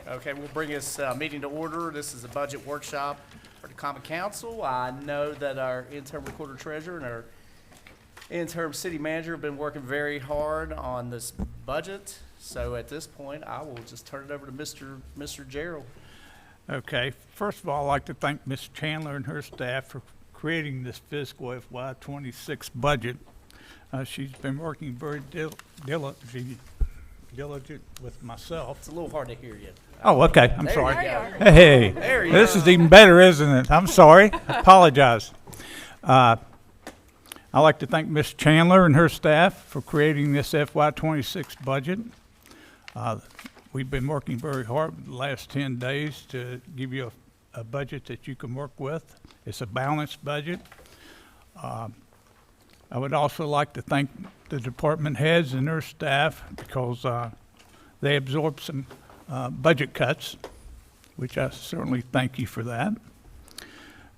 Okay, we'll bring this meeting to order. This is a budget workshop for the Common Council. I know that our interim recorder treasurer and our interim city manager have been working very hard on this budget. So at this point, I will just turn it over to Mr. Gerald. Okay, first of all, I'd like to thank Ms. Chandler and her staff for creating this fiscal FY26 budget. She's been working very diligent with myself. It's a little hard to hear you. Oh, okay, I'm There sorry. you go. Hey, There you this go. is even better, isn't it? I'm sorry, apologize. I'd like to thank Ms. Chandler and her staff for creating this FY26 budget. We've been working very hard the last 10 days to give you a budget that you can work with. It's a balanced budget. I would also like to thank the department heads and their staff because they absorbed some budget cuts, which I certainly thank you for that.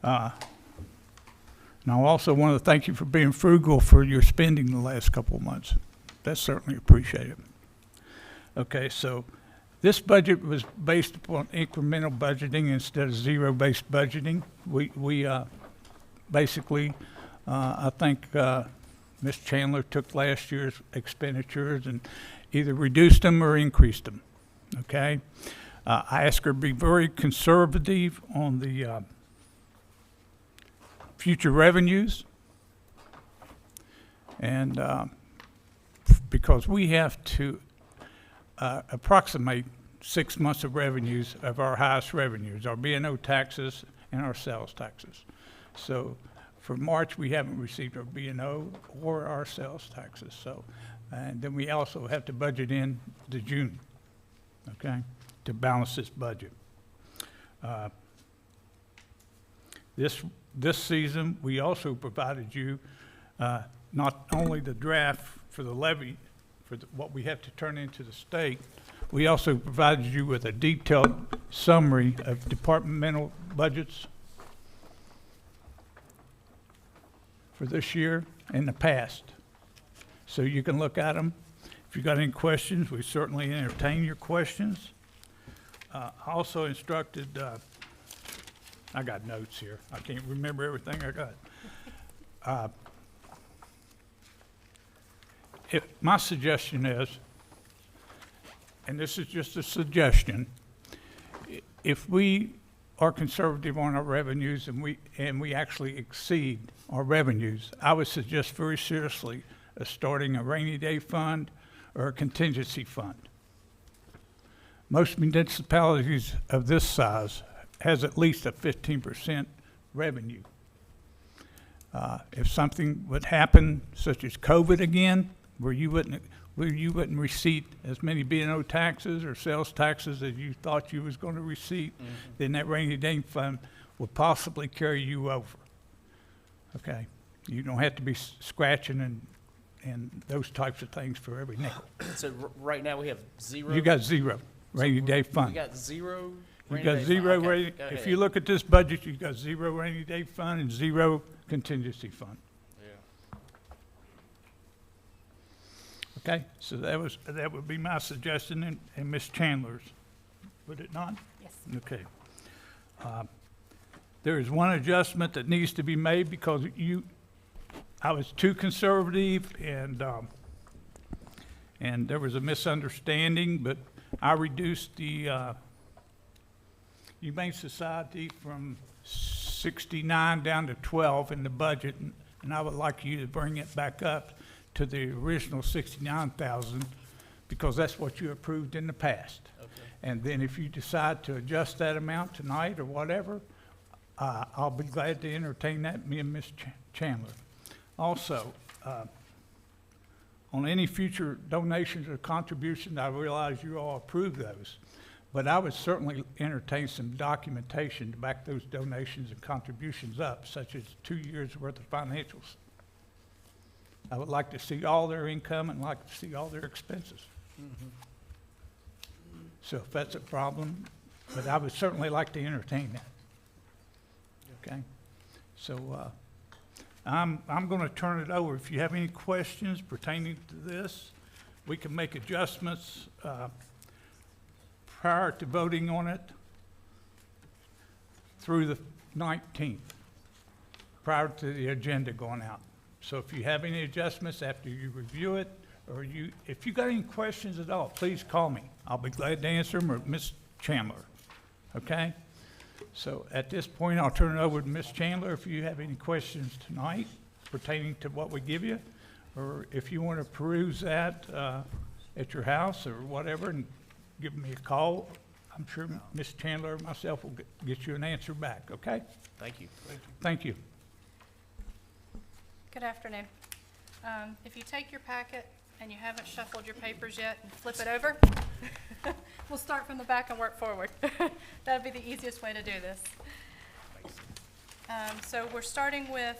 And I also want to thank you for being frugal for your spending the last couple of months. That's certainly appreciated. Okay, so this budget was based upon incremental budgeting instead of zero-based budgeting. We basically, I think Ms. Chandler took last year's expenditures and either reduced them or increased them, okay? I asked her to be very conservative on the future revenues. And because we have to approximate 6 months of revenues of our highest revenues, our B&O taxes and our sales taxes. So for March, we haven't received our B&O or our sales taxes. So, and then we also have to budget in to June, okay, to balance this budget. This season, we also provided you not only the draft for the levy, for what we have to turn into the state, we also provided you with a detailed summary of departmental budgets for this year and the past. So you can look at them. If you've got any questions, we certainly entertain your questions. I also instructed, I got notes here. I can't remember everything I got. My suggestion is, and this is just a suggestion, if we are conservative on our revenues and we actually exceed our revenues, I would suggest very seriously starting a rainy day fund or a contingency fund. Most municipalities of this size has at least a 15% revenue. If something would happen, such as COVID again, where you wouldn't receive as many B&O taxes or sales taxes as you thought you was going to receive, then that rainy day fund would possibly carry you over. Okay, you don't have to be scratching and those types of things for every nickel. So right now, we have zero. You got zero rainy day We fund. got zero. You rainy got day zero fund. Okay, rainy. go If ahead. you look at this budget, you got zero rainy day fund and zero contingency fund. Okay, so that would be my suggestion and Ms. Chandler's, would it not? Yes. Okay. There is one adjustment that needs to be made because I was too conservative and there was a misunderstanding, but I reduced the Humane Society from 69 down to 12 in the budget, and I would like you to bring it back up to the original 69,000 because that's what you approved in the past. Okay. And then if you decide to adjust that amount tonight or whatever, I'll be glad to entertain that, me and Ms. Chandler. Also, on any future donations or contributions, I realize you all approve those, but I would certainly entertain some documentation to back those donations and contributions up, such as 2 years' worth of financials. I would like to see all their income and like to see all their expenses. So if that's a problem, but I would certainly like to entertain that. Okay? So I'm going to turn it over. If you have any questions pertaining to this, we can make adjustments prior to voting on it through the 19th, prior to the agenda going out. So if you have any adjustments after you review it, or if you got any questions at all, please call me. I'll be glad to answer them, or Ms. Chandler, okay? So at this point, I'll turn it over to Ms. Chandler if you have any questions tonight pertaining to what we give you, or if you want to peruse that at your house or whatever, and give me a call. I'm sure Ms. Chandler or myself will get you an answer back, okay? Thank you. Thank you. Good afternoon. If you take your packet and you haven't shuffled your papers yet, and flip it over. We'll start from the back and work forward. That'd be the easiest way to do this. So we're starting with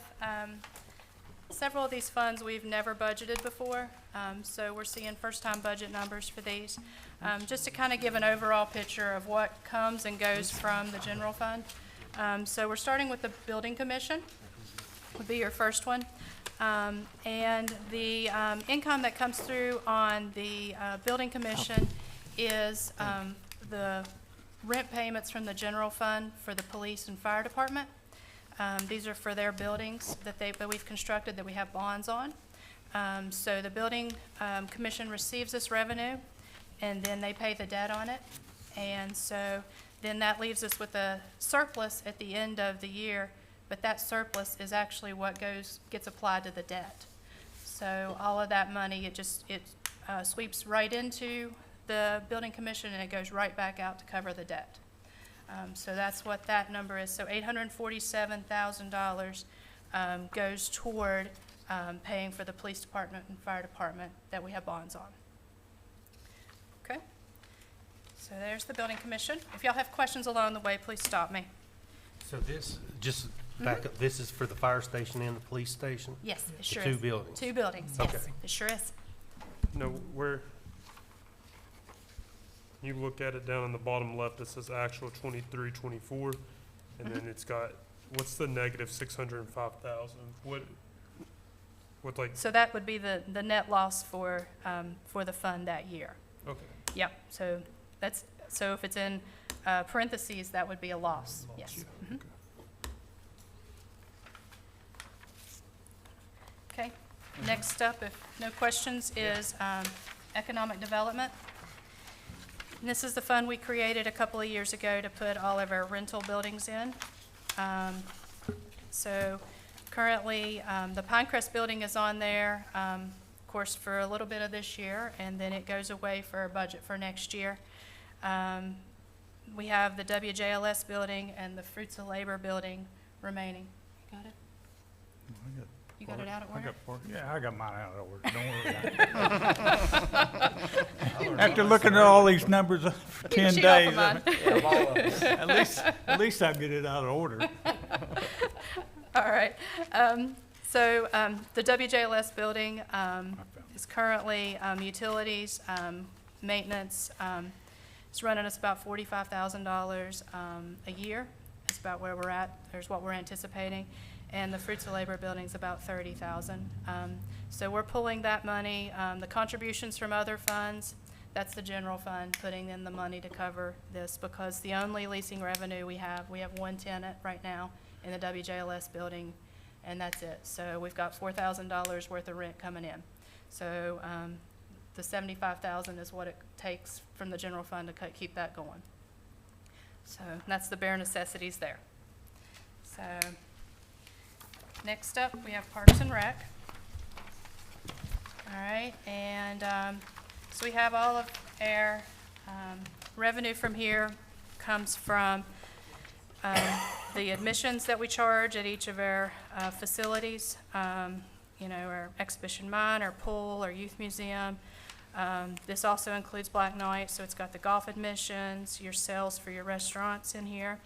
several of these funds we've never budgeted before. So we're seeing first-time budget numbers for these. Just to kind of give an overall picture of what comes and goes from the general fund. So we're starting with the Building Commission, would be your first one. And the income that comes through on the Building Commission is the rent payments from the general fund for the police and fire department. These are for their buildings that we've constructed that we have bonds on. So the Building Commission receives this revenue, and then they pay the debt on it. And so then that leaves us with a surplus at the end of the year, but that surplus is actually what gets applied to the debt. So all of that money, it sweeps right into the Building Commission, and it goes right back out to cover the debt. So that's what that number is. So $847,000 goes toward paying for the police department and fire department that we have bonds on. Okay? So there's the Building Commission. If y'all have questions along the way, please stop me. So this, just back up, this is for the fire station and the police station? Yes, it sure The is. two buildings? Two buildings, Okay. yes, it sure is. No, where you look at it down in the bottom left, it says actual 23, 24, and then it's got, what's the negative 605,000? What like, So that would be the net loss for the fund that year. okay, Yep, so so if it's in parentheses, that would be a loss, yes. Mhm. Okay, next up, if no questions, is economic development. And this is the fund we created a couple of years ago to put all of our rental buildings in. So currently, the Pinecrest building is on there, of course, for a little bit of this year, and then it goes away for our budget for next year. We have the WJLS building and the Fruits of Labor building remaining. You got it? You got it out of order? I got mine out of order. Don't worry about it. After looking at all these numbers for Get your 10 sheet off of days, mine. Yeah, all of us. at least I'll get it out of order. All right. So the WJLS building is currently utilities, maintenance. It's running us about $45,000 a year. That's about where we're at. There's what we're anticipating. And the Fruits of Labor building's about $30,000. So we're pulling that money, the contributions from other funds, that's the general fund, putting in the money to cover this, because the only leasing revenue we have one tenant right now in the WJLS building, and that's it. So we've got $4,000 worth of rent coming in. So the $75,000 is what it takes from the general fund to keep that going. So that's the bare necessities there. So next up, we have Parks and Rec. All right, and so we have all of our revenue from here comes from the admissions that we charge at each of our facilities, you know, our exhibition mine, our pool, our youth museum. This also includes Black Knight, so it's got the golf admissions, your sales for your restaurants in here.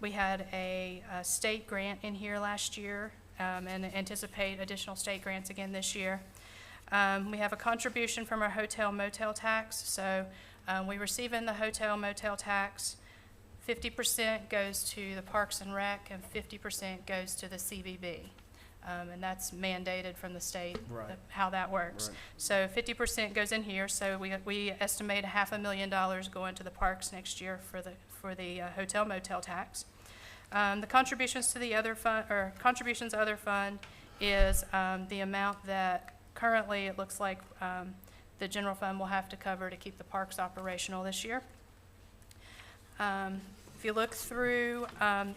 We had a state grant in here last year, and anticipate additional state grants again this year. We have a contribution from our hotel motel tax, so we receive in the hotel motel tax. 50% goes to the Parks and Rec, and 50% goes to the CVB. And that's mandated from the state, Right. how that works. Right. So 50% goes in here, so we estimate $500,000 going to the parks next year for the hotel motel tax. The contributions to the other fund, or contributions to other fund is the amount that currently it looks like the general fund will have to cover to keep the parks operational this year. If you look through,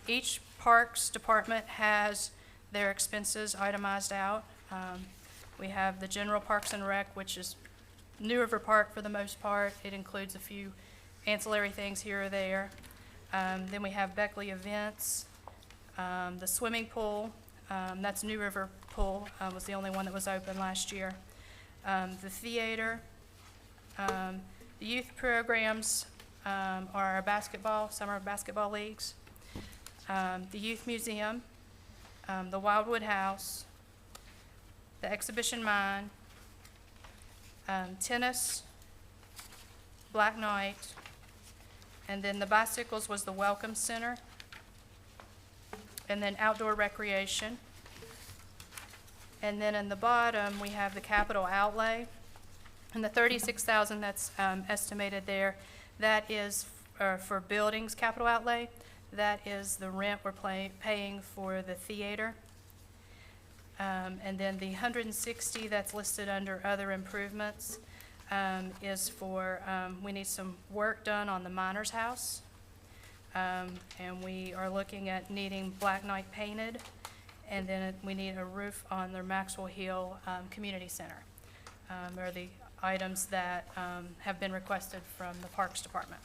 each parks department has their expenses itemized out. We have the general Parks and Rec, which is New River Park for the most part. It includes a few ancillary things here or there. Then we have Beckley Events, the swimming pool, that's New River Pool, was the only one that was open last year. The theater, the youth programs are our basketball, summer basketball leagues, the youth museum, the Wildwood House, the exhibition mine, tennis, Black Knight, and then the bicycles was the Welcome Center, and then outdoor recreation. And then in the bottom, we have the capital outlay, and the $36,000 that's estimated there, that is for buildings capital outlay. That is the rent we're paying for the theater. And then the $160 that's listed under other improvements is for, we need some work done on the Miners House. And we are looking at needing Black Knight painted. And then we need a roof on the Maxwell Hill Community Center. Are the items that have been requested from the Parks Department.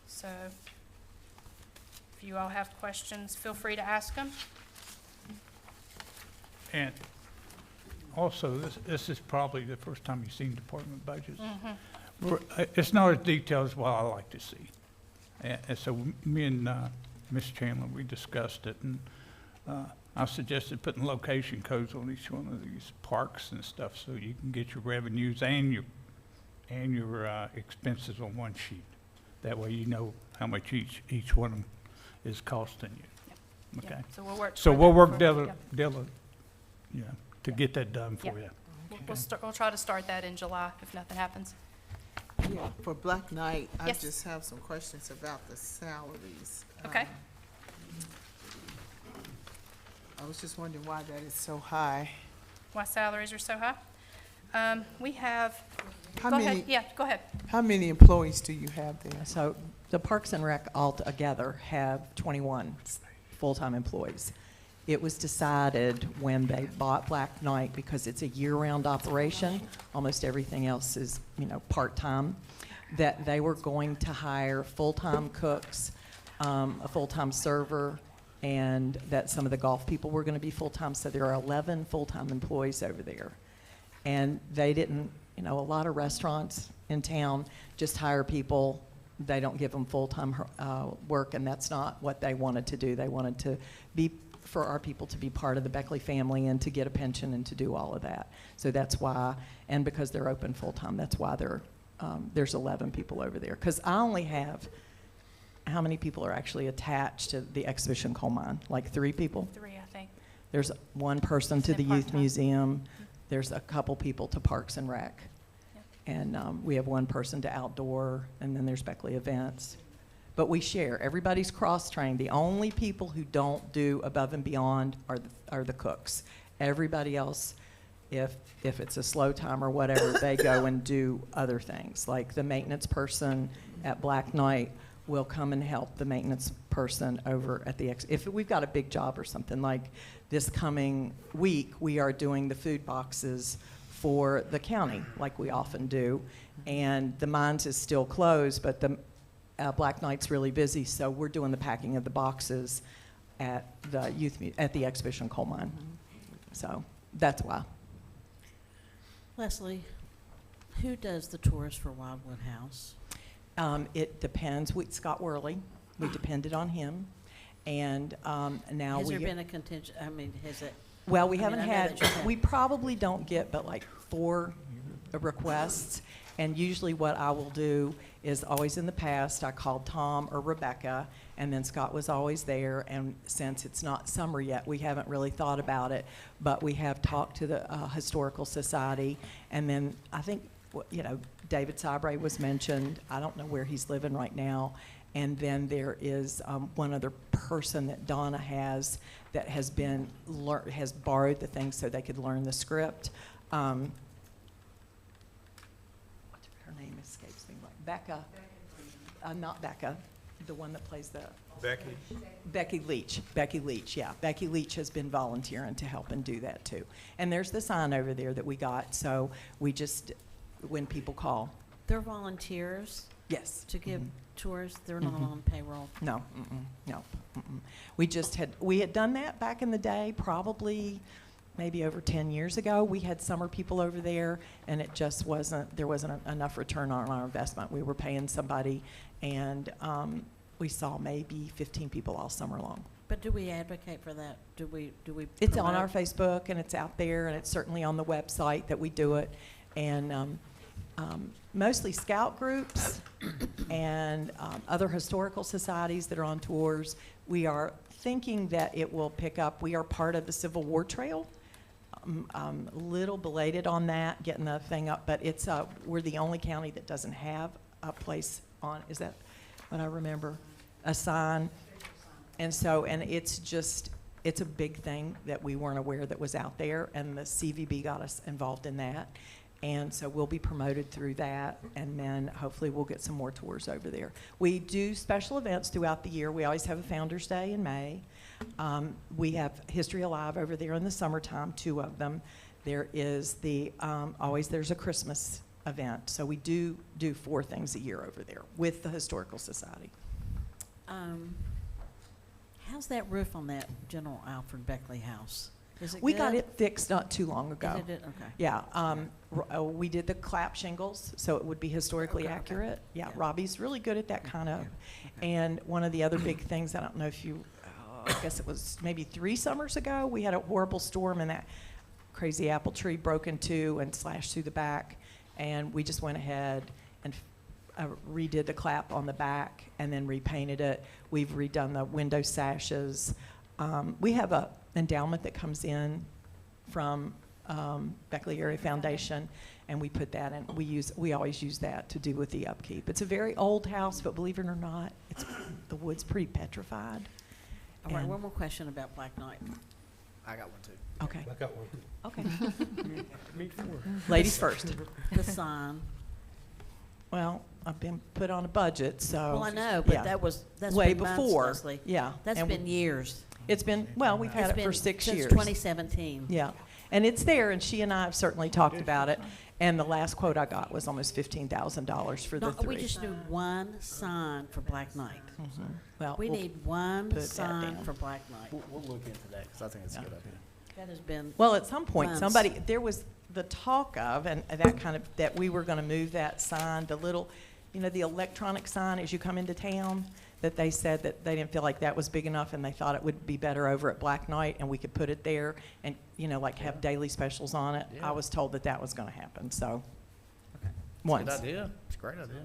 So if you all have questions, feel free to ask them. And also, this is probably the first time you've seen department budgets. It's not as detailed as what I like to see. And so me and Ms. Chandler, we discussed it, and I suggested putting location codes on each one of these parks and stuff so you can get your revenues and your expenses on one sheet. That way you know how much each one of them is costing you. Yeah, Okay? so we'll work. So toward we'll that work for- to get that done for Yeah. you. We'll try to start that in July if nothing happens. Yeah, for Black Knight, I Yes. just have some questions about the salaries. Okay. I was just wondering why that is so high. Why salaries are so high? We have, How go many, ahead, yeah, go ahead. how many employees do you have there? So the Parks and Rec altogether have 21 full-time employees. It was decided when they bought Black Knight, because it's a year-round operation, almost everything else is, part-time, that they were going to hire full-time cooks, a full-time server, and that some of the golf people were going to be full-time. So there are 11 full-time employees over there. And they didn't, a lot of restaurants in town just hire people. They don't give them full-time work, and that's not what they wanted to do. They wanted to be, for our people to be part of the Beckley family and to get a pension and to do all of that. So that's why, and because they're open full-time, that's why there's 11 people over there. Because I only have, how many people are actually attached to the exhibition coal mine? Like 3 people? 3, I think. There's one person to And the youth part-time. museum. There's a couple people to Parks and Rec. Yep. And we have one person to outdoor, and then there's Beckley Events. But we share. Everybody's cross-trained. The only people who don't do above and beyond are the cooks. Everybody else, if it's a slow time or whatever, they go and do other things. Like the maintenance person at Black Knight will come and help the maintenance person over at the if we've got a big job or something. Like this coming week, we are doing the food boxes for the county, like we often do. And the mines is still closed, but the Black Knight's really busy, so we're doing the packing of the boxes at the at the exhibition coal mine. So that's why. Leslie, who does the tours for Wildwood House? It depends. Scott Worley, we depended on him, and now Has we. there been a contingent, has it? Well, we I haven't mean, I know had. that you have- We probably don't get but like 4 requests, And usually what I will do is, always in the past, I called Tom or Rebecca, and then Scott was always there. And since it's not summer yet, we haven't really thought about it, but we have talked to the Historical Society. And then I think, you know, David Sabre was mentioned. I don't know where he's living right now. And then there is one other person that Donna has that has been has borrowed the things so they could learn the script. Her name escapes me. Becca. Not Becca. The one that plays the. Becky Leach. Becky Leach. Yeah, Becky Leach has been volunteering to help and do that too. And there's the sign over there that we got. So we just, when people call, They're volunteers yes. to give Mhm. tours. They're not Mhm. on payroll. No, no. We had done that back in the day, probably maybe over 10 years ago. We had summer people over there, and it just there wasn't enough return on our investment. We were paying somebody, and we saw maybe 15 people all summer long. But do we advocate for that? Do we It's on our promote? Facebook, and it's out there, and it's certainly on the website that we do it. And mostly scout groups and other historical societies that are on tours. We are thinking that it will pick up. We are part of the Civil War Trail. A little belated on that, getting the thing up, but it's we're the only county that doesn't have a place on, is that what I remember? A sign. And so, and it's just, it's a big thing that we weren't aware that was out there, and the CVB got us involved in that. And so we'll be promoted through that, and then hopefully we'll get some more tours over there. We do special events throughout the year. We always have a Founder's Day in May. We have History Alive over there in the summertime, 2 of them. There is there's a Christmas event. So we do 4 things a year over there with the Historical Society. How's that roof on that General Alfred Beckley house? Is it We good? got it fixed not too long ago. Is it? Okay. Yeah, we did the clap shingles, so it would be historically Okay, okay. accurate. Yeah, Yeah. Robbie's really good at that kind of. And one of the other big things, I don't know if you, I guess it was maybe 3 summers ago, we had a horrible storm, and that crazy apple tree broke in 2 and slashed through the back. And we just went ahead and redid the clap on the back and then repainted it. We've redone the window sashes. We have a endowment that comes in from Beckley Area Foundation, and we put that in. We always use that to do with the upkeep. It's a very old house, but believe it or not, the wood's pretty petrified. All right, And- one more question about Black Knight. I got one too. Okay, I got one. okay. Ladies first. The sign. Well, I've been put on a budget, so. Well, I know, yeah. but that's Way been months, before. Leslie. Yeah. That's and been years. It's been, well, we've had It's it for been 6 years. Since 2017. Yeah, and it's there, and she and I have certainly talked about it. And the last quote I got was almost $15,000 for the No, 3. we just need one sign for Black Knight. Well, We we'll- need one put that sign down. for Black Knight. We'll look into that, because I think it's a good idea. That has been, Well, at some point, months. there was the talk of, and that kind of, that we were going to move that sign, the little, the electronic sign as you come into town, that they said that they didn't feel like that was big enough, and they thought it would be better over at Black Knight, and we could put it there and, like have daily specials on it. Yeah. I was told that that was going to happen, so. It's a Once. good idea. It's a great idea.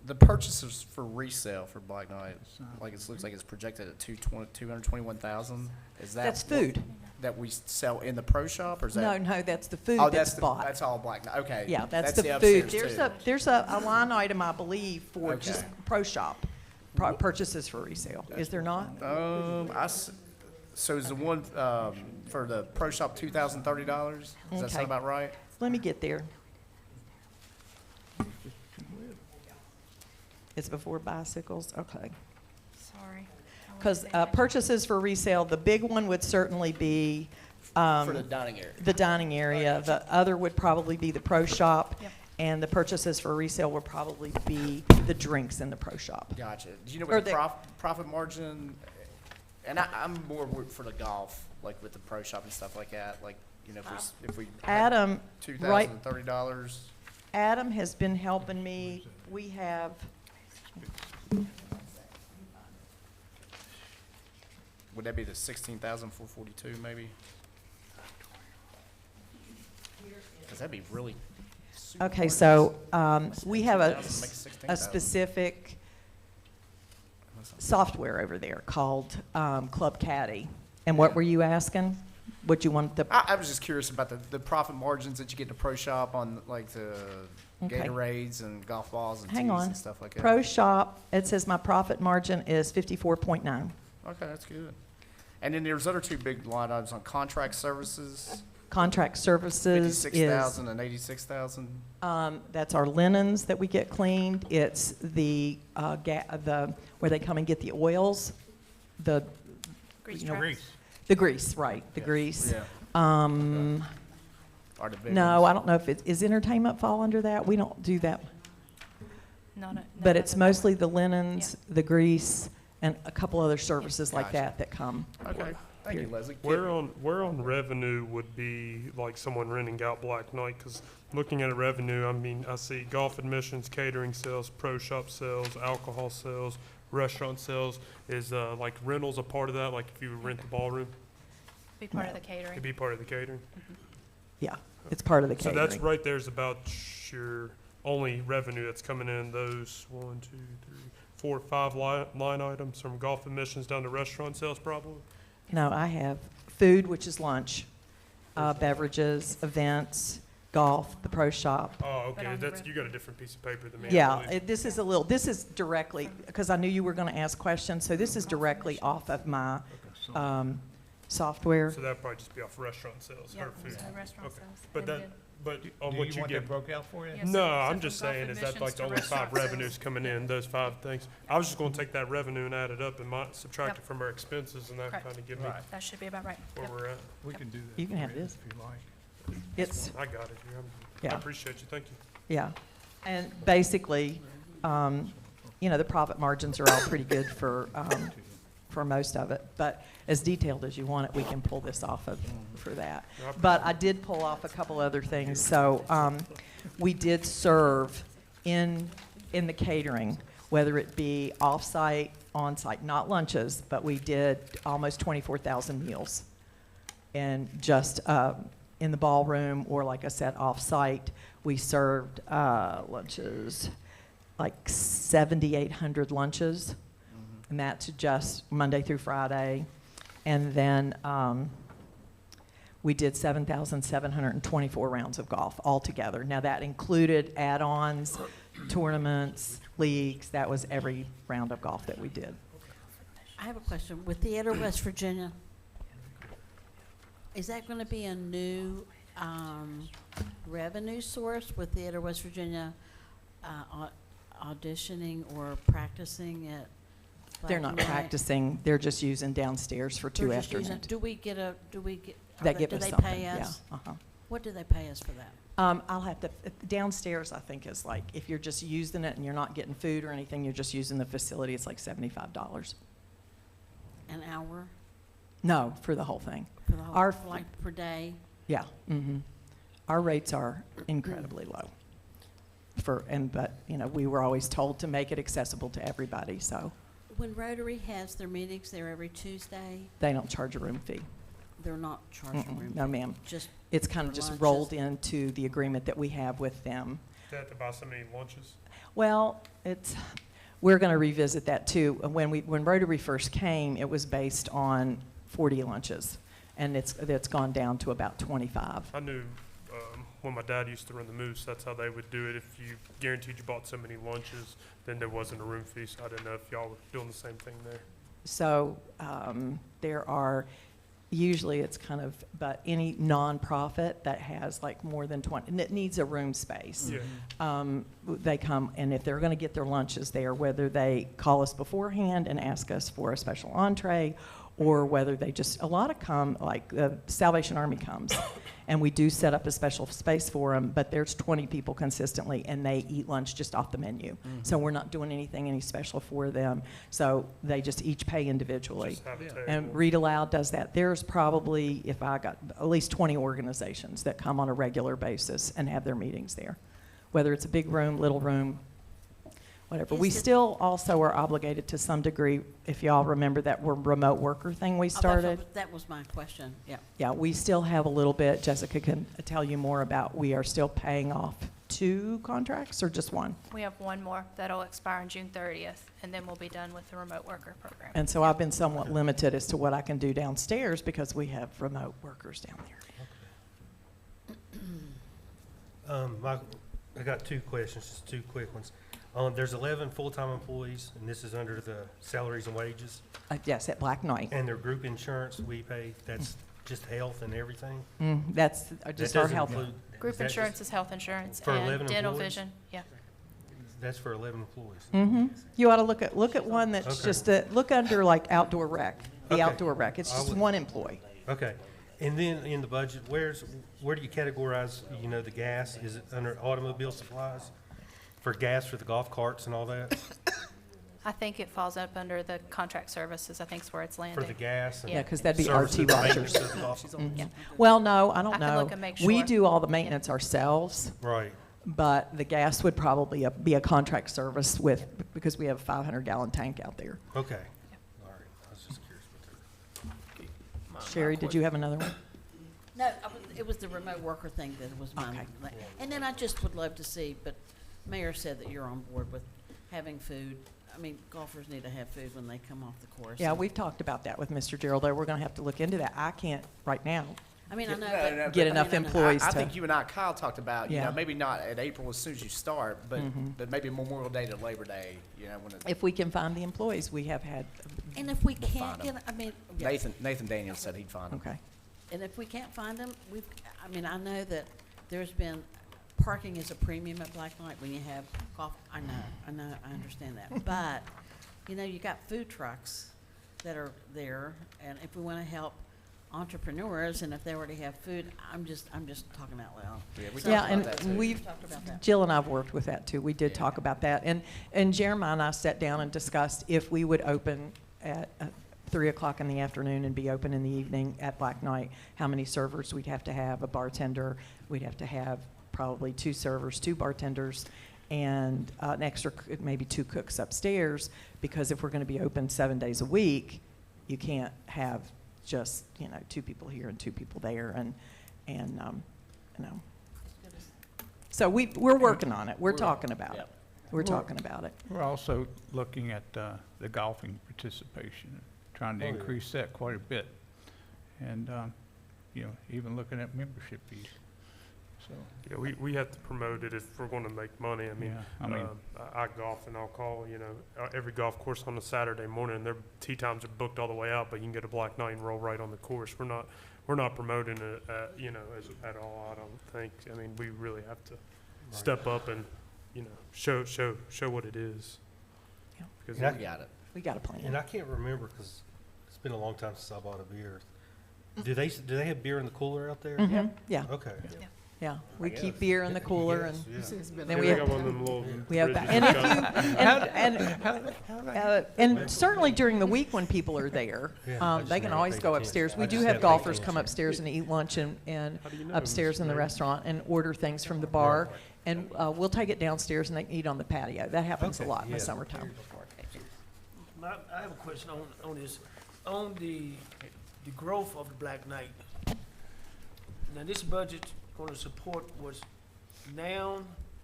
The purchases for resale for Black Knight, like it looks like it's projected at 221,000. Is that That's what- food. that we sell in the pro shop, or is that? No, that's the food Oh, that's bought. that's all Black Knight. Okay. Yeah, that's the upstairs food. too. There's a line item, I believe, for just Okay. pro shop, purchases for resale. Is there not? So is the one for the pro shop $2,030? Does that Okay. sound about right? Let me get there. It's before bicycles, okay. Sorry. Because purchases for resale, the big one would certainly be For the dining area. the dining area. The other would probably be the pro shop. Yep. And the purchases for resale would probably be the drinks in the pro shop. Gotcha. Do you know Or what the the- profit margin? And I'm more for the golf, like with the pro shop and stuff like that. Like, if we had Adam, right, $2,030. Adam has been helping me. We have, Would that be the 16,442 maybe? that'd be really super Okay, hard. so we have a 10,000 makes a 16,000. specific software over there called Club Caddy. And what were you asking? What you want the, I was just curious about the profit margins that you get in the pro shop on like the Okay. Gatorades and golf balls and hang tees on. and stuff like that. Pro Shop, it says my profit margin is 54.9. Okay, that's good. And then there's other two big line items on contract services, Contract services is, 56,000 and 86,000. that's our linens that we get cleaned. It's the, where they come and get the oils, the, Grease you know, traps. the grease, right, the Yeah. grease. Yeah. Are the big No, ones. I don't know if is entertainment fall under that? We don't do that. No, But it's nothing. mostly the linens, the grease, and a couple other services like Gotcha. that come. Okay, thank you, Leslie. Where on revenue would be like someone renting out Black Knight? Because looking at revenue, I mean, I see golf admissions, catering sales, pro shop sales, alcohol sales, restaurant sales. Is like rentals a part of that? Like if you rent the ballroom, Be part of the it'd catering. be part of the catering? Yeah, it's part of the So catering. that's right there's about your only revenue that's coming in those 1, 2, 3, 4, 5 line items from golf admissions down to restaurant sales probably? No, I have food, which is lunch, beverages, events, golf, the pro shop. Oh, But okay, on the that's, you got a different piece of paper than me. I Yeah, believe. this is a little, this is directly, because I knew you were going to ask questions, so this is directly off of my software. So that'd probably just be off restaurant sales Yeah, or food. so restaurant Okay. sales. But And that, then- but on what you get. broke out for you? Yeah, so- No, so I'm from just golf saying, is that admissions like the to only 5 restaurant sales. revenues coming in, those 5 things? I was just gonna take that revenue and add it up and subtract Yep. it from our expenses, and that Correct. kinda give me Right. That should be about right. where Yep. we're at. We can do that. You can have for this. If you like. It's, I got it here. I yeah. appreciate you, thank you. Yeah, and basically, you know, the profit margins are all pretty good for most of it. But as detailed as you want it, we can pull this off of, for that. Yeah, I But I did pull off a couple other things. So we did serve in the catering, whether it be off-site, on-site, not lunches, but we did almost 24,000 meals. And just in the ballroom, or like I said, off-site, we served lunches, like 7,800 lunches, and that's just Monday through Friday. And then we did 7,724 rounds of golf altogether. Now, that included add-ons, tournaments, leagues. That was every round of golf that we did. I have a question. With Theater West Virginia, is that going to be a new revenue source with Theater West Virginia auditioning or practicing at They're Black not Knight? practicing, they're just using downstairs for 2 They're just using- afternoons. Do we get, They give do us they something, pay yeah. us? Uh-huh. What do they pay us for that? I'll have to, downstairs, I think, is like, if you're just using it and you're not getting food or anything, you're just using the facility, it's like $75. An hour No, for the whole thing. for the whole, Our- like per day? Yeah, Our rates are incredibly low. But, you know, we were always told to make it accessible to everybody, so When Rotary has their meetings there every Tuesday, they don't charge a room fee. they're not charging room No, fee, ma'am. just It's kind of For just lunches. rolled into the agreement that we have with them. They have to buy so many lunches. Well, we're going to revisit that too. When Rotary first came, it was based on 40 lunches, and it's gone down to about 25. I knew when my dad used to run the Moose, that's how they would do it. If you guaranteed you bought so many lunches, then there wasn't a room fee. So I didn't know if y'all were doing the same thing there. So there are, usually it's kind of, but any nonprofit that has like more than 20, and it needs a room space. Yeah. They come, and if they're going to get their lunches there, whether they call us beforehand and ask us for a special entree, or whether they just, a lot of come, like the Salvation Army comes, and we do set up a special space for them, but there's 20 people consistently, and they eat lunch just off the menu. So we're not doing anything any special for them. So they just each pay individually. Just have a table. And Read Aloud does that. There's probably, if I got, at least 20 organizations that come on a regular basis and have their meetings there. Whether it's a big room, little room, whatever. Is We it- still also are obligated to some degree, if y'all remember that remote worker thing we Oh, that's started. what- That was my question, yeah. Yeah, we still have a little bit, Jessica can tell you more about, we are still paying off 2 contracts or just 1? We have one more that'll expire on June 30th, and then we'll be done with the remote worker program. And so I've been somewhat limited as to what I can do downstairs because we have remote workers down there. I got 2 questions, just 2 quick ones. There's 11 full-time employees, and this is under the salaries and wages, Yes, at Black Knight. and their group insurance we pay, that's just health and everything? That's That just our doesn't health. include- Group is that just- insurance is health insurance For and 11 dental employees? vision, yeah. That's for 11 employees. You ought to look at one that's Okay. just, look under like outdoor rec, the Okay. outdoor rec. It's I just would- 1 employee. Okay. And then in the budget, where do you categorize, the gas? Is it under automobile supplies? For gas for the golf carts and all that? I think it falls up under the contract services, I think is where it's For landing. the gas and Yeah, because that'd be services RT and Rogers. maintenance of the golf- Yeah. Well, no, I don't I can know. look and make We sure. do all the maintenance ourselves, Right. but the gas would probably be a contract service with, because we have a 500-gallon tank out there. Okay. All right. I was just curious what they Sherry, did you have another one? No, it was the remote worker thing that was mine. And then I just would love to see, but Mayor said that you're on board with having food. I mean, golfers need to have food when they come off the course. Yeah, we've talked about that with Mr. Gerald, though. We're going to have to look into that. I can't right now. I mean, I know, No, but. no, Get but- enough I mean, I know. employees I to. think you and I, Kyle, talked about, Yeah. maybe not at April as soon as you start, but, Mhm. but maybe Memorial Day to Labor Day, when it, If we can find the employees, we have had, And if we We'll can't find 'em. get, I mean, yeah. Nathan Daniels said he'd find them. okay. And if we can't find them, I mean, I know that there's been, parking is a premium at Black Knight when you have golf. I understand that. But, you got food trucks that are there, and if we want to help entrepreneurs, and if they already have food, I'm just talking out loud. Yeah, we So- Yeah, talked and about that too. we've, Talked about that. Jill and I have worked with that too. We did Yeah. talk about that. And Jeremiah and I sat down and discussed if we would open at 3 o'clock in the afternoon and be open in the evening at Black Knight, how many servers we'd have to have, a bartender, we'd have to have probably 2 servers, 2 bartenders, and an extra, maybe 2 cooks upstairs, because if we're going to be open 7 days a week, you can't have just, 2 people here and 2 people there, and So we're working on it. We're talking about it. We're talking about it. We're also looking at the golfing participation, trying to Oh, yeah. increase that quite a bit. And, even looking at membership fees. So, Yeah, we have to promote it if we're gonna make money. I mean, yeah, I golf and I'll call, every golf course on a Saturday morning, their tee times are booked all the way out, but you can get a Black Knight and roll right on the course. We're not promoting it, at all, I don't think. I mean, we really have to step up and, show what it is. Yeah. Because Yeah. We got it. We got a plan. And I can't remember, because it's been a long time since I bought a beer. Do they have beer in the cooler out there? Mhm, yeah, Okay. yeah. We guess. keep beer in the cooler, and Yes, yeah. It's been Then a we we have- got one of them little. we have that. fridges And if you you, and certainly during the week when people are there, Yeah, I just they can never always paid go attention. upstairs. I We do just have never paid golfers come attention. upstairs and eat lunch and How do you know, upstairs in the Mr. Mayor? restaurant and order things from the bar. And we'll take it downstairs and they can eat on the patio. That happens a Okay, lot in the yeah. summertime. I have a question on this, on the growth of the Black Knight. Now, this budget gonna support what's now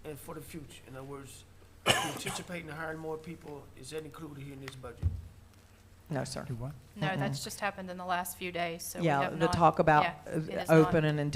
and for the future. In other words, you anticipating hiring more people, is that included here in this budget? No, sir. do what? No, that's just happened in the last few days, so we Yeah, have the not. talk about yeah, it is not. opening and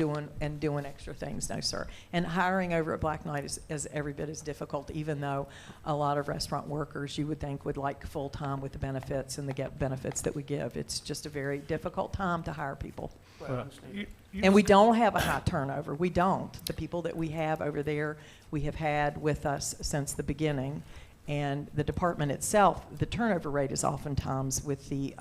doing extra things, no, sir. And hiring over at Black Knight is every bit as difficult, even though a lot of restaurant workers you would think would like full-time with the benefits and the benefits that we give. It's just a very difficult time to hire people. Well, I Well, understand. you And we don't have a high turnover. We don't. The people that we have over there, we have had with us since the beginning. And the department itself, the turnover rate is oftentimes with the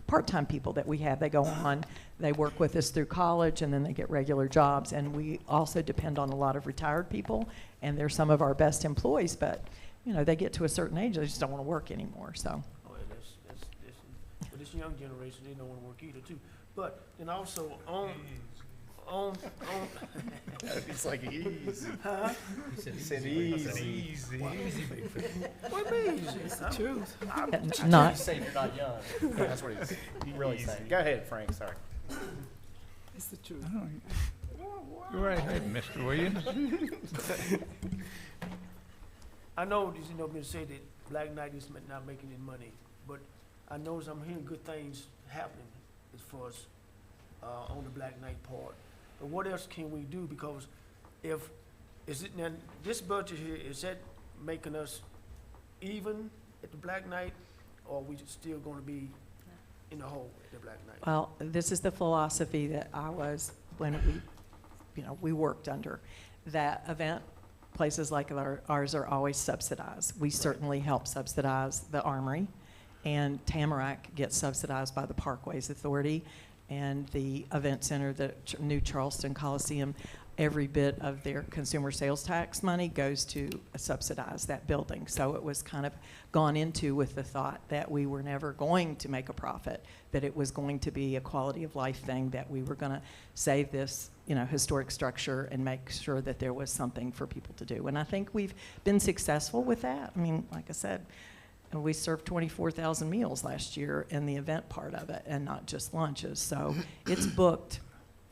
part-time people that we have. They go on, they work with us through college, and then they get regular jobs. And we also depend on a lot of retired people, and they're some of our best employees. But, they get to a certain age, they just don't want to work anymore, so. Oh, yeah, but this young generation, they don't wanna work either too. But then also on, It's like easy. He said easy. what means it? Truth. Not, He's saying you're not young. That's what he's really saying. Go ahead, Frank, sorry. It's the truth. Go right ahead, Mr. Williams. I know, you know, been said that Black Knight is not making any money, but I know I'm hearing good things happening as far as, on the Black Knight part. But what else can we do? Because is it, now, this budget here, is that making us even at the Black Knight, or are we still gonna be in the hole at the Black Knight? well, this is the philosophy that I was, when we worked under. That event, places like ours are always subsidized. We certainly help subsidize the Armory, and Tamarack gets subsidized by the Parkways Authority, and the Event Center, the New Charleston Coliseum, every bit of their consumer sales tax money goes to subsidize that building. So it was kind of gone into with the thought that we were never going to make a profit, that it was going to be a quality of life thing, that we were going to save this, historic structure and make sure that there was something for people to do. And I think we've been successful with that. I mean, like I said, we served 24,000 meals last year in the event part of it, and not just lunches. So it's booked.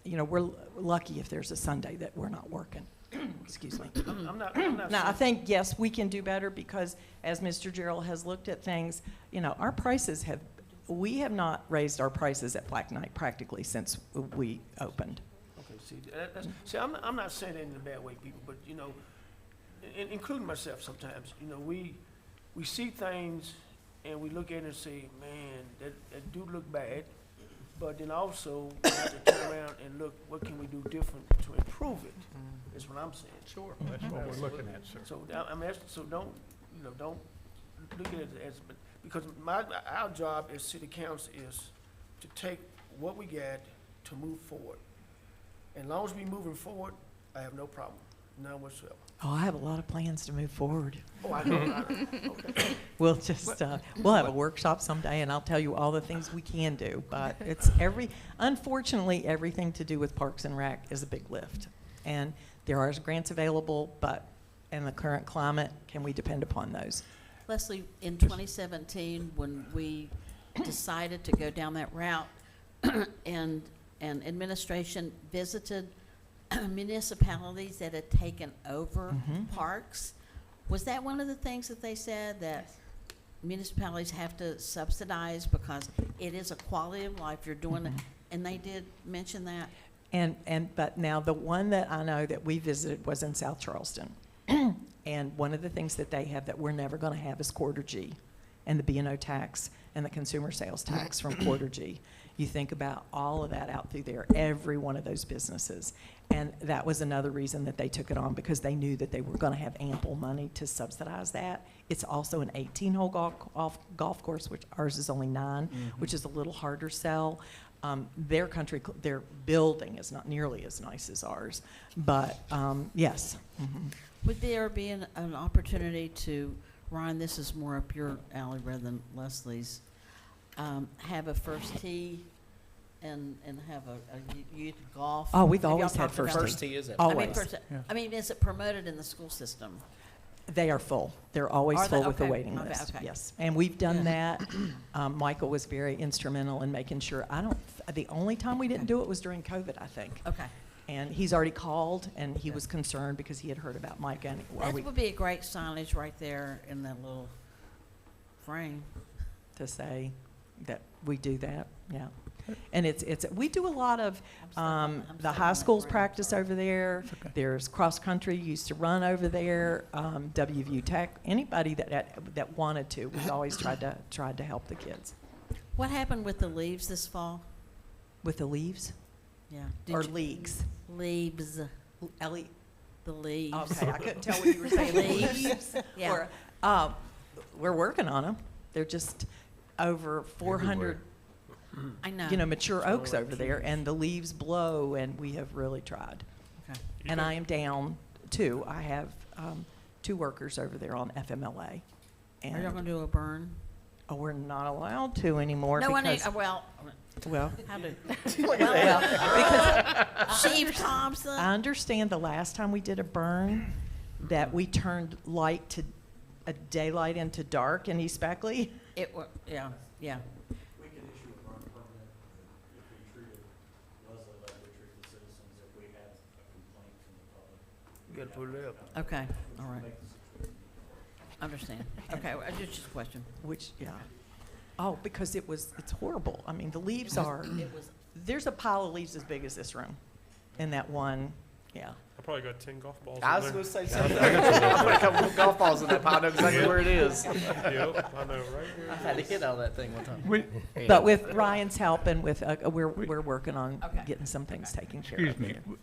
We're lucky if there's a Sunday that we're not working. Excuse me. I'm not Now, I saying- think, yes, we can do better because, as Mr. Gerald has looked at things, our prices we have not raised our prices at Black Knight practically since we opened. Okay, see, I'm not saying that in a bad way, people, but, including myself sometimes, we see things and we look at it and say, man, that do look bad, but then also we have to turn around and look, what can we do different to improve it, is what I'm saying. Sure. That's what we're looking at, sir. So, don't look at it as, because our job as city council is to take what we got to move forward. And as long as we moving forward, I have no problem, none whatsoever. Oh, I have a lot of plans to move forward. Oh, I know, okay. We'll just, we'll have a workshop someday, and I'll tell you all the things we can do. But unfortunately, everything to do with Parks and Rec is a big lift. And there are grants available, but in the current climate, can we depend upon those? Leslie, in 2017, when we decided to go down that route, and administration visited municipalities that had taken over parks, was that one of the things that they said, that municipalities have to subsidize because it is a quality of life you're doing it? And they did mention that? But now the one that I know that we visited was in South Charleston. And one of the things that they have that we're never going to have is quarter G, and the B&O tax and the consumer sales tax from quarter G. You think about all of that out through there, every one of those businesses. And that was another reason that they took it on, because they knew that they were going to have ample money to subsidize that. It's also an 18-hole golf course, which ours is only 9, which is a little harder sell. Their building is not nearly as nice as ours, but yes. Would there be an opportunity to, Ryan, this is more up your alley rather than Leslie's, have a first tee and have a youth golf? Oh, we've Have y'all always had talked first about- tee. First tee is it? Always. I mean, is it promoted in the school system? They are full. They're always Are they? full with the Okay. waiting Okay, list. okay. Yes, and we've done Good. that. Michael was very instrumental in making sure. The only time we didn't do it was during COVID, I think. Okay. And he's already called, and he was concerned because he had heard about Micah. And That would be a great signage right there in that little frame. to say that we do that, yeah. And we do a lot of, the high schools practice over there. okay. There's cross-country, used to run over there, WVU Tech, anybody that wanted to. We always tried to help the kids. What happened with the leaves this fall? With the leaves, Yeah. or leagues? Leaves, Ellie, the leaves. okay, I couldn't tell what you were saying. Leaves, yeah. Or, we're working on them. They're just over 400, I know. mature oaks over there, and the leaves blow, and we have really tried. Okay. And I am down 2. I have 2 workers over there on FMLA. Are y'all And gonna do a burn? Oh, we're not allowed to anymore No, I need, because, well, well, how do, because Chief Thompson? I understand the last time we did a burn, that we turned light to, a daylight into dark in East Beckley. It wa, yeah, yeah. We can issue a burn permit if we treated Leslie like we treat the citizens if we have a complaint from the public. You gotta put it up. Okay, all right. Understand. Okay, well, just a question. Which, yeah. Oh, because it's horrible. I mean, the leaves are, It was, there's a pile of leaves as big as this room in that one, yeah. I probably got 10 golf balls I in was there. gonna say something. I put a couple of golf balls in that pile. I know exactly where it is. Yep, I know, right I where had to it is. hit out that thing one time. We, But with Ryan's help and with, we're working on Okay. getting some things taken care excuse of. me,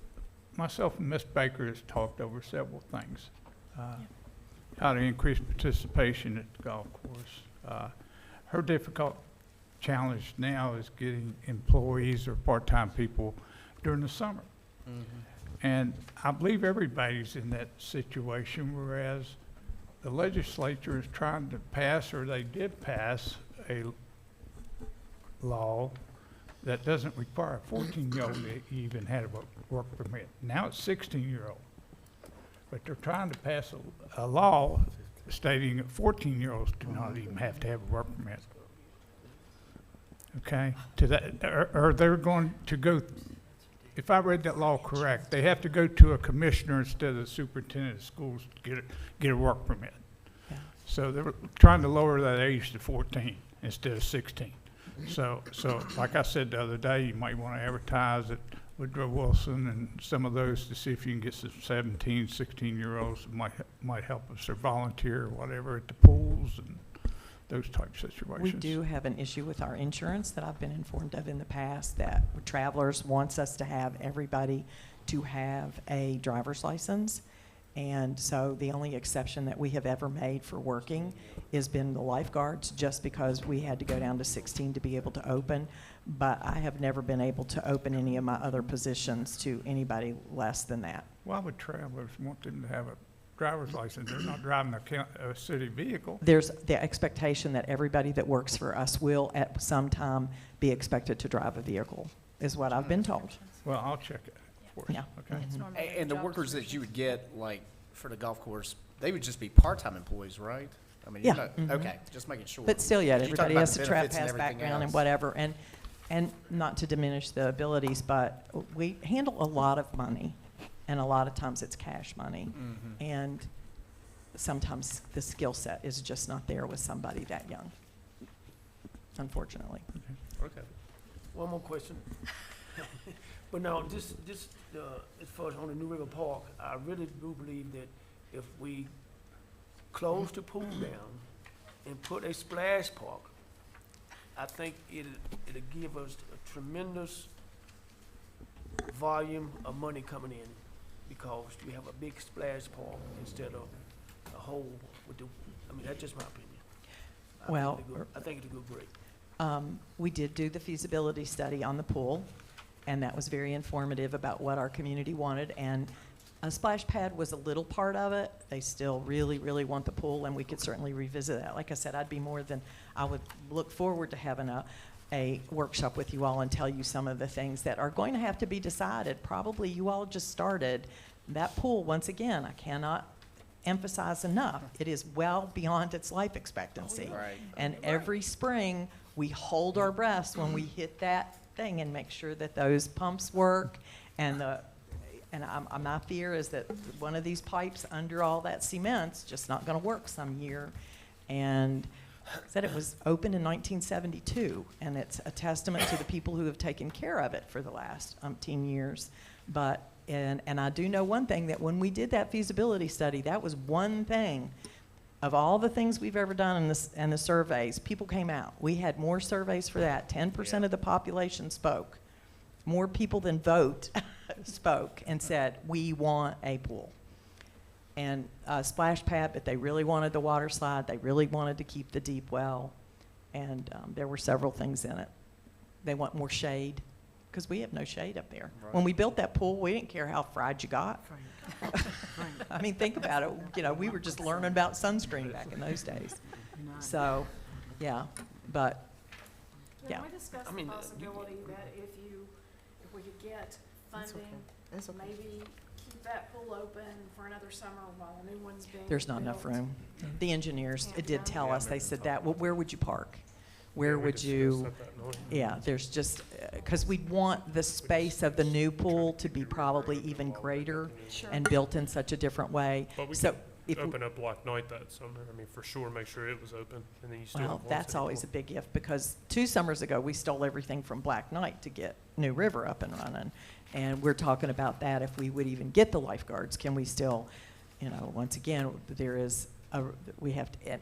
myself and Ms. Baker has talked over several things. How to increase participation at the golf course. Her difficult challenge now is getting employees or part-time people during the summer. And I believe everybody's in that situation, whereas the legislature is trying to pass, or they did pass, a law that doesn't require a 14-year-old to even have a work permit. Now it's 16-year-old. But they're trying to pass a law stating that 14-year-olds do not even have to have a work permit. Okay? To that, or they're going to go, if I read that law correct, they have to go to a commissioner instead of the superintendent of schools to get a work permit. Yeah. So they're trying to lower that age to 14 instead of 16. So like I said the other day, you might want to advertise it Woodrow Wilson and some of those to see if you can get some 17, 16-year-olds that might help us or volunteer or whatever at the pools and those type situations. We do have an issue with our insurance that I've been informed of in the past, that Travelers wants us to have everybody to have a driver's license. And so the only exception that we have ever made for working has been the lifeguards, just because we had to go down to 16 to be able to open. But I have never been able to open any of my other positions to anybody less than that. Why would travelers want them to have a driver's license? They're not driving a city vehicle. There's the expectation that everybody that works for us will at some time be expected to drive a vehicle, is what I've been told. Well, I'll check it for you. Yeah. Okay. It's normally And the job workers that description. you would get, like, for the golf course, they would just be part-time employees, right? I mean, you're Yeah. not, Mhm. okay, just making sure. But still yet, You talk everybody about has the to benefits and has everything background and else. whatever, and not to diminish the abilities, but we handle a lot of money, and a lot of times it's cash money. And sometimes the skill set is just not there with somebody that young, unfortunately. Okay. One more question. But now, this, as far as on the New River Park, I really do believe that if we close the pool down and put a splash park, I think it'll give us a tremendous volume of money coming in, because we have a big splash park instead of a hole with the, I mean, that's just my opinion. Well, I think it'll go great. We did do the feasibility study on the pool, and that was very informative about what our community wanted, and a splash pad was a little part of it. They still really, really want the pool, and we could certainly revisit that. Like I said, I would look forward to having a workshop with you all and tell you some of the things that are going to have to be decided. Probably you all just started. That pool, once again, I cannot emphasize enough, it is well beyond its life expectancy. Right. And every spring, we hold our breaths when we hit that thing and make sure that those pumps work. And my fear is that one of these pipes under all that cement's just not gonna work some year. And said it was opened in 1972, and it's a testament to the people who have taken care of it for the last umpteen years. But, and I do know one thing, that when we did that feasibility study, that was one thing. Of all the things we've ever done in this, and the surveys, people came out. We had more surveys for that. 10% of the population spoke. More people than vote spoke and said, we want a pool. And a splash pad, but they really wanted the water slide. They really wanted to keep the deep well. And there were several things in it. They want more shade, because we have no shade up there. Right. When we built that pool, we didn't care how fried you got. I mean, think about it. You know, we were just learning about sunscreen back in those days. So, Yeah, but, yeah. Can we discuss I the mean, possibility that if we could get funding, That's okay. maybe keep that pool open for another summer while a new one's being There's not enough built? room. The engineers Can't did go. tell us, they said that, well, where would you park? Where Yeah, we would discussed you, that night. yeah, there's just, because we'd want the space of the new pool to be probably even greater Sure. and built in such a different way. But we So could if, open up Black Knight that summer, I mean, for sure, make sure it was open, and then you still have well, one that's city always a pool. big if, because 2 summers ago, we stole everything from Black Knight to get New River up and running. And we're talking about that, if we would even get the lifeguards, can we still, you know, once again, there is we have to,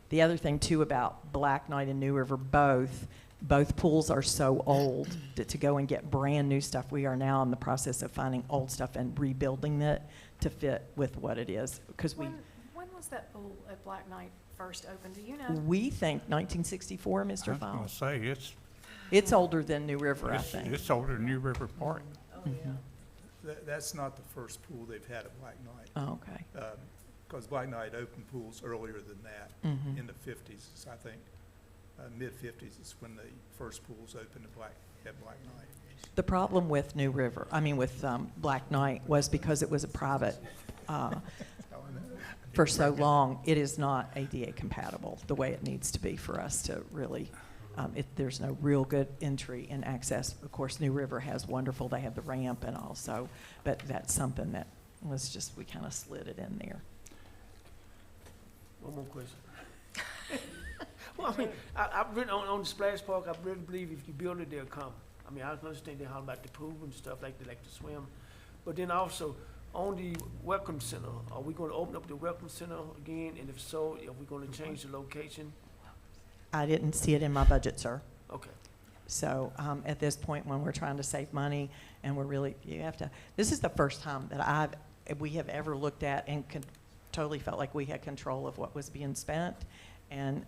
the other thing too about Black Knight and New River, both pools are so old that to go and get brand new stuff, we are now in the process of finding old stuff and rebuilding it to fit with what it is, because When was that pool at Black Knight first opened? Do you know? we think 1964, I Mr. was gonna Files. say, It's older than New River, I it's, think. it's older than New River Park. Mhm. That's not the first pool they've had at Black Knight, Oh, okay. because Black Knight opened pools earlier than that, Mhm. in the 50s, I think. Mid-50s is when the first pools opened at Black Knight. The problem with New River, I mean with Black Knight, was because it was a private, for so long, it is not ADA compatible the way it needs to be for us to really, there's no real good entry and access. Of course, New River has wonderful, they have the ramp and also, but that's something that was just, we kind of slid it in there. One more question. Well, I mean, I really, on the splash park, I really believe if you build it, they'll come. I mean, I understand they holler about the pool and stuff, like they like to swim. But then also, on the Welcome Center, are we gonna open up the Welcome Center again? And if so, are we gonna change the location? I didn't see it in my budget, sir. Okay. So at this point, when we're trying to save money and we're really, you have to, this is the first time that we have ever looked at and totally felt like we had control of what was being spent. And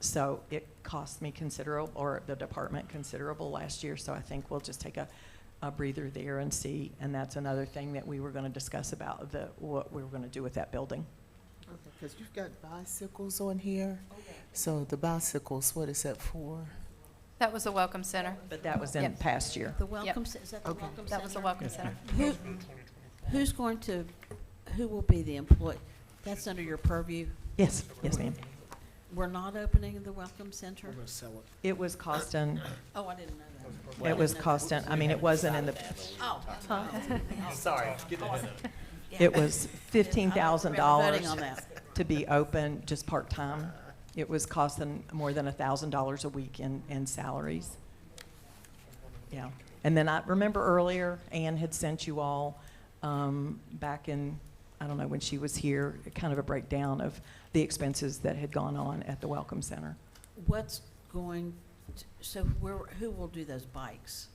so it cost me considerable, or the department considerable last year. So I think we'll just take a breather there and see. And that's another thing that we were going to discuss about what we were going to do with that building. Because you've got bicycles on here. So the bicycles, what is that for? That was the Welcome Center. But that was in Yep. past year. The welcome, is that the Okay. welcome center? That was the Welcome Center. Who's going to, who will be the employee? That's under your purview? Yes, yes, ma'am. We're not opening the welcome center? We're gonna sell it. It was costing, Oh, I didn't know that. it was costing, I mean, it wasn't in the, Oh. Sorry. it was Voting on $15,000 that. to be open, just part-time. It was costing more than $1,000 a week in salaries. Yeah. And then I remember earlier, Ann had sent you all, back in, I don't know, when she was here, kind of a breakdown of the expenses that had gone on at the Welcome Center. What's going, so who will do those bikes?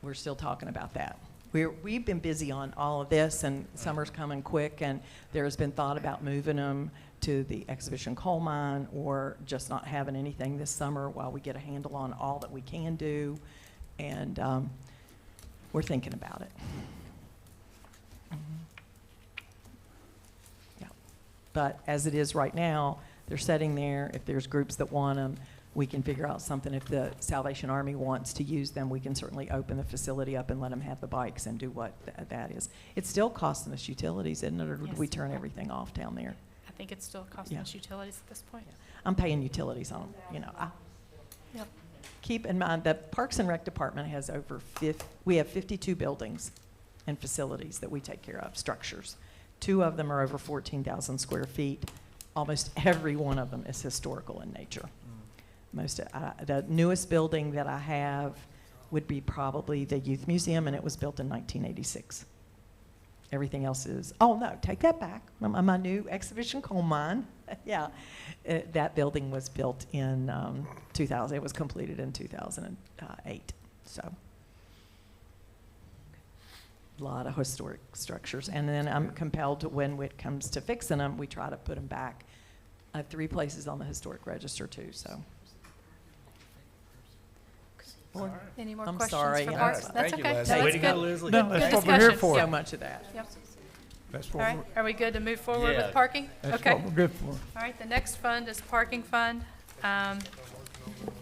We're still talking about that. We've been busy on all of this, and summer's coming quick, and there's been thought about moving them to the exhibition coal mine or just not having anything this summer while we get a handle on all that we can do. And we're thinking about it. Yeah. But as it is right now, they're sitting there. If there's groups that want them, we can figure out something. If the Salvation Army wants to use them, we can certainly open the facility up and let them have the bikes and do what that is. It's still costing us utilities, isn't it? Or did we Yes. turn everything off down there? I think it's still costing Yeah. us utilities at this point. I'm paying utilities on them, you know. Yep. Keep in mind that Parks and Rec Department has we have 52 buildings and facilities that we take care of, structures. 2 of them are over 14,000 square feet. Almost every one of them is historical in nature. The newest building that I have would be probably the Youth Museum, and it was built in 1986. Everything else is, oh no, take that back. My new exhibition coal mine, yeah. That building was built in 2000, it was completed in 2008, so. A lot of historic structures. And then I'm compelled to, when it comes to fixing them, we try to put them back. I have 3 places on the historic register too, so. Any more I'm questions sorry. for Yeah. Parks? Thank That's you, okay. Leslie. No, Way that's to go, good. Leslie. No, that's Good what we're here discussion. for. So much of that. Yep. That's All what right, are we good to move forward Yeah. with parking? That's Okay. what we're good for. All right, the next fund is parking fund.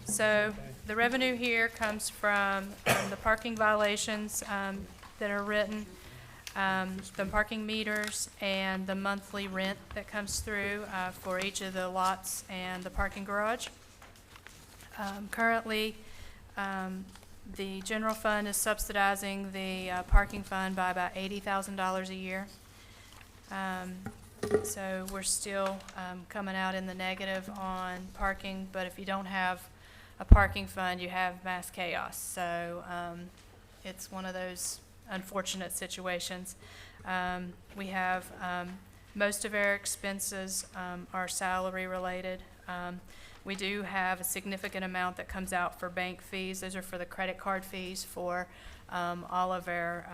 So the revenue here comes from the parking violations that are written, the parking meters, and the monthly rent that comes through for each of the lots and the parking garage. Currently, the general fund is subsidizing the parking fund by about $80,000 a year. So we're still coming out in the negative on parking, but if you don't have a parking fund, you have mass chaos. So it's one of those unfortunate situations. We have most of our expenses are salary related. We do have a significant amount that comes out for bank fees. Those are for the credit card fees for all of our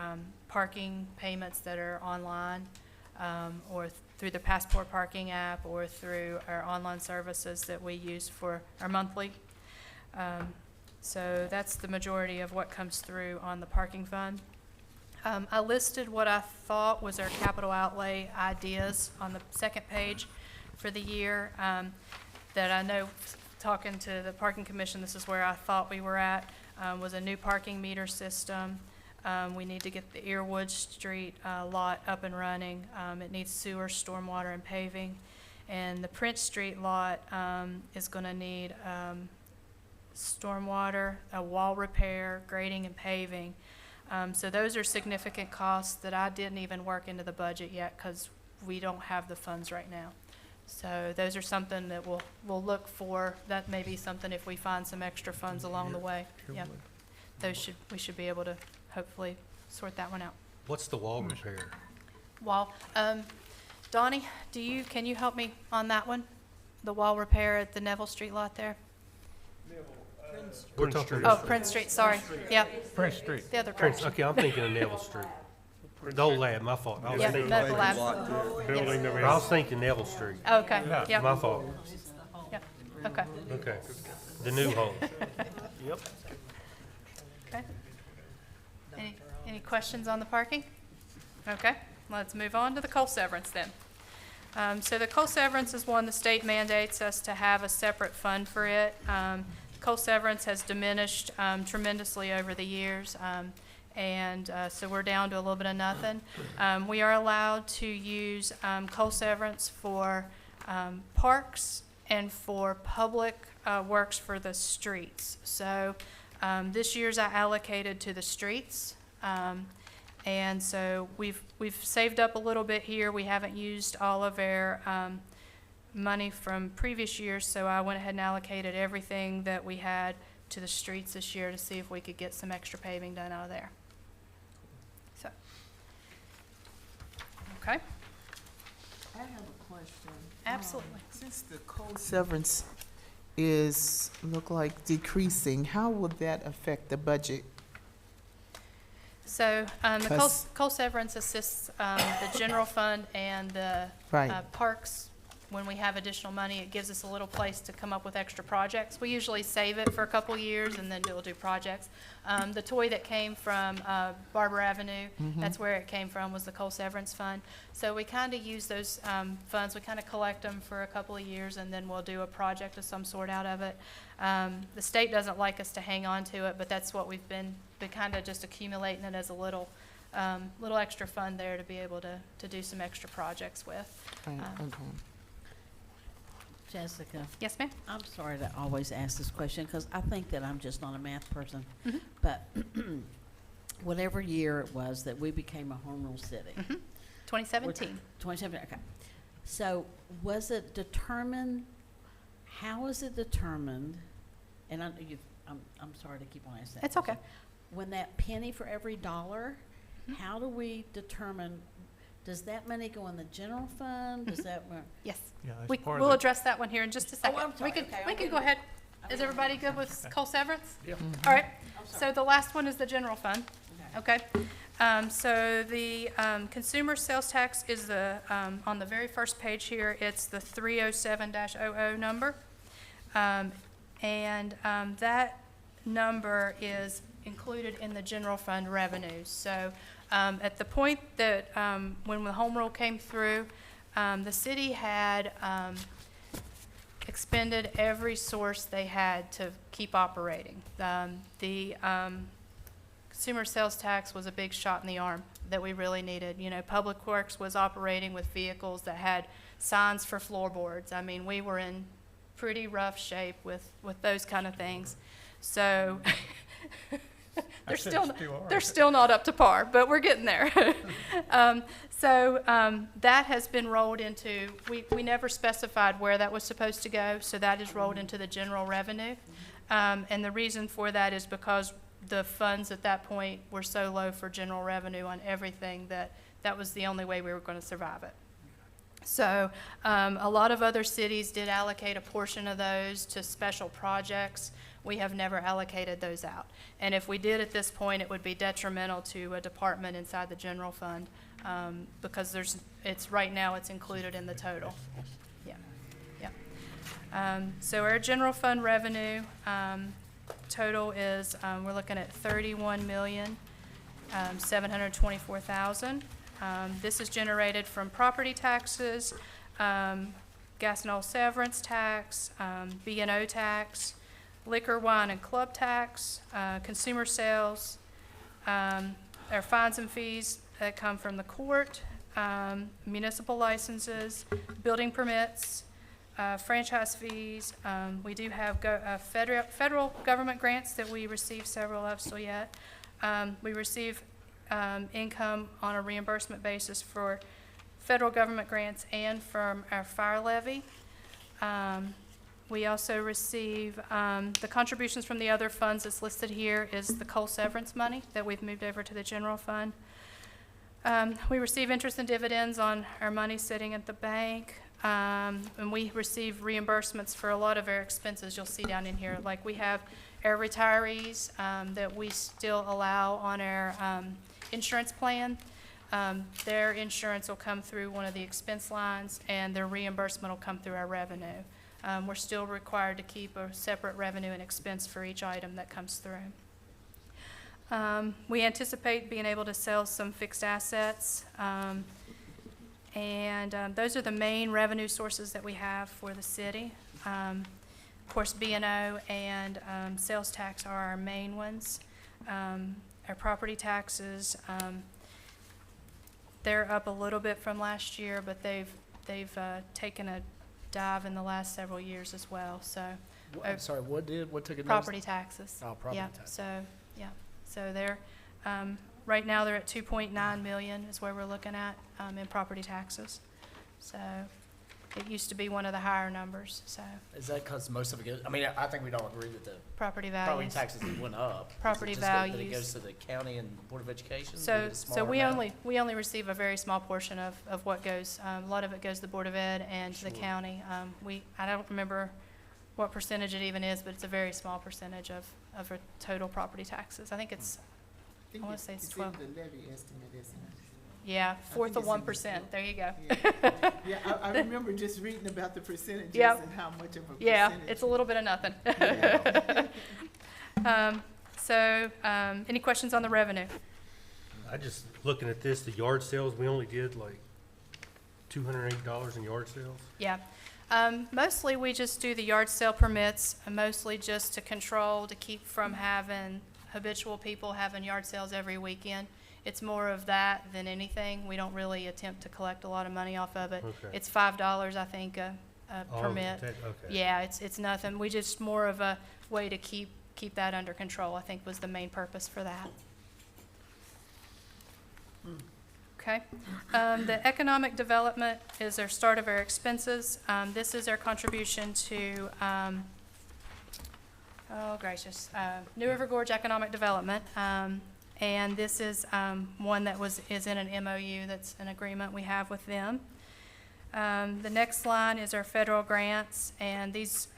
parking payments that are online or through the Passport Parking app or through our online services that we use for our monthly. So that's the majority of what comes through on the parking fund. I listed what I thought was our capital outlay ideas on the second page for the year. That I know, talking to the parking commission, this is where I thought we were at, was a new parking meter system. We need to get the Earwood Street lot up and running. It needs sewer, stormwater, and paving. And the Prince Street lot is going to need stormwater, a wall repair, grading, and paving. So those are significant costs that I didn't even work into the budget yet because we don't have the funds right now. So those are something that we'll look for. That may be something if we find some extra funds along the way. Yep. We should be able to hopefully sort that one out. What's the wall repair? Wall, Donnie, can you help me on that one? The wall repair at the Neville Street lot there? We're talking. Oh, Prince Street, sorry. Yep, Prince Street. the other Prince, direction. okay, I'm thinking of Neville Street. The old lab, my fault. I was Yep, thinking, medical lab. Building that we I was thinking Neville Street. Okay, No. yep, My fault. yep, okay, Okay. The new home. okay. Any questions on the parking? Okay, let's move on to the coal severance then. So the coal severance is one the state mandates us to have a separate fund for it. Coal severance has diminished tremendously over the years, so we're down to a little bit of nothing. We are allowed to use coal severance for parks and for public works for the streets. So this year's I allocated to the streets. And so we've saved up a little bit here. We haven't used all of our money from previous years, so I went ahead and allocated everything that we had to the streets this year to see if we could get some extra paving done out of there. So, okay, I have a question. absolutely. Since the coal severance look like decreasing, how would that affect the budget? So the Plus- coal severance assists the general fund and the Right. parks. When we have additional money, it gives us a little place to come up with extra projects. We usually save it for a couple years and then we'll do projects. The toy that came from Barber Avenue, that's where it came from, was the coal severance fund. So we kind of use those funds, we kind of collect them for a couple of years and then we'll do a project of some sort out of it. The state doesn't like us to hang on to it, but that's what we've been kind of just accumulating it as a little extra fund there to be able to do some extra projects with. Right, okay. Jessica, Yes, ma'am? I'm sorry to always ask this question because I think that I'm just not a math person. Mhm. But whatever year it was that we became a home rule city. 2017. 2017, okay. So was it determined, how is it determined, and I'm sorry to keep on asking that It's okay. question. When that penny for every dollar, how do we determine, does that money go in the general fund? Does that, Yes. Yeah, that's We, part we'll of address that one here in just a second. I'm sorry. We can, Okay, we I'm can go getting- ahead. Is everybody good with coal severance? Yeah. All right, I'm so sorry. the last one is the general fund, Okay. okay? So the consumer sales tax is on the very first page here, it's the 307-00 number. And that number is included in the general fund revenues. So at the point that, when the home rule came through, the city had expended every source they had to keep operating. The consumer sales tax was a big shot in the arm that we really needed. You know, Public Works was operating with vehicles that had signs for floorboards. I mean, we were in pretty rough shape with those kind of things. So they're still not up to par, but we're getting there. That has been rolled into, we never specified where that was supposed to go, so that is rolled into the general revenue. And the reason for that is because the funds at that point were so low for general revenue on everything that was the only way we were going to survive it. So a lot of other cities did allocate a portion of those to special projects. We have never allocated those out. And if we did at this point, it would be detrimental to a department inside the general fund because right now it's included in the total. Yeah. So our general fund revenue total is, we're looking at $31,724,000. This is generated from property taxes, gas and oil severance tax, B&O tax, liquor, wine, and club tax, consumer sales, our fines and fees that come from the court, municipal licenses, building permits, franchise fees. We do have federal government grants that we receive several of still yet. We receive income on a reimbursement basis for federal government grants and from our fire levy. We also receive the contributions from the other funds that's listed here is the coal severance money that we've moved over to the general fund. We receive interest and dividends on our money sitting at the bank. And we receive reimbursements for a lot of our expenses you'll see down in here. Like we have our retirees that we still allow on our insurance plan. Their insurance will come through one of the expense lines and their reimbursement will come through our revenue. We're still required to keep a separate revenue and expense for each item that comes through. We anticipate being able to sell some fixed assets. Those are the main revenue sources that we have for the city. Of course, B&O and sales tax are our main ones. Our property taxes, they're up a little bit from last year, but they've taken a dive in the last several years as well. So, I'm sorry, what took a property taxes. Oh, property Yeah. tax. So they're right now they're at 2.9 million is where we're looking at in property taxes. So it used to be one of the higher numbers. So Is that because most of it goes, I mean, I think we'd all agree that the property property values. taxes went up. Is it Property just that it values. goes to the county and Board of Education? So, Is it a smaller we amount? only receive a very small portion of what goes. A lot of it goes to the Board of Ed and to the county. I don't remember what percentage it even is, but it's a very small percentage of our total property taxes. I think it's, I wanna say it's 12. the levy estimate, isn't it? Yeah, fourth of it's in the 1%. There you go. Yeah, I remember just reading about the percentages Yep. and how much of a percentage. Yeah, it's a little bit of nothing. Any questions on the revenue? I just, looking at this, the yard sales, we only did like $208 in yard sales. Yeah. Mostly we just do the yard sale permits, mostly just to control, to keep from having habitual people having yard sales every weekend. It's more of that than anything. We don't really attempt to collect a lot of money off of it. Okay. It's $5, I think, a permit. Okay. Yeah, it's nothing. We just more of a way to keep that under control, I think was the main purpose for that. Okay. The economic development is our start of our expenses. This is our contribution to, New River Gorge Economic Development. And this is one that is in an MOU, that's an agreement we have with them. The next line is our federal grants, and these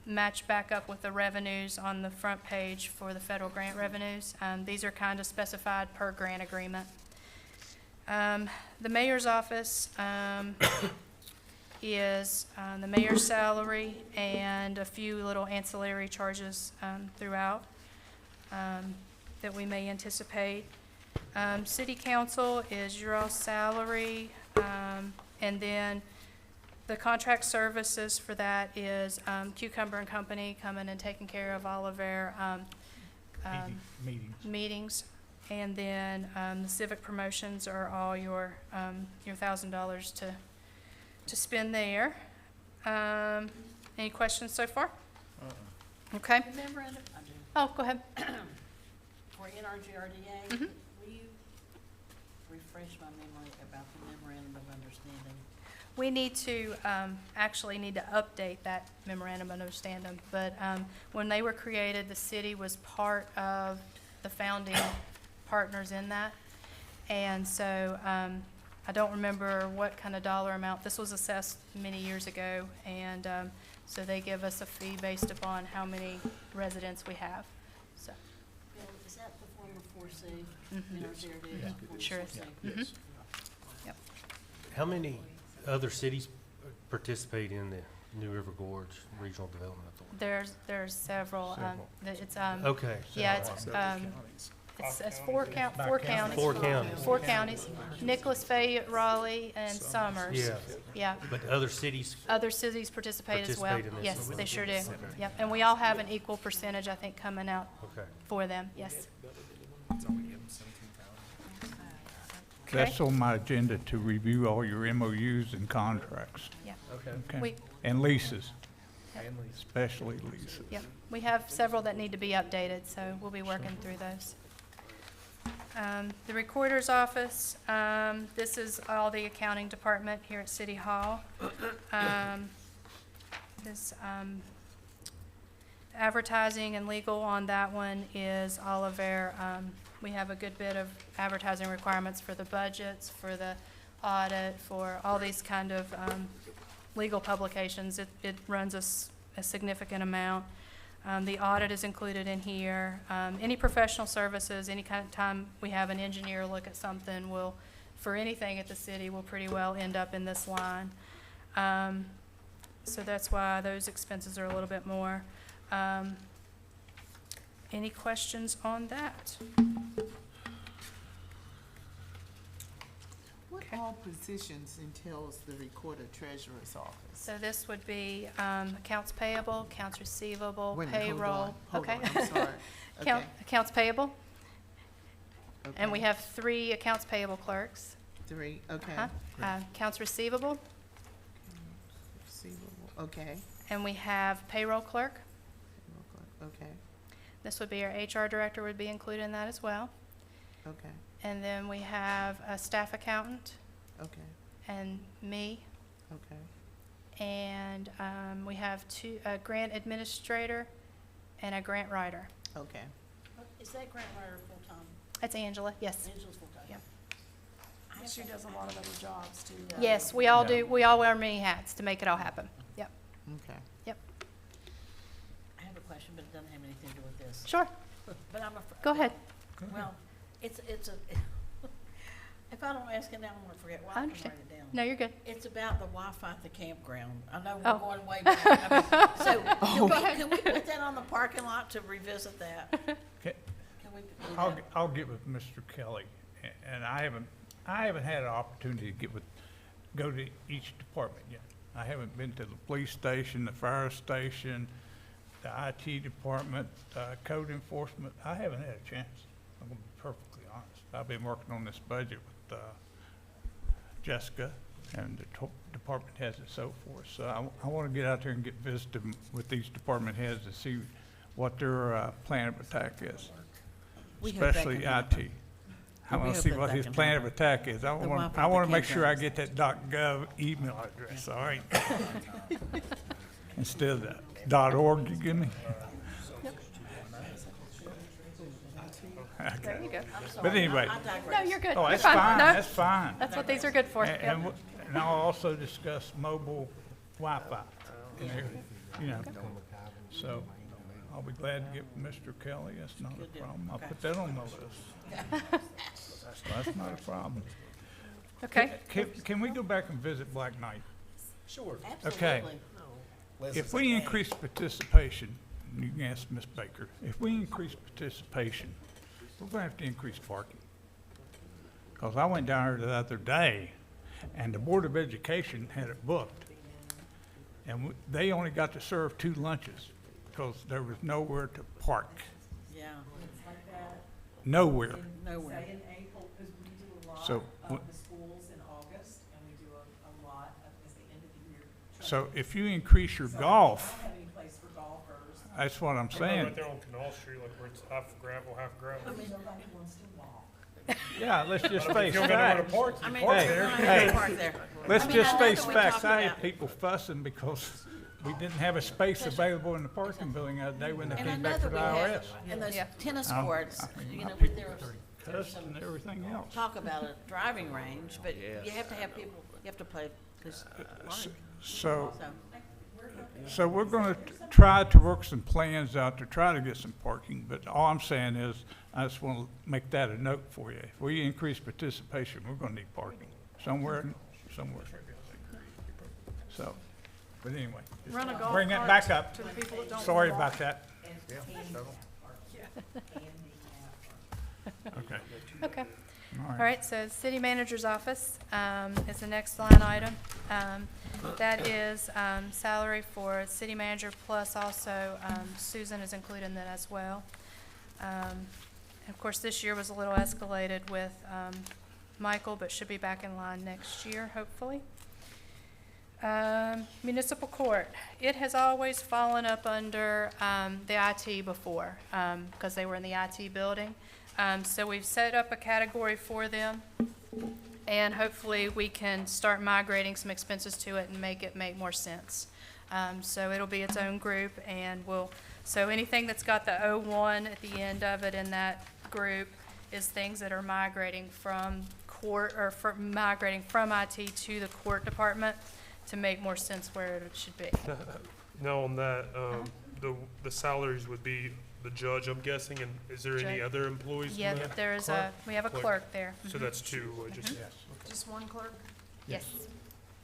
match back up with the revenues on the front page for the federal grant revenues. These are kind of specified per grant agreement. The mayor's office is the mayor's salary and a few little ancillary charges throughout that we may anticipate. City council is your all's salary, and then The contract services for that is Cucumber and Company coming and taking care of all of their Meetings. meetings. And then the civic promotions are all your $1,000 to spend there. Any questions so far? Okay. Memorandum, I do. Oh, go ahead. For NRGRDA, Mhm. will you refresh my memory about the memorandum of understanding? We need to, actually need to update that memorandum of understanding, but, when they were created, the city was part of the founding partners in that. And so, I don't remember what kind of dollar amount, this was assessed many years ago, and, so they give us a fee based upon how many residents we have, so. Bill, is that the former 4C? Mhm. NRGRDA? Former Sure is. 4C? Mhm. Yep. How many other cities participate in the New River Gorge Regional Development Authority? There's several, it's, Okay. yeah, it's four counties. Four counties. Four counties, Nicholas, Fayette, Raleigh, and Summers. Yeah, Yeah, but other cities, other cities participate as well. Participate in this. Yes, they sure do. Yep, and we all have an equal percentage, I think, coming out okay. for them, yes. That's on my agenda to review all your MOUs and contracts, Yeah, Okay. okay? we, And leases, And lease. especially leases. yep, we have several that need to be updated, so we'll be working through those. The recorder's office, this is all the accounting department here at City Hall. This, advertising and legal on that one is all of our, we have a good bit of advertising requirements for the budgets, for the audit, for all these kind of, legal publications. It runs us a significant amount. The audit is included in here. Any professional services, any kind of time we have an engineer look at something, will, for anything at the city, will pretty well end up in this line. So that's why those expenses are a little bit more. Any questions on that? What Okay. all positions entails the recorder treasurer's office? So this would be accounts payable, accounts receivable, Wait a minute, hold payroll. on, hold Okay. on, I'm sorry. Okay, Accounts payable, and we okay. have 3 accounts payable clerks. 3, okay. Accounts receivable, Receivable, okay. and we have payroll clerk. Okay, This would be our HR director would be included in that as well. okay, And then we have a staff accountant okay, and me. okay. And we have a grant administrator and a grant writer. Okay. Is that grant writer full-time? That's Angela, yes. Angela's full-time? Yep. She does a lot of other jobs too. Yes, we all do, we all wear many hats to make it all happen. Yep, Okay. I have a question, but it doesn't have anything to do with this. sure, But I'm afraid. go ahead. Well, it's a, if I don't ask it now, I'm gonna forget. Well, I I can understand. write it down. No, you're good. It's about the Wi-Fi at the campground. I know Oh. we're going way back. I mean, so, Go ahead. can we put that on the parking lot to revisit that? Okay. Can we do I'll, that? I'll get with Mr. Kelly, and I haven't had an opportunity to go to each department yet. I haven't been to the police station, the fire station, the IT department, code enforcement. I haven't had a chance. I'm gonna be perfectly honest. I've been working on this budget with, Jessica and the department heads and so forth. So I wanna get out there and get visited with these department heads to see what their, plan of attack is. We hope that Especially can happen. IT. I We want to hope see that what that his can plan of happen. attack is. I The want, Wi-Fi I want at to the make sure I campgrounds. get that .gov email address, all right? Instead of that .org you give me. There Okay. you go. I'm sorry, But anyway. I digress. No, you're good. Oh, You're that's fine, No, that's fine. That's what these are good for. And, Yep. and I'll also discuss mobile Wi-Fi, you know. So I'll be glad to get with Mr. Kelly, that's not a Good deal. problem. I'll Okay. put that on the list. That's not a problem. Okay, Can we go back and visit Black Knight? Sure. Absolutely. If we increase participation, and you can ask Ms. Baker, if we increase participation, we're gonna have to increase parking. Cause I went down there the other day, and the Board of Education had it booked And they only got to serve 2 lunches because there was nowhere to park. Yeah, Nowhere. nowhere. in April, because we do a lot So, of the schools in August, and we do a lot as the end of the year. So if you increase your golf, don't have any place for golfers. that's what I'm What about saying. right there on Canal Street, like where it's half gravel, half gravel? Nobody wants to walk. Yeah, let's just If face you don't got nowhere to facts. park, I you mean, park we're Hey, gonna there. have hey. to park there. Let's I mean, just I know face that we facts. talked I about- had people fussing because we didn't have a space available in the parking building that day when they And I came know back that from we the have, IRS. and those Yeah. tennis I courts, mean, you my know, people there's cussed and everything else. talk about a driving range, but you Yes. have to have people, you have to play, because, So, so. so we're gonna try to work some plans out to try to get some parking, but all I'm saying is, I just wanna make that a note for you. If we increase participation, we're gonna need parking somewhere. So, but anyway, just Run a golf bring it cart back up. to the people that don't Sorry walk. about that. Okay, Okay. all All right. right, so city manager's office is the next line item. That is salary for city manager, plus also Susan is included in that as well. And of course, this year was a little escalated with Michael, but should be back in line next year, hopefully. Municipal court, it has always fallen up under the IT before, because they were in the IT building. So we've set up a category for them, and hopefully we can start migrating some expenses to it and make it make more sense. So it'll be its own group, and so anything that's got the 01 at the end of it in that group is things that are migrating from court, or migrating from IT to the court department to make more sense where it should be. Now on that, the salaries would be the judge, I'm guessing, and is there any Judge. other employees in Yeah, that? there is we have a Clerk. clerk there. So that's 2, just, Yes. Just one clerk, Yes.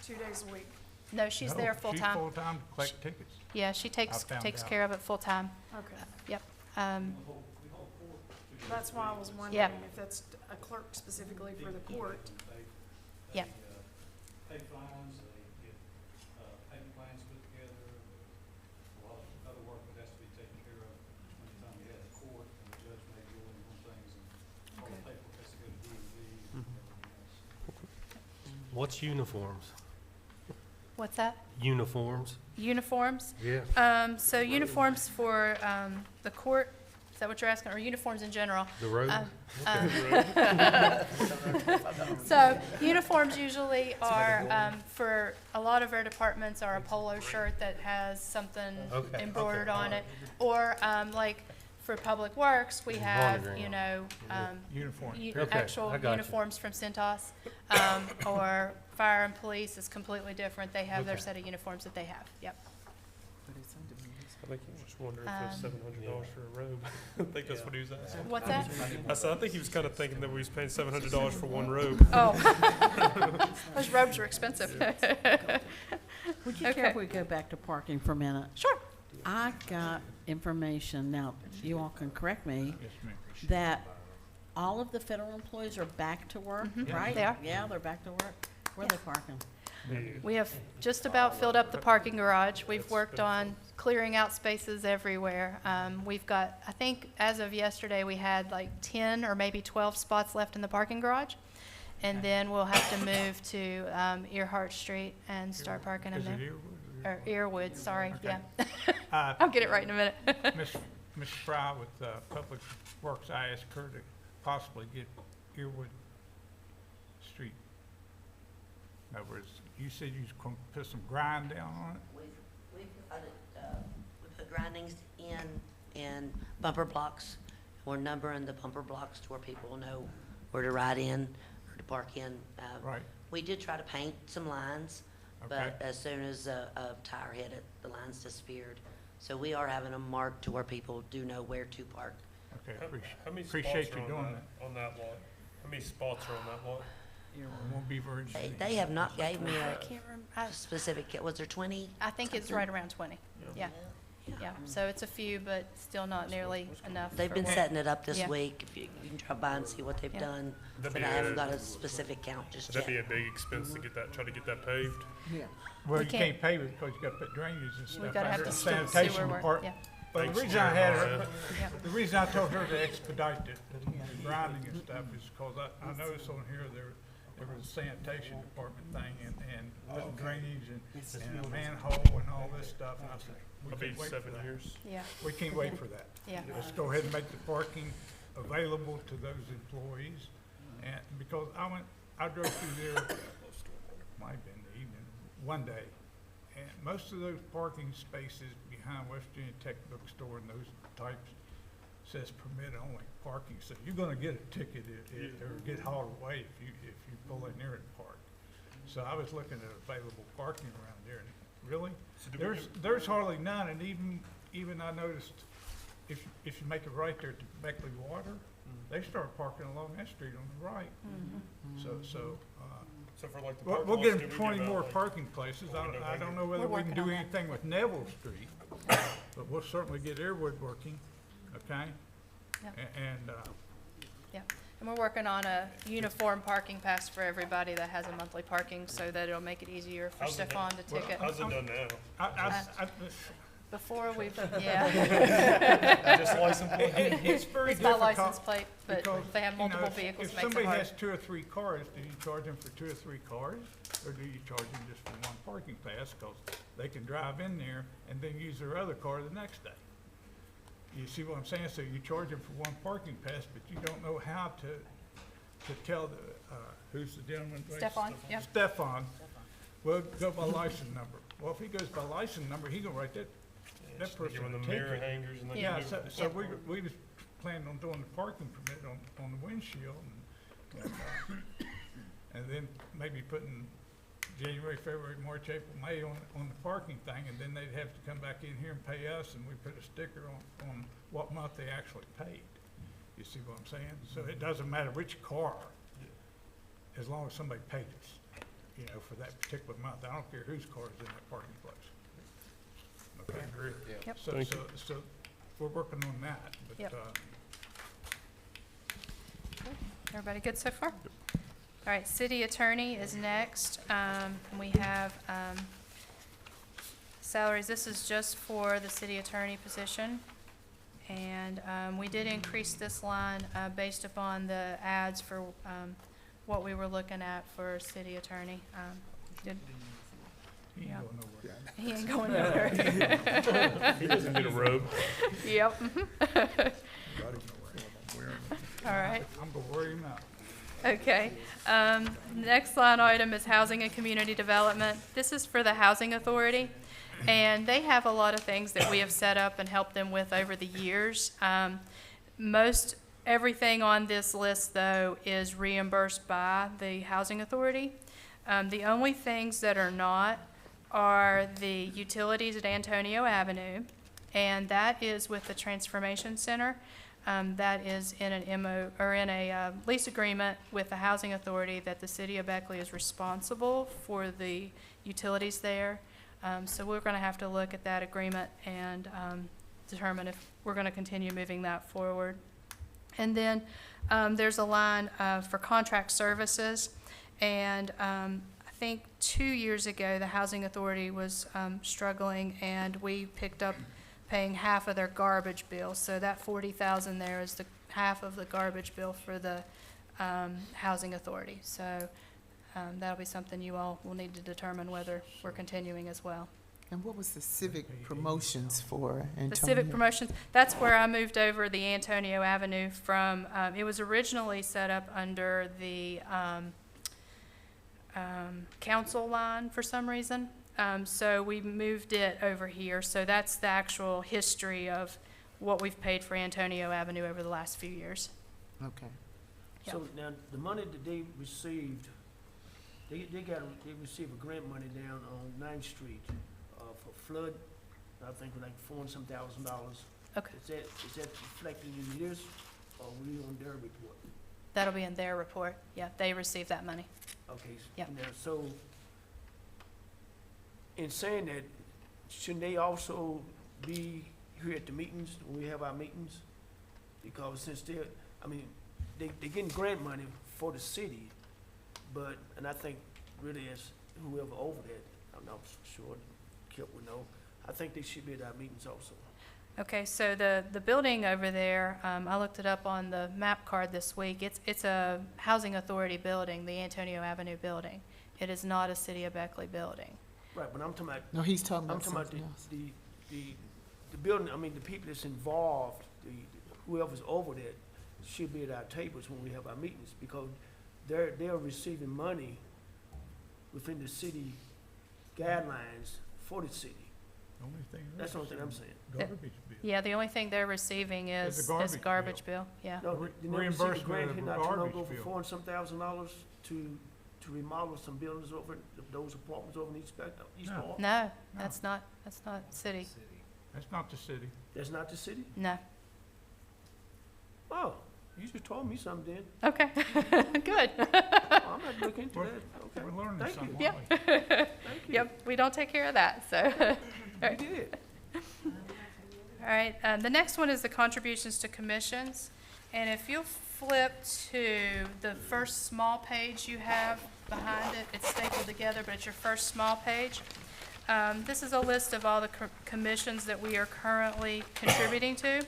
2 days a week. No, she's No, there full-time. She's full-time to collect tickets. Yeah, she takes found out. care of it full-time. Okay. Yep. That's why I was Yeah. wondering if that's a clerk specifically for the court. Yep. Pay fines, they get, payment plans put together, a lot of other work that has to be taken care of when the time you have the court, and the judge may rule in on things, and all the paperwork has to go to DMV and everything else. What's uniforms? What's that? Uniforms? Uniforms? Yeah. So uniforms for the court, is that what you're asking, or uniforms in general? The road? So uniforms usually are, for a lot of our departments, are a polo shirt that has something Okay, embroidered okay, on all it. Or, like, for Public Works, we have, Monitoring. you know, Uniform. Okay, actual I got you. uniforms from Centos. Or fire and police is completely different. They have their Okay. set of uniforms that they have. Yep. I think he was just wondering if it was Um, $700 for a robe. I think that's what he was asking. What's that? I said, I think he was kind of thinking that we was paying $700 for one robe. Oh. Those robes are expensive. Would you Okay. care if we go back to parking for a minute? Sure. I got information, now, you all can correct me, Yes, ma'am. that all of the federal employees are back to work, Mhm. right? They are. Yeah, they're back to work. Where are they parking? We have just about filled up the parking garage. We've worked on clearing out spaces everywhere. We've got, I think, as of yesterday, we had like 10 or maybe 12 spots left in the parking garage. And then we'll have to move to Earhart Street and start parking in Is it there. Earwood Or Earwood, sorry, Okay. yeah. or- I'll get it right in a minute. Ms. Fry with Public Works, I asked her to possibly get Earwood Street. In other words, you said you was going to put some grind down on it? We put it, we put grindings in and bumper blocks. We're numbering the bumper blocks to where people will know where to ride in or to park in. Right. We did try to paint some lines, Okay. but as soon as a tire hit it, the lines disappeared. So we are having them marked to where people do know where to park. Okay, How many spots appreciate are you on doing that, on that lot? How many spots are on that lot? It won't be very. They have not gave me I a can't remember. specific, was there 20? I think it's right around 20, yeah. Yeah, so it's a few, but still not nearly enough. They've for been what- setting it up this Yeah. week. If you can drop by and see what they've Yeah. done, That'd but be I haven't a- got a specific count just That'd be yet. a big expense to try to get that paved. Yeah. Well, We you can't- can't pave it because you gotta put drainage and stuff. We gotta have under the it. sewer Sanitation work, department. yeah. But the Thanks, reason I had Jeremiah. her, Yeah. the reason I told her to expedite the grinding and stuff is because I noticed on here there was a sanitation department thing and putting drainage and a manhole and all this stuff. And I said, we It'll be can't wait for 7 that. years. Yeah, We can't wait for that. yeah. Let's go ahead and make the parking available to those employees. And because I drove through there, might have been the evening, one day. And most of those parking spaces behind West Virginia Tech Bookstore and those types says permit only parking. So you're gonna get a ticket or get hauled away if you pull in there and park. So I was looking at available parking around there and really, So do we- there's hardly none. And even I noticed if you make it right there to Beckley Water, they start parking along that street on the right. So, So for like the we'll parking get lots, them do we 20 give out, more like- parking places. I don't know whether We're we can working do on that. anything with Neville Street, but we'll certainly get Airwood working, okay? Yep. And, Yeah, and we're working on a uniform parking pass for everybody that has a monthly parking, so that it'll make it easier for How's it Stefan done? to ticket. How's it done now? I, Before we've, yeah, Just license plate? it's very it's by difficult. license plate, but Because, if they have you know, multiple vehicles, it if makes it somebody hard. has 2 or 3 cars, do you charge them for 2 or 3 cars? Or do you charge them just for one parking pass? Because they can drive in there and then use their other car the next day. You see what I'm saying? So you charge them for one parking pass, but you don't know how to tell the, who's the gentleman? Stefan, yeah. Stefan, well, go by license number. Well, if he goes by license number, he gonna write that Just person give them a the mirror ticket. hangers and they Yeah, can move. so we was planning on doing the parking permit on the windshield and then maybe putting January, February, March, April, May on the parking thing, and then they'd have to come back in here and pay us, and we put a sticker on what month they actually paid. You see what I'm saying? So it doesn't matter which car, as long as somebody paid us, you know, for that particular month. I don't care whose car is in that parking place. Okay? Yep. So, Thank so we're working on that, but, Yep. Everybody good so far? All right, city attorney is next. And we have salaries. This is just for the city attorney position. And we did increase this line based upon the ads for what we were looking at for city attorney. Did- he ain't Yeah. going nowhere. He ain't going nowhere. He doesn't need a robe. Yep. All right. I'm gonna worry him out. Okay. Next line item is housing and community development. This is for the Housing Authority, and they have a lot of things that we have set up and helped them with over the years. Most everything on this list, though, is reimbursed by the Housing Authority. The only things that are not are the utilities at Antonio Avenue, and that is with the Transformation Center. That is in a lease agreement with the Housing Authority that the city of Beckley is responsible for the utilities there. So we're gonna have to look at that agreement and, determine if we're gonna continue moving that forward. And then, there's a line, for contract services. And, I think 2 years ago, the Housing Authority was, struggling, and we picked up paying half of their garbage bill. So that 40,000 there is the half of the garbage bill for the Housing Authority. So that'll be something you all will need to determine whether we're continuing as well. And what was the civic promotions for, Antonio? The civic promotions, that's where I moved over the Antonio Avenue from, it was originally set up under the council line for some reason. So we moved it over here. So that's the actual history of what we've paid for Antonio Avenue over the last few years. Okay. So now, the money that they received, they received a grant money down on 9th Street, for flood, I think like $400,000. Okay. Is that reflected in this, or were you on their report? That'll be in their report. Yeah, they received that money. Okay. Yep. Now, so, in saying that, shouldn't they also be here at the meetings, when we have our meetings? Because since they're, I mean, they're getting grant money for the city, but, and I think really as whoever over that, I'm not sure, Kip would know, I think they should be at our meetings also. Okay, so the building over there, I looked it up on the map card this week. It's a housing authority building, the Antonio Avenue building. It is not a City of Beckley building. Right, but I'm talking about, No, he's talking I'm about talking about something else. the building, I mean, the people that's involved, whoever's over that should be at our tables when we have our meetings, because they're receiving money within the city guidelines for the city. Only thing That's the only thing I'm saying. Garbage bill. Yeah, the only thing they're receiving Is is the garbage garbage bill, yeah. No, Re- they never received a reimbursement grant of here a not too long garbage ago for bill. $400 and some thousand to remodel some buildings over, those apartments over in East No. Hall? No, that's not city, That's not the city. That's not the city? no. Oh, you just told me something then. Okay, good. Oh, I'm not looking into We're- that, okay. We're learning Thank something. you. aren't we? Thank you. Yep, we don't take care of that, so. You did. All right, the next one is the contributions to commissions. And if you'll flip to the first small page you have behind it, it's stapled together, but it's your first small page. This is a list of all the commissions that we are currently contributing to.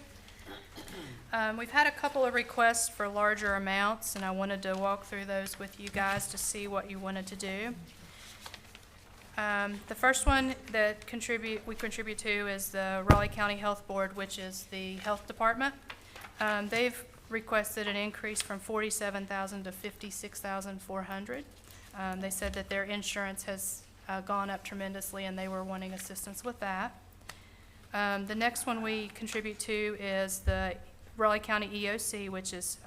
We've had a couple of requests for larger amounts, and I wanted to walk through those with you guys to see what you wanted to do. The first one that we contribute to is the Raleigh County Health Board, which is the health department. They've requested an increase from $47,000 to $56,400. They said that their insurance has gone up tremendously, and they were wanting assistance with that. The next one we contribute to is the Raleigh County EOC, which is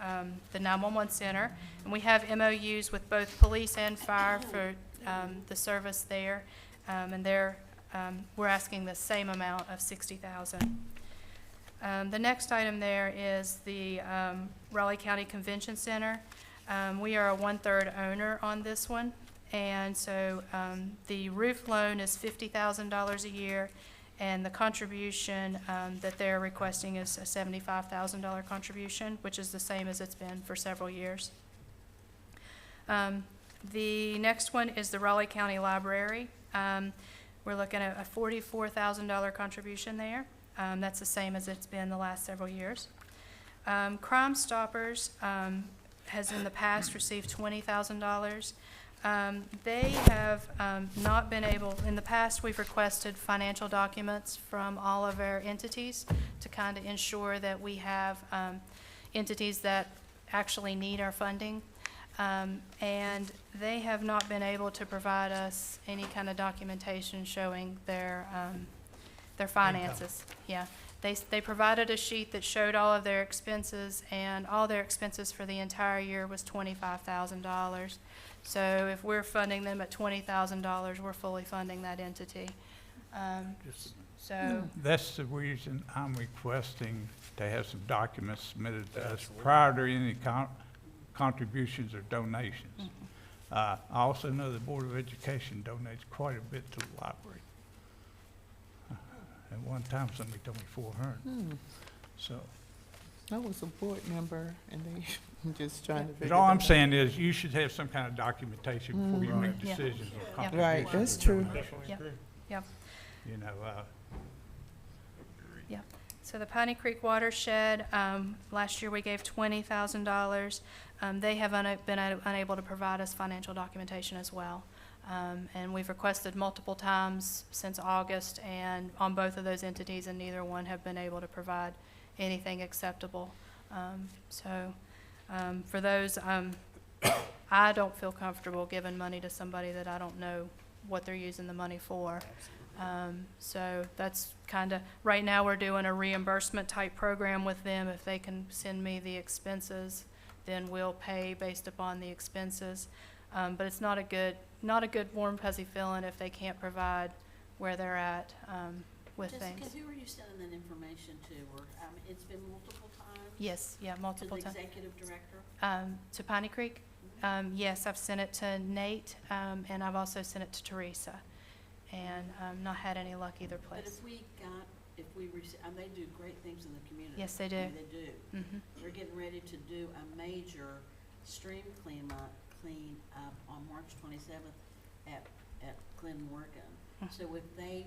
the 911 center, and we have MOUs with both police and fire for the service there, and we're asking the same amount of $60,000. The next item there is the Raleigh County Convention Center. We are a 1/3 owner on this one, and so the roof loan is $50,000 a year, and the contribution that they're requesting is a $75,000 contribution, which is the same as it's been for several years. The next one is the Raleigh County Library. We're looking at a $44,000 contribution there. That's the same as it's been the last several years. Crime Stoppers has in the past received $20,000. They have not been able, in the past, we've requested financial documents from all of our entities to kind of ensure that we have entities that actually need our funding. And they have not been able to provide us any kind of documentation showing their finances. Yeah, they provided a sheet that showed all of their expenses, and all their expenses for the entire year was $25,000. So if we're funding them at $20,000, we're fully funding that entity. So, That's the reason I'm requesting to have some documents submitted to us prior to any contributions or donations. I also know the Board of Education donates quite a bit to the library. At one time, somebody told me 400. So, I was a board member, and they just trying to but figure all that I'm out. saying is you should have some kind of documentation before you make Yeah. decisions on Yeah. contributions. Right, that's or true. donations. Yep. Yep. You know, Yeah, so the Piney Creek Watershed, last year we gave $20,000. They have been unable to provide us financial documentation as well. And we've requested multiple times since August, and on both of those entities, and neither one have been able to provide anything acceptable. For those, I don't feel comfortable giving money to somebody that I don't know what they're using the money for. So that's kind of, right now, we're doing a reimbursement type program with them. If they can send me the expenses, then we'll pay based upon the expenses. But it's not a good warm, fuzzy feeling if they can't provide where they're at with things. Jessica, who are you sending that information to? Or, it's been multiple times? Yes, yeah, multiple To the times. executive director? To Piney Creek? Yes, I've sent it to Nate, and I've also sent it to Teresa, and not had any luck either But place. if we and they do great things in the community. Yes, they I do. mean, They do. Mhm. They're getting ready to do a major stream clean up on March 27th at Glen Morgan. So if they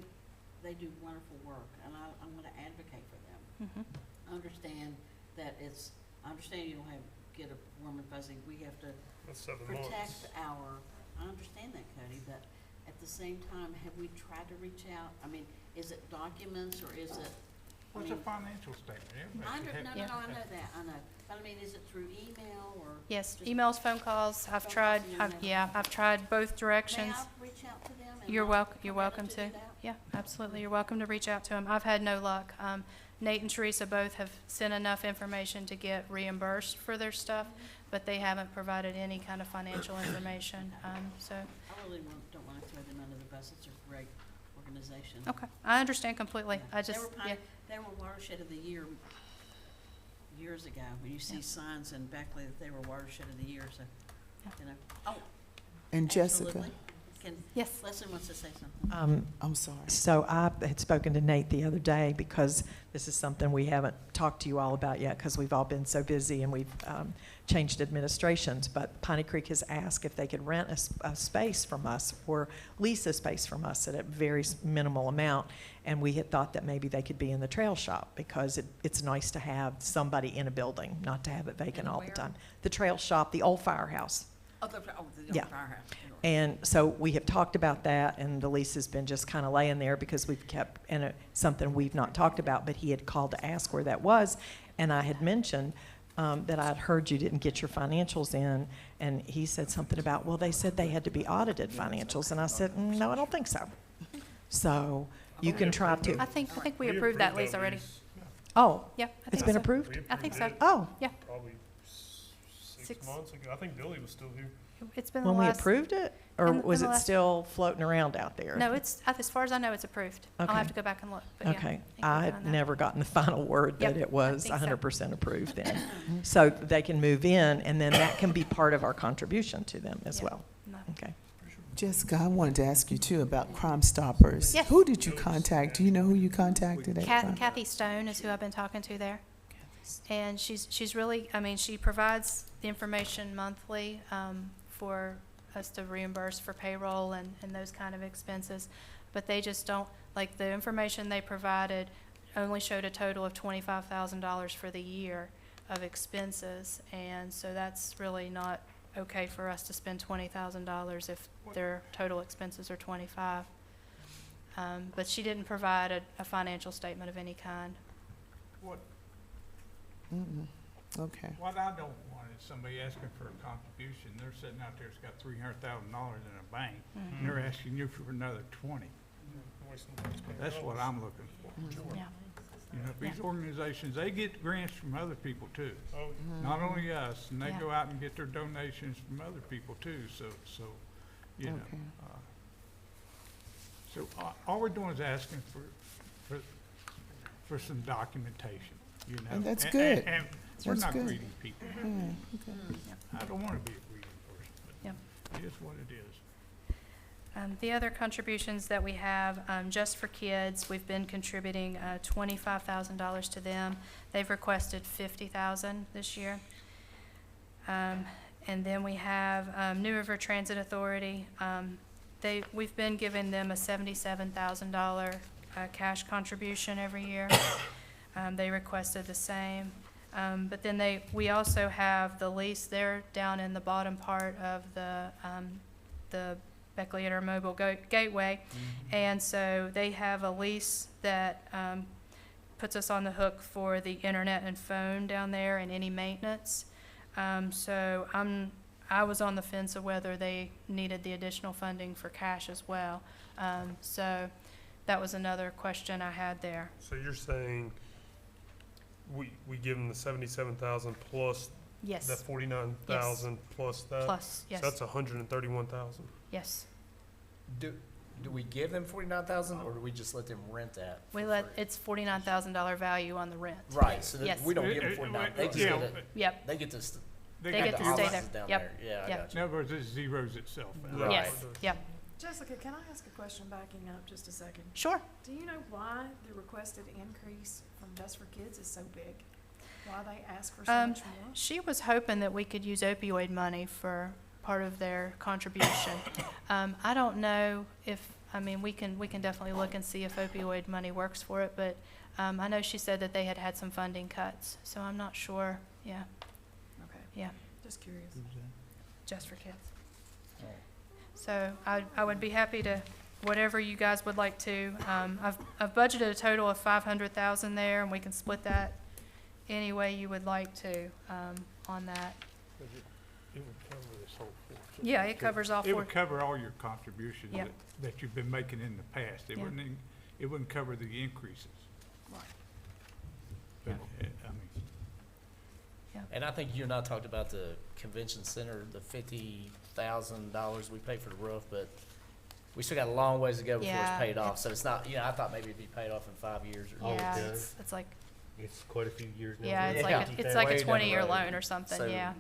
do wonderful work, and I'm going to advocate for them. Mhm. Understand that I understand you don't get a warm and fuzzy. We have to That's 7 protect months. I understand that, Cody, but at the same time, have we tried to reach out? I mean, is it documents or is it? I What's a mean, financial statement? Everybody I should under, have- no, I know that, I know. But I mean, is it through email or? Yes, just- emails, phone calls, I've Phone tried, calls, you know. yeah, I've tried both May directions. I reach out to them? and You're not you're permitted welcome do to. that? Yeah, absolutely, you're welcome to reach out to them. I've had no luck. Nate and Teresa both have sent enough information to get reimbursed for their stuff, but they haven't provided any kind of financial information, so, I really don't want to throw them under the bus. It's a great organization. okay, I understand completely. Yeah. I just, yeah, They were Watershed of the Year years ago, when you see signs in Beckley that they were Watershed of the Year, so, you know. Oh, And Jessica, absolutely. yes. Leslie wants to say something. I'm sorry. So I had spoken to Nate the other day because this is something we haven't talked to you all about yet because we've all been so busy and we've changed administrations. But Piney Creek has asked if they could rent a space from us or lease a space from us at a very minimal amount. And we had thought that maybe they could be in the trail shop because it's nice to have somebody in a building, not to have it vacant all the time. The trail shop, the old firehouse. Oh, the Yeah. firehouse. And so we have talked about that, and the lease has been just kind of laying there because we've kept, and something we've not talked about, but he had called to ask where that was. And I had mentioned that I'd heard you didn't get your financials in, and he said something about, well, they said they had to be audited financials. And I said, no, I don't think so. So you can try to. I think we approved that lease already. Oh, Yeah, I it's think been so. approved? I think so. it Oh, Probably 6 6 months ago. I think Billy was still here. It's been the when we last. approved it? Or in was the it last- still floating around out there? No, as far as I know, it's approved. I'll Okay. have to go back and look, but yeah. Okay, think we're I good had on that. never gotten the final word that Yep, it I was think so. 100% approved then. So they can move in, and then that can be part of our contribution to them as Yeah. well. No. Okay. Jessica, I wanted to ask you too about Crime Stoppers. Yes. Who did you contact? Do you know who you contacted at Crime? Kathy Stone is who I've been talking to there. And she's really, I mean, she provides the information monthly for us to reimburse for payroll and those kind of expenses. But they just don't, like, the information they provided only showed a total of $25,000 for the year of expenses. And so that's really not okay for us to spend $20,000 if their total expenses are 25. But she didn't provide a financial statement of any kind. What, Okay. what I don't want is somebody asking for a contribution. They're sitting out there, it's got $300,000 in a bank, and they're asking you for another 20. That's what I'm looking for. Yeah. You know, these organizations, they get grants from other people too, Oh, not only us, and they Yeah. go out and get their donations from other people too, so, you know. Okay. So all we're doing is asking for some documentation, you know. And that's good. And we're That's not good. greedy people. Yeah, okay. I don't want to be a greedy person, Yep. but it is what it is. The other contributions that we have, Just for Kids, we've been contributing $25,000 to them. They've requested $50,000 this year. And then we have New River Transit Authority. We've been giving them a $77,000 cash contribution every year. They requested the same. But then we also have the lease. They're down in the bottom part of the Beckley Intermobile Gateway. And so they have a lease that puts us on the hook for the internet and phone down there and any maintenance. So I was on the fence of whether they needed the additional funding for cash as well. So that was another question I had there. So you're saying we give them the 77,000 plus Yes, that 49,000 plus that? plus, yes, So that's 131,000. yes. Do we give them 49,000 or do we just let them rent that? It's $49,000 value on the rent. Right, so Yes. we don't give them 49, they just Yeah, get it, Yep, they get to, they got get the to stay offices there. down Yep. there, yeah, I Yep. got In you. other words, it zeroes itself out. Right. yes, yep. Jessica, can I ask a question backing up just a second? Sure. Do you know why the requested increase from Best for Kids is so big? Why they ask for so much more? She was hoping that we could use opioid money for part of their contribution. I don't know if, I mean, we can definitely look and see if opioid money works for it, but I know she said that they had had some funding cuts, so I'm not sure. Yeah, Okay, yeah, just curious. just for kids. So I would be happy to, whatever you guys would like to. I've budgeted a total of 500,000 there, and we can split that any way you would like to on that. It would cover this whole. Yeah, it covers all It four. would cover all your contributions Yeah. that you've been making in the past. It Yeah. wouldn't cover the increases. Right. But, Yeah. I mean, And I think you and I talked about the convention center, the $50,000 we paid for the roof, but we still got a long ways to go before Yeah, it's paid off. it's- So it's not, I thought maybe it'd be paid off in 5 years or. Oh, Yeah, it it's like, It's quite a few years now. yeah, it's Yeah. like, it's like Way a down the 20-year road. loan or something, So- yeah.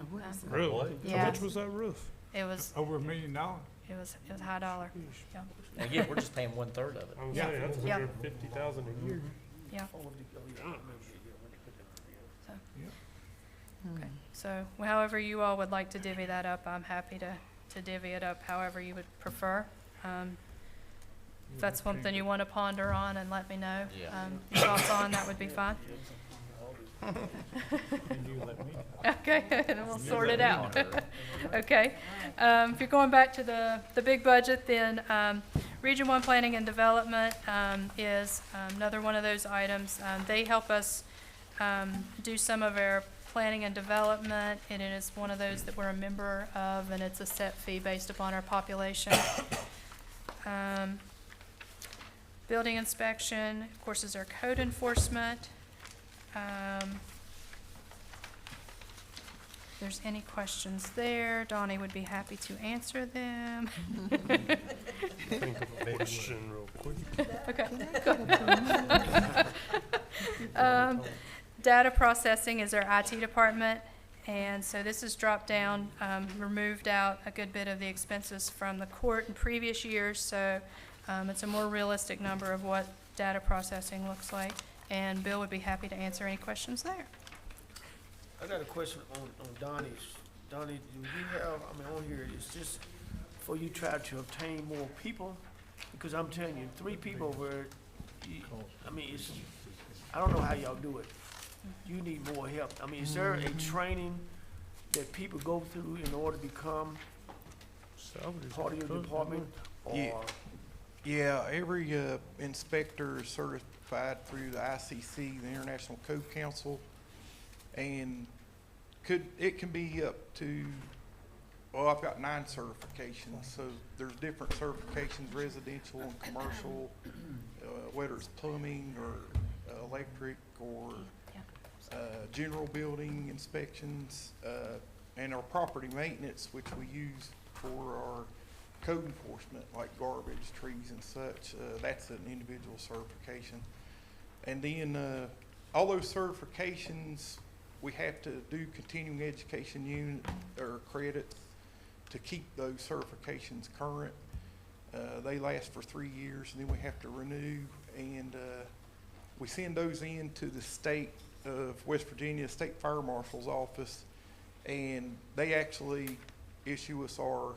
Really? What? Yeah. How much was that roof? It was, over $1 million. it was high dollar, yeah, And again, we're just paying 1/3 of it. I was Yeah. saying, that's Yeah. 150,000 a year. yeah. Oh, yeah, I remember, when they put that together. Okay, so however you all would like to divvy that up, I'm happy to divvy it up however you would prefer. If that's something you want to ponder on and let me know, Yeah. your thoughts on, that would be fine. And you let me know. Okay, and we'll sort it out. Okay, if you're going back to the big budget, then, Region One Planning and Development, is another one of those items. They help us, do some of our planning and development, and it is one of those that we're a member of, and it's a set fee based upon our population. Building inspection, of course, is our code enforcement. If there's any questions there, Donnie would be happy to answer them. Think of a question real quick. Okay, good. Data processing is our IT department, and so this has dropped down, removed out a good bit of the expenses from the court in previous years, so it's a more realistic number of what data processing looks like, and Bill would be happy to answer any questions there. I got a question on Donnie's. Donnie, do you have, I mean, on here, is this for you try to obtain more people? Because I'm telling you, 3 people were, I mean, it's, I don't know how y'all do it. You need more help. I mean, is there a training that people go through in order to become part of your department? Yeah. Or, Yeah, every inspector is certified through the ICC, the International Code Council, and it can be up to, well, I've got 9 certifications, so there's different certifications, residential and commercial, whether it's plumbing or electric or general building inspections, and our property maintenance, which we use for our code enforcement, like garbage, trees and such, that's an individual certification. And then, all those certifications, we have to do continuing education unit or credits to keep those certifications current. They last for 3 years, and then we have to renew, and, we send those in to the state of West Virginia State Fire Marshal's office, and they actually issue us our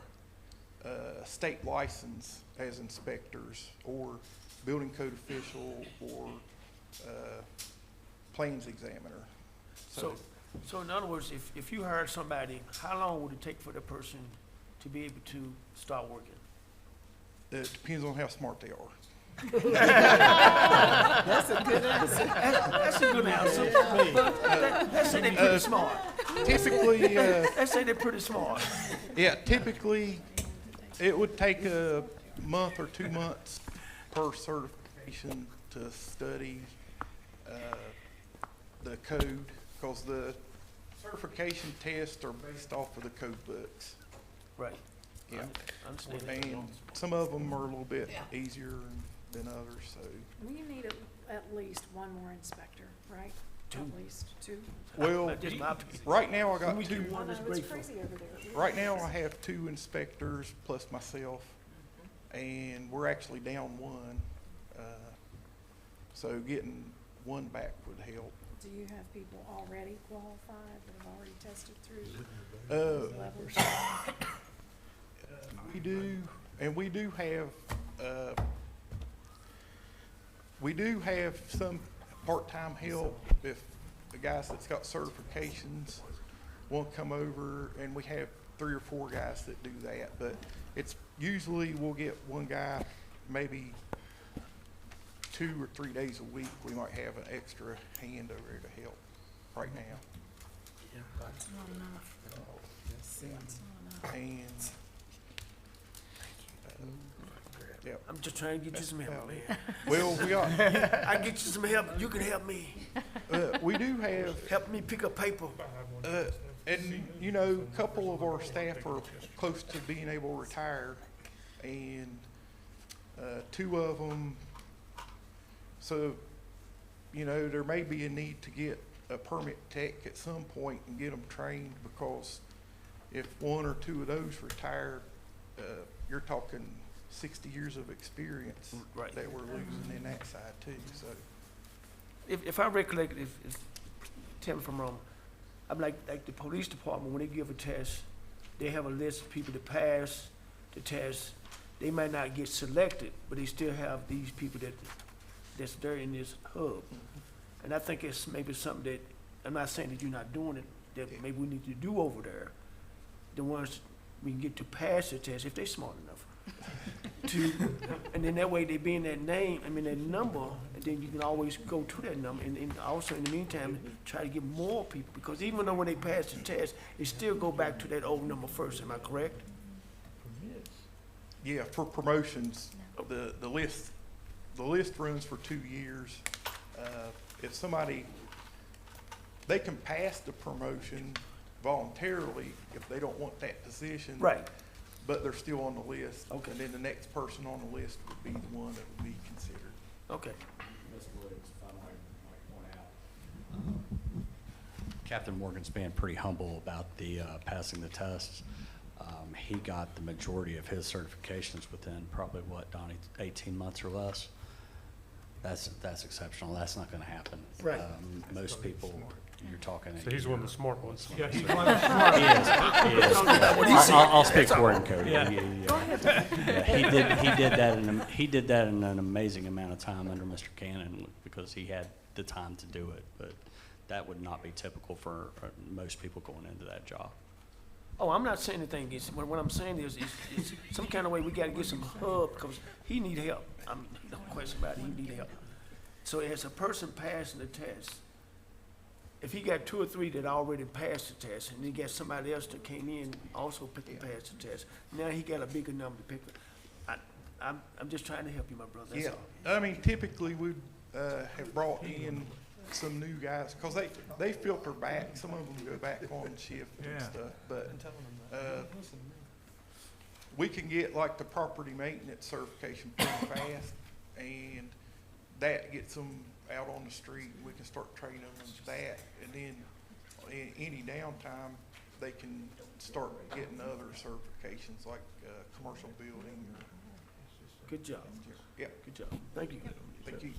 state license as inspectors or building code official or plans examiner. so in other words, if you hired somebody, how long would it take for the person to be able to start working? It depends on how smart they are. That's a good answer. That's a good answer. But let's say they're pretty smart. Typically, Let's say they're pretty smart. yeah, typically, it would take a month or 2 months per certification to study the code, because the certification tests are based off of the code books. Right. Yeah. Understand. And some of them are a little bit easier than others, so. We need at least one more inspector, right? Two. At least 2. Well, That's just my opinion. right now I got We 2. One I is know, it's grateful. crazy over there. Right now I have 2 inspectors plus myself. and we're actually down one. So getting one back would help. Do you have people already qualified that have already tested through Uh, levels? We do, and we do have some part-time help if the guys that's got certifications won't come over, and we have 3 or 4 guys that do that, but it's usually we'll get one guy, maybe 2 or 3 days a week. We might have an extra hand over there to help right now. It's not enough. It's not enough. And, yep. I'm just trying to get you some help, man. Well, we are, I can get you some help, you can help me. we do have, Help me pick up paper. and, you know, a couple of our staff are close to being able to retire, and 2 of them, so, you know, there may be a need to get a permit tech at some point and get them trained, because if 1 or 2 of those retire, you're talking 60 years of experience Right. that we're losing in that side too, so. If I recollect, if, tell me if I'm wrong, I'm like the police department, when they give a test, they have a list of people that pass the test. They might not get selected, but they still have these people that's there in this hub. And I think it's maybe something that, I'm not saying that you're not doing it, that maybe we need to do over there. The ones we can get to pass the test, if they're smart enough. And then that way they be in that name, that number, and then you can always go to that number. And also in the meantime, try to get more people, because even though when they pass the test, it still go back to that old number first, am I correct? Yeah, for promotions, the list runs for 2 years. If somebody, they can pass the promotion voluntarily if they don't want that position. Right. But they're still on the list. Okay. And then the next person on the list would be the one that would be considered. Okay. Ms. Woods, if I might point out, Captain Morgan's being pretty humble about the passing the tests. He got the majority of his certifications within probably, what, Donnie, 18 months or less? That's exceptional. That's not going to happen. Right. Most people, you're talking. So he's one of the smart ones. Yeah, he's one of the smart. He is. I'll speak for him, Cody. Yeah. Yeah, he did that in an amazing amount of time under Mr. Cannon, because he had the time to do it. But that would not be typical for most people going into that job. Oh, I'm not saying anything against him. What I'm saying is some kind of way we gotta get some hub, because he need help. No question about it, he need help. So as a person passing the test, if he got 2 or 3 that already passed the test, and he got somebody else that came in also picked and passed the test, now he got a bigger number to pick. I'm just trying to help you, my brother, that's Yeah, all. I mean, typically we have brought in some new guys, because they filter back. Some of them go back on shift and Yeah. stuff, but we can get like the property maintenance certification pretty fast, and that gets them out on the street. We can start training them that, and then any downtime, they can start getting other certifications like commercial building. Good job, Yeah, good job. Thank you. thank you.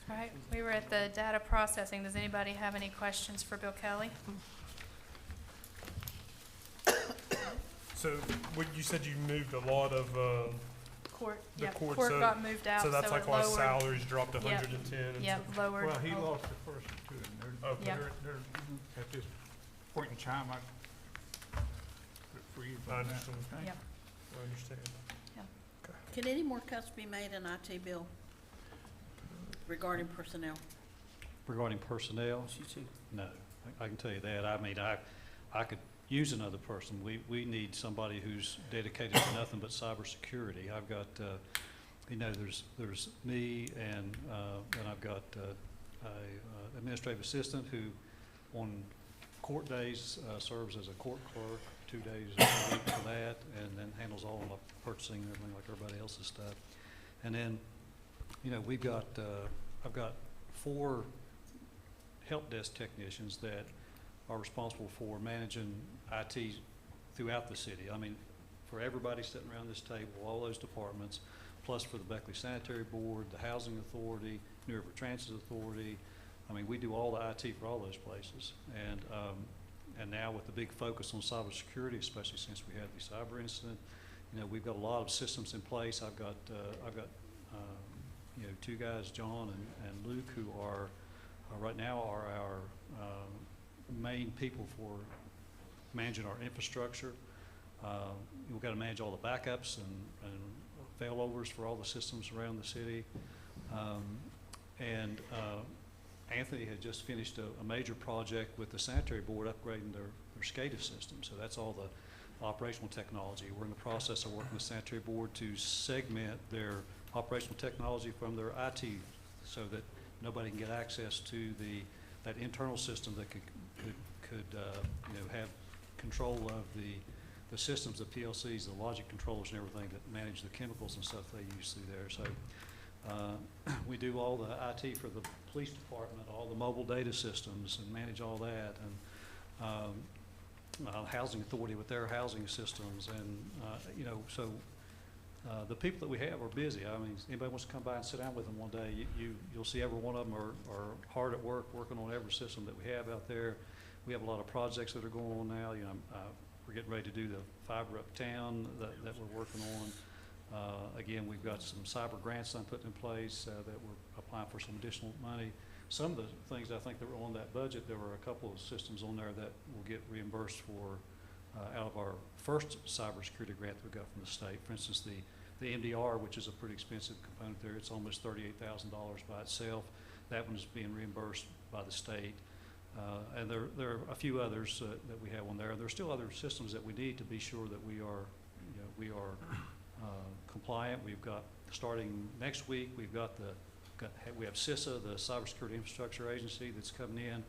All right, we were at the data processing. Does anybody have any questions for Bill Kelly? So, what, you said you moved a lot of, Court, The yeah, court, court so- got moved out, so so that's it like why lowered. salaries dropped Yep. 110 and Yep, stuff. lowered. Well, he oh, lost the first two, and Okay. Yeah. they're, at this point in time, for you. I understand. Yep. I understand. Can any more cuts be made in IT, Bill, regarding personnel? Regarding personnel, She too. no, I can tell you that. I mean, I could use another person. We need somebody who's dedicated to nothing but cybersecurity. I've got, there's me and I've got a administrative assistant who on court days serves as a court clerk 2 days a week for that, and then handles all the purchasing and everything like everybody else's stuff. And then, we've got, I've got 4 help desk technicians that are responsible for managing IT throughout the city. I mean, for everybody sitting around this table, all those departments, plus for the Beckley Sanitary Board, the Housing Authority, New River Transit Authority. I mean, we do all the IT for all those places. And now with the big focus on cybersecurity, especially since we had the cyber incident, you know, we've got a lot of systems in place. I've got you know, two guys, John and Luke, who are right now are our main people for managing our infrastructure. We've got to manage all the backups and failovers for all the systems around the city. Anthony had just finished a major project with the sanitary board upgrading their SCADA system. So that's all the operational technology. We're in the process of working with the sanitary board to segment their operational technology from their IT so that nobody can get access to that internal system that could you know, have control of the systems, the PLCs, the logic controllers and everything that manage the chemicals and stuff they use through there. So we do all the IT for the police department, all the mobile data systems, and manage all that, and housing authority with their housing systems, and you know, so the people that we have are busy. I mean, anybody wants to come by and sit down with them one day, you'll see every one of them are hard at work working on every system that we have out there. We have a lot of projects that are going on now. You know, we're getting ready to do the fiber uptown that we're working on. Again, we've got some cyber grants I'm putting in place that we're applying for some additional money. Some of the things I think that were on that budget, there were a couple of systems on there that will get reimbursed for out of our first cybersecurity grant that we got from the state. For instance, the MDR, which is a pretty expensive component there, it's almost $38,000 by itself. That one is being reimbursed by the state. And there are a few others that we have on there. There are still other systems that we need to be sure that we are, you know, we are compliant. We've got, starting next week, we have CISA, the Cybersecurity Infrastructure Agency, that's coming in,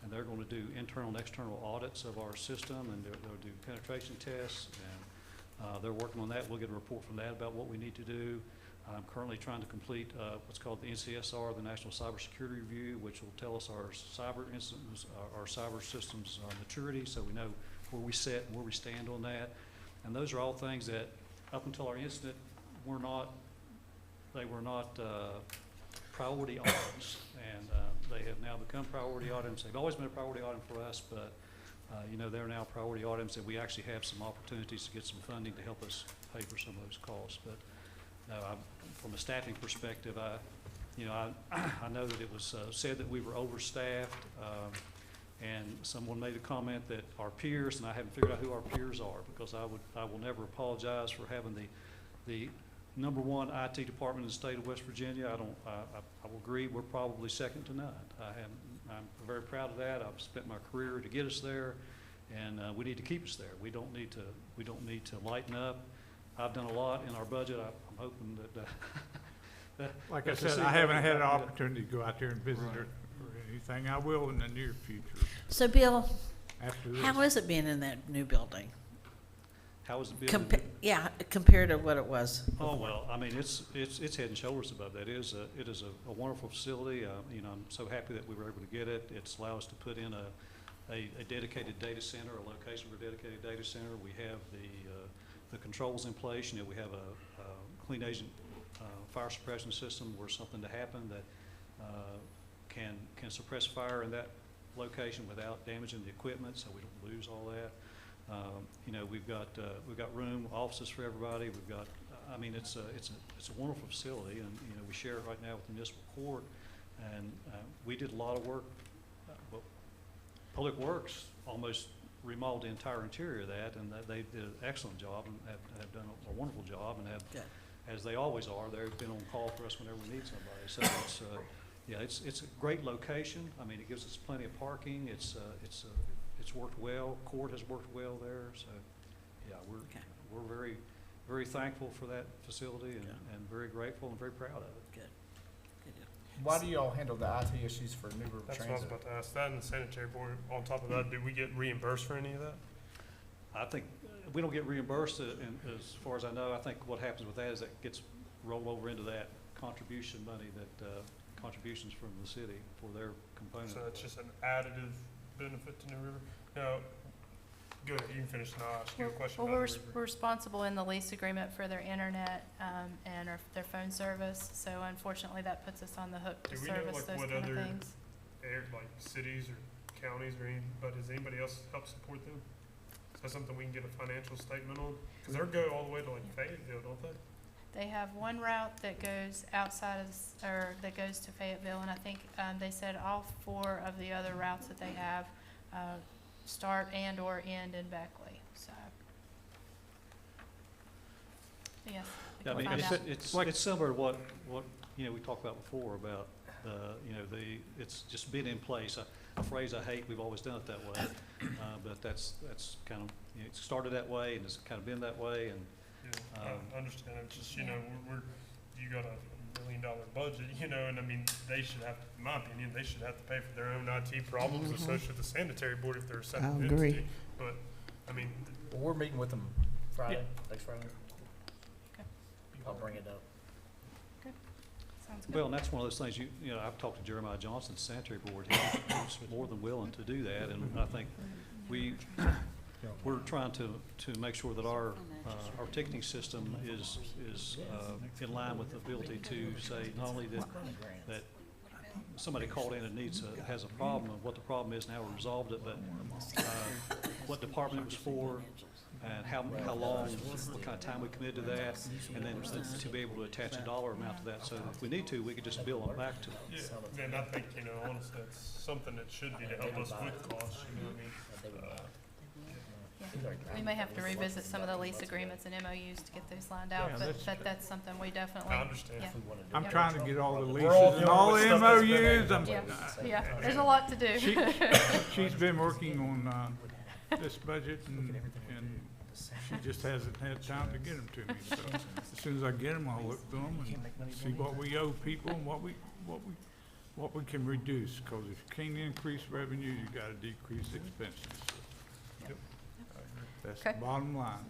and they're going to do internal and external audits of our system, and they'll do penetration tests, and they're working on that. We'll get a report from that about what we need to do. I'm currently trying to complete what's called the NCSR, the National Cybersecurity Review, which will tell us our cyber incidents, our cyber systems maturity, so we know where we sit and where we stand on that. And those are all things that, up until our incident, they were not priority items, and they have now become priority items. They've always been a priority item for us, but you know, they're now priority items that we actually have some opportunities to get some funding to help us pay for some of those costs. But no, from a staffing perspective, I know that it was said that we were overstaffed, and someone made a comment that our peers, and I haven't figured out who our peers are, because I will never apologize for having the #1 IT department in the state of West Virginia. I will agree we're probably second to none. I'm very proud of that. I've spent my career to get us there, and we need to keep us there. We don't need to lighten up. I've done a lot in our budget. I'm hoping that. Like I said, I haven't had an opportunity to go out there and visit or anything. I will in the near future. So, Bill, After this. how is it being in that new building? How is it built? Yeah, compared to what it was. Oh, well, I mean, it's head and shoulders above that. It is a wonderful facility. You know, I'm so happy that we were able to get it. It's allowed us to put in a dedicated data center, a location for a dedicated data center. We have the controls in place. You know, we have a clean agent fire suppression system where something to happen that can suppress fire in that location without damaging the equipment, so we don't lose all that. You know, we've got room, offices for everybody. We've got, I mean, it's a wonderful facility, and you know, we share it right now with the municipal court, and we did a lot of work. Well, Public Works almost remodeled the entire interior of that, and they did an excellent job and have done a wonderful job, and have, as they always are, they've been on call for us whenever we need somebody. So it's yeah, it's a great location. I mean, it gives us plenty of parking. It's worked well. Court has worked well there. So yeah, we're very, very thankful for that facility, and very grateful and very proud of it. Good. Why do y'all handle the IT issues for New River That's what I was Transit? about to ask. That and the sanitary board, on top of that, do we get reimbursed for any of that? I think we don't get reimbursed, and as far as I know. I think what happens with that is that gets rolled over into that contribution money, that contributions from the city for their component. So it's just an additive benefit to New River. Now, Go ahead, you can finish and I'll ask you a question Well, about we're, the river. we're responsible in the lease agreement for their internet, and their phone service, so unfortunately that puts us on the hook to Do we know, service like, those what kind of other things. Like cities or counties or any, but does anybody else help support them? Is that something we can get a financial statement on? Cause they're go all the way to like Fayetteville, don't they? They have one route that goes outside of, or that goes to Fayetteville, and I think, they said all 4 of the other routes that they have, start and or end in Beckley, so. Yes, we Yeah, I can mean, find it's, out. it's similar to what, we talked about before about, it's just being in place. A phrase I hate, we've always done it that way, but that's kind of, it started that way and it's kind of been that way, and, Yeah, I understand. It's just, you got a $1 million budget, and I mean, they should have, in my opinion, they should have to pay for their own IT problems associated with the sanitary board if they're a separate I agree. entity. But, I mean, Well, we're meeting with them Friday, next Friday. Okay. I'll bring it up. Sounds good. well, and that's one of those things, I've talked to Jeremiah Johnson, the sanitary board, he's more than willing to do that, and I think we're trying to make sure that our ticketing system is in line with the ability to say, not only that somebody called in and has a problem, and what the problem is and how we resolved it, but what department it was for, and how long, what kind of time we committed to that, and then to be able to attach a dollar amount to that, so if we need to, we could just bill them back to them. yeah, and I think, honestly, that's something that should be to help us with costs, Yeah. We may have to revisit some of the lease agreements and MOUs to get those lined out, Yeah, but that's something we definitely. I understand. Yeah. I'm Yeah. trying to get all the We're all leases and dealing all with the stuff that's been MOUs. Yeah, there's a lot to do. She's been working on, this budget and she just hasn't had time to get them to me. So as soon as I get them, I'll look through them and see what we owe people and what we can reduce. Cause if you can't increase revenue, you gotta decrease expenses. That's the Okay. bottom line.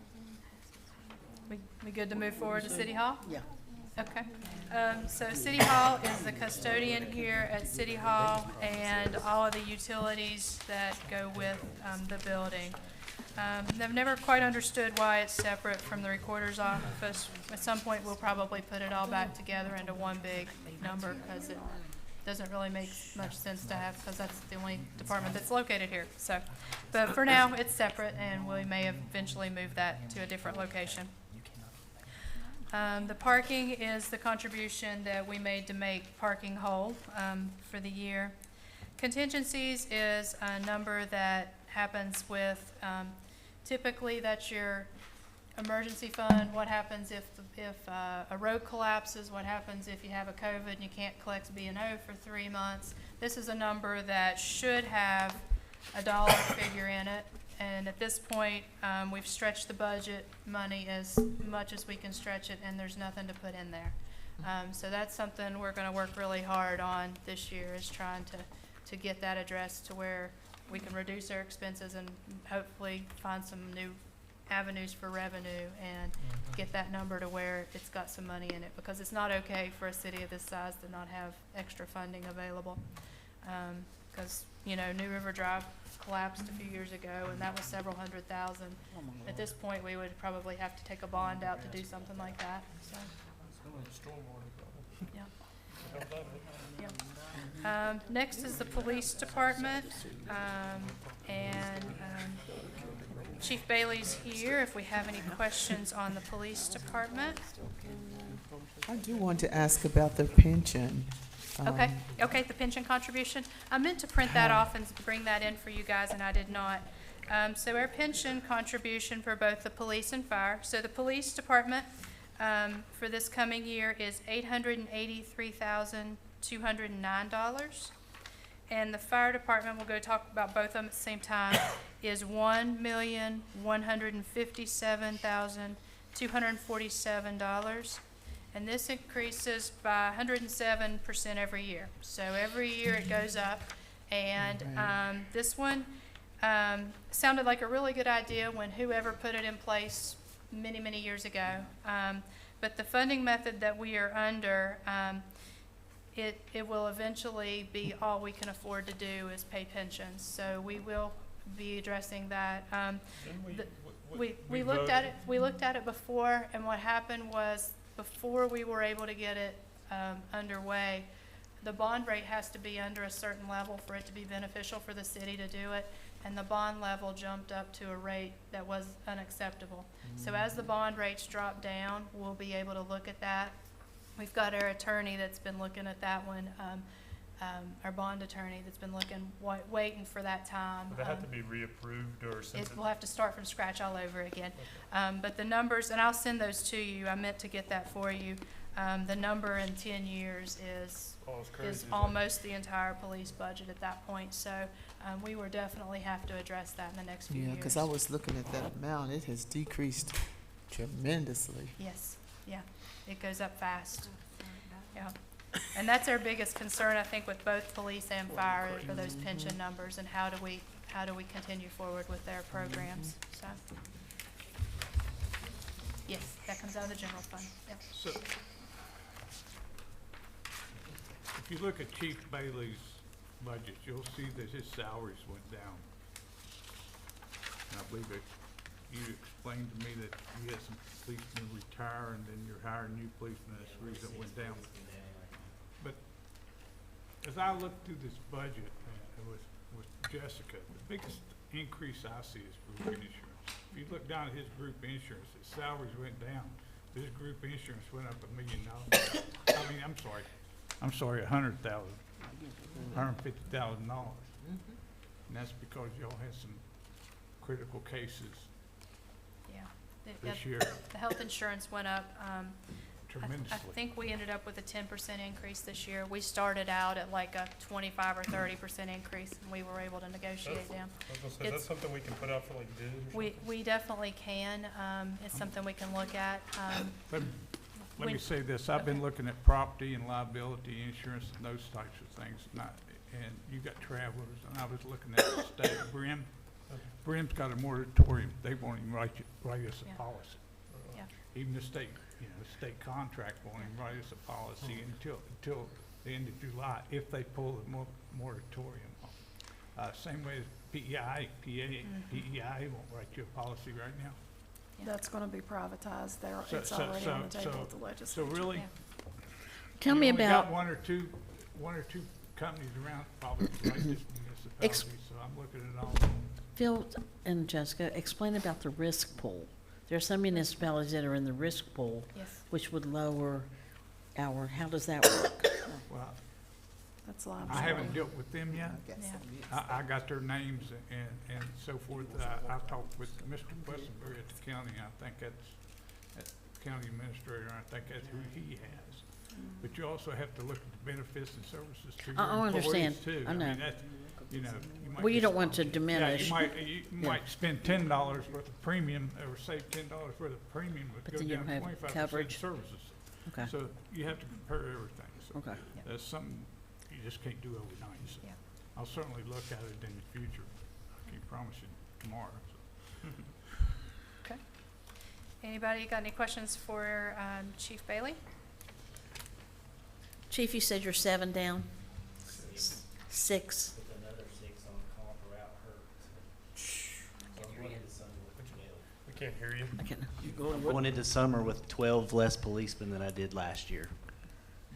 We good to move forward to City Hall? Yeah. Okay. So City Hall is the custodian here at City Hall and all of the utilities that go with, the building. I've never quite understood why it's separate from the recorder's office. At some point, we'll probably put it all back together into one big number, because it doesn't really make much sense to have, because that's the only department that's located here, so. But for now, it's separate, and we may eventually move that to a different location. The parking is the contribution that we made to make parking whole, for the year. Contingencies is a number that happens with, typically that's your emergency fund. What happens if a road collapses? What happens if you have a COVID and you can't collect B&O for 3 months? This is a number that should have a dollar figure in it. And at this point, we've stretched the budget money as much as we can stretch it, and there's nothing to put in there. So that's something we're gonna work really hard on this year, is trying to get that addressed to where we can reduce our expenses and hopefully find some new avenues for revenue and get that number to where it's got some money in it, because it's not okay for a city of this size to not have extra funding available. Because, New River Drive collapsed a few years ago, and that was several $100,000. At this point, we would probably have to take a bond out to do something like that, so, yeah. Yeah. Next is the police department, and Chief Bailey's here if we have any questions on the police department. I do want to ask about the pension. Okay, the pension contribution. I meant to print that off and bring that in for you guys, and I did not. So our pension contribution for both the police and fire, so the police department, for this coming year is $883,209. And the fire department, we'll go talk about both of them at the same time, is $1,157,247. And this increases by 107% every year. So every year it goes up. And this one sounded like a really good idea when whoever put it in place many, many years ago. But the funding method that we are under, it will eventually be all we can afford to do is pay pensions. So we will be addressing that. Didn't the- We looked at it before, and what happened was, before we were able to get it underway, the bond rate has to be under a certain level for it to be beneficial for the city to do it, and the bond level jumped up to a rate that was unacceptable. So as the bond rates drop down, we'll be able to look at that. We've got our attorney that's been looking at that one, our bond attorney that's been looking, waiting for that time. Would that have to be reapproved, or since We'll have to start from scratch all over again. But the numbers, and I'll send those to you, I meant to get that for you. The number in 10 years is almost the entire police budget at that point. So we will definitely have to address that in the next few Yeah, years. because I was looking at that amount, it has decreased tremendously. Yes, yeah, it goes up fast. Yeah. And that's our biggest concern, I think, with both police and fire, are those pension numbers, and how do we continue forward with their programs, so. Yes, that comes out of the general fund, yep. So, if you look at Chief Bailey's budget, you'll see that his salaries went down. And I believe that you explained to me that you had some policemen retire and then you're hiring new policemen, that's the reason it went down. But as I look through this budget with Jessica, the biggest increase I see is group insurance. If you look down at his group insurance, his salaries went down. His group insurance went up $1 million. I mean, I'm sorry, $150,000. And that's because y'all had some critical cases Yeah. this year The health insurance went up, tremendously. I think we ended up with a 10% increase this year. We started out at like a 25 or 30% increase, and we were able to negotiate down. I was gonna say, is that It's- something we can put out for like bids or something? We definitely can, it's something we can look at. Let me when- say this, I've been looking at property and liability insurance and those types of things, and you got travelers, and I was looking at the state, Brim. Brim's got a moratorium, they won't even write us Yeah. a policy. Yeah. Even the state, the state contract won't even write us a policy until the end of July, if they pull the moratorium off. Same way as PEI won't write you a policy right now. That's gonna be privatized there. So- It's so- already on the so- table so- at the So legislature. really, Yeah. Tell you me only about, got one or two companies around probably like this municipality, so I'm looking at all of them. Phil and Jessica, explain about the risk pool. There are some municipalities that are in the risk pool, Yes. which would lower how does that work? Well, That's liability. I haven't dealt with them yet. Yeah. I got their names and so forth. I've talked with Mr. Westonbury at the county, I think that's county administrator, I think that's who he has. But you also have to look at the benefits and services to your I understand. employees too. I know. mean, that's, you know, you might Well, you just- don't want to Yeah, diminish. you might spend $10 worth of premium, or save $10 worth of premium, but But go then you down don't have 25% coverage. services. Okay. So you have to compare everything, so Okay. that's something you just can't do overnight, so. Yeah. I'll certainly look at it in the future, I can promise you tomorrow, so. Okay. Anybody got any questions for Chief Bailey? Chief, you said you're 7 down? 6. With another 6 on comp or out hurt. We can't hear you. I can, I'm going into summer with 12 less policemen than I did last year.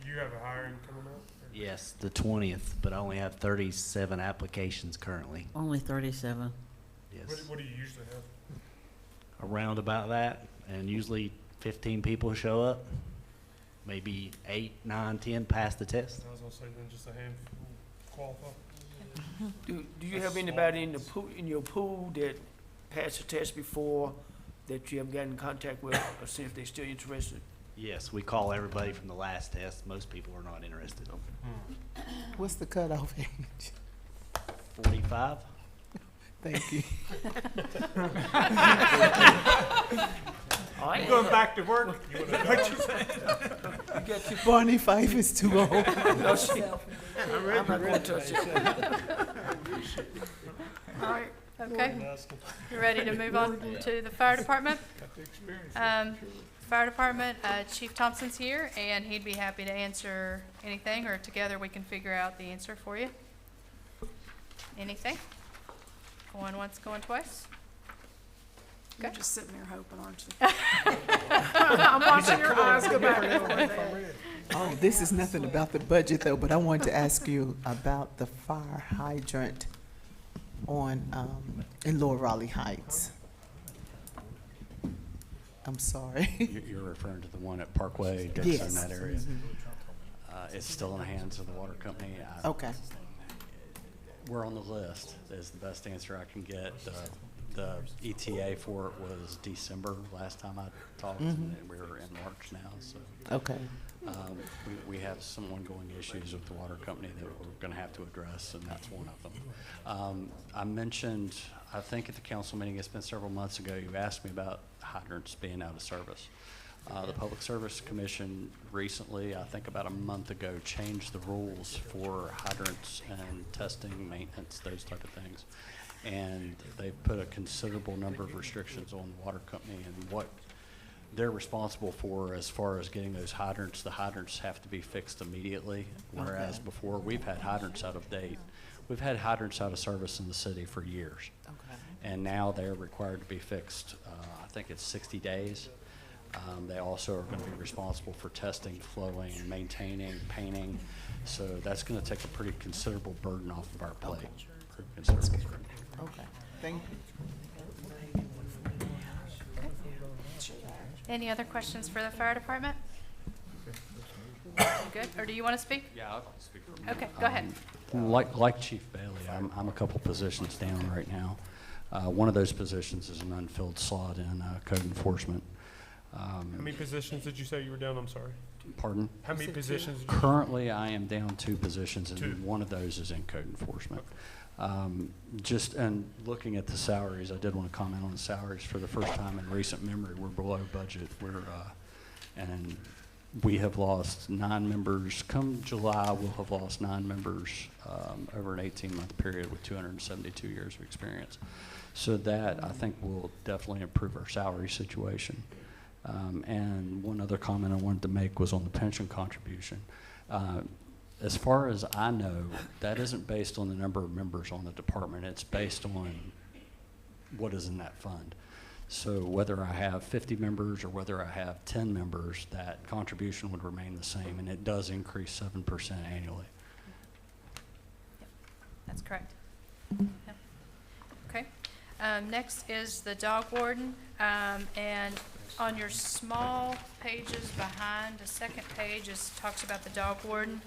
You have a hiring coming up? or- Yes, the 20th, but I only have 37 applications currently. only 37. Yes. What do you usually have? Around about that, and usually 15 people show up. Maybe 8, 9, 10 pass the test. I was gonna say then just a handful qualify. Do you have anybody in the pool, in your pool that passed the test before that you have gotten in contact with, or see if they're still interested? Yes, we call everybody from the last test. Most people are not interested. What's the cutoff age? 45? Thank you. All right. Going back to work? You got your, 45 is too old. no, I'm not gonna touch it. All right, okay. Asking. You ready to move on to the fire department? Got the experience. Fire department, Chief Thompson's here, and he'd be happy to answer anything, or together we can figure out the answer for you. Anything? Going once, going twice? You're just sitting there hoping, aren't you? I'm watching your eyes go back and forth. Oh, this is nothing about the budget though, but I wanted to ask you about the fire hydrant on, in Lower Raleigh Heights. I'm sorry. You're referring to the one at Parkway, Dixon, Yes. that area. Mhm. It's still in the hands of the water company. Okay. We're on the list, is the best answer I can get. The ETA for it was December last time I talked, and we're in March now, so. Okay. We have some ongoing issues with the water company that we're gonna have to address, and that's one of them. I mentioned, I think at the council meeting, it's been several months ago, you asked me about hydrants being out of service. The Public Service Commission recently, I think about a month ago, changed the rules for hydrants and testing, maintenance, those type of things. And they put a considerable number of restrictions on the water company and what they're responsible for as far as getting those hydrants. The hydrants have to be fixed immediately, whereas Okay. before, we've had hydrants out of date. We've had hydrants out of service in the city for years. Okay. And now they're required to be fixed, I think it's 60 days. They also are gonna be responsible for testing, flowing, maintaining, painting. So that's gonna take a pretty considerable burden off of our plate. Pretty considerable burden. Okay. Thank you. Any other questions for the fire department? You good, or do you want to speak? Yeah, I'll speak for a minute. Okay, go ahead. Like Chief Bailey, I'm a couple positions down right now. One of those positions is an unfilled slot in code enforcement. How many positions did you say you were down? I'm sorry. Pardon? How many positions? did you- Currently, I am down 2 positions, Two. and one of those is in code enforcement. Just, and looking at the salaries, I did want to comment on the salaries. For the first time in recent memory, we're below budget. And we have lost 9 members. Come July, we'll have lost 9 members over an 18-month period with 272 years of experience. So that, I think, will definitely improve our salary situation. And one other comment I wanted to make was on the pension contribution. As far as I know, that isn't based on the number of members on the department. It's based on what is in that fund. So whether I have 50 members or whether I have 10 members, that contribution would remain the same, and it does increase 7% annually. That's correct. Yep. Okay. Next is the dog warden, and on your small pages behind, the second page talks about the dog warden.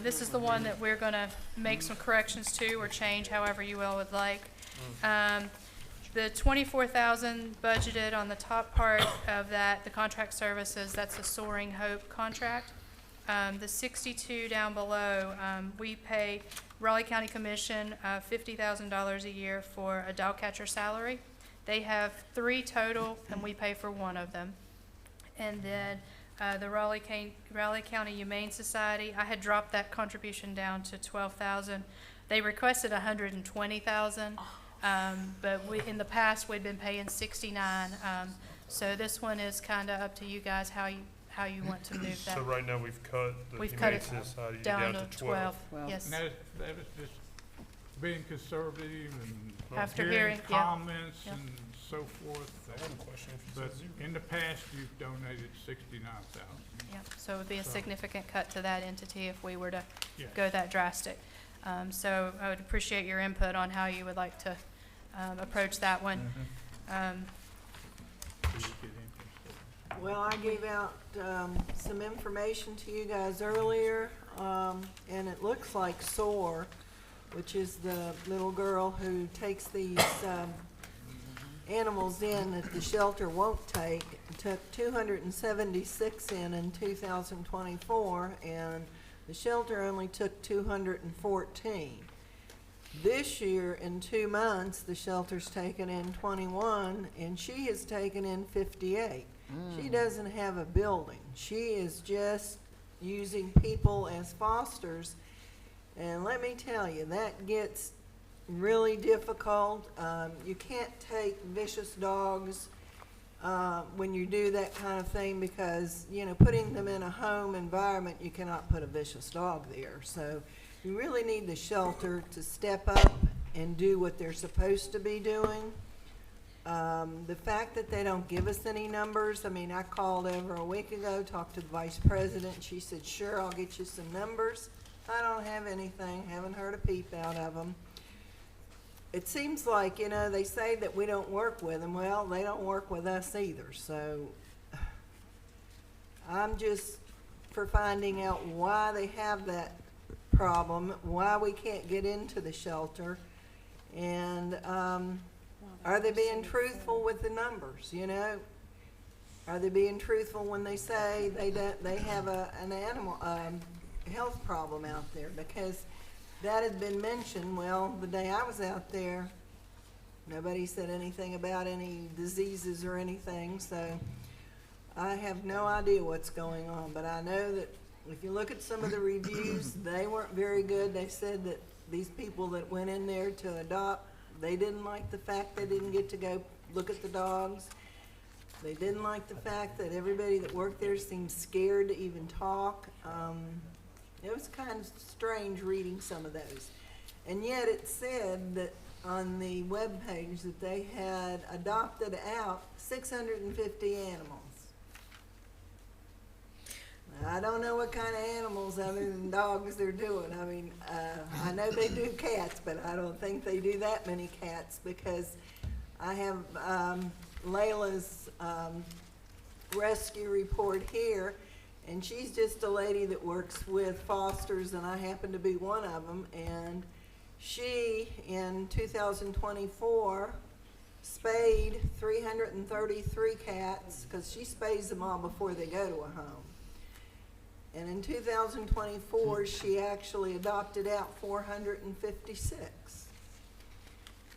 This is the one that we're gonna make some corrections to or change however you all would like. The 24,000 budgeted on the top part of that, the contract services, that's a Soaring Hope contract. The 62 down below, we pay Raleigh County Commission $50,000 a year for a dog catcher salary. They have 3 total, and we pay for 1 of them. And then the Raleigh County Humane Society, I had dropped that contribution down to 12,000. They requested 120,000, but in the past we'd been paying 69. So this one is kind of up to you guys how you want to move that. So right now, we've cut the We've cut Humane it Society down to 12. Yes. And that was just being conservative and After hearing hearing, yeah. comments Yeah. and so forth. One question, if you But said 0. in the past, you've donated 69,000. Yeah, so it would be a significant cut to that entity if we were to Yeah. go that drastic. So I would appreciate your input on how you would like to approach that one. Well, I gave out some information to you guys earlier, and it looks like SOAR, which is the little girl who takes these animals in that the shelter won't take, took 276 in 2024, and the shelter only took 214. This year, in 2 months, the shelter's taken in 21, and she has taken in 58. She doesn't have a building. She is just using people as fosters. And let me tell you, that gets really difficult. You can't take vicious dogs when you do that kind of thing because, you know, putting them in a home environment, you cannot put a vicious dog there. So you really need the shelter to step up and do what they're supposed to be doing. The fact that they don't give us any numbers, I mean, I called over a week ago, talked to the vice president, she said, sure, I'll get you some numbers. I don't have anything, haven't heard a peep out of them. It seems like, you know, they say that we don't work with them. Well, they don't work with us either, so I'm just for finding out why they have that problem, why we can't get into the shelter, and, are they being truthful with the numbers, you know? Are they being truthful when they say they have an animal, health problem out there? Because that had been mentioned, well, the day I was out there, nobody said anything about any diseases or anything, so I have no idea what's going on. But I know that if you look at some of the reviews, they weren't very good. They said that these people that went in there to adopt, they didn't like the fact they didn't get to go look at the dogs. They didn't like the fact that everybody that worked there seemed scared to even talk. It was kind of strange reading some of those. And yet it said that on the webpage that they had adopted out 650 animals. Now, I don't know what kind of animals other than dogs they're doing. I mean, I know they do cats, but I don't think they do that many cats, because I have Layla's rescue report here, and she's just a lady that works with fosters, and I happen to be one of them. And she, in 2024, spayed 333 cats, because she spays them all before they go to a home. And in 2024, she actually adopted out 456.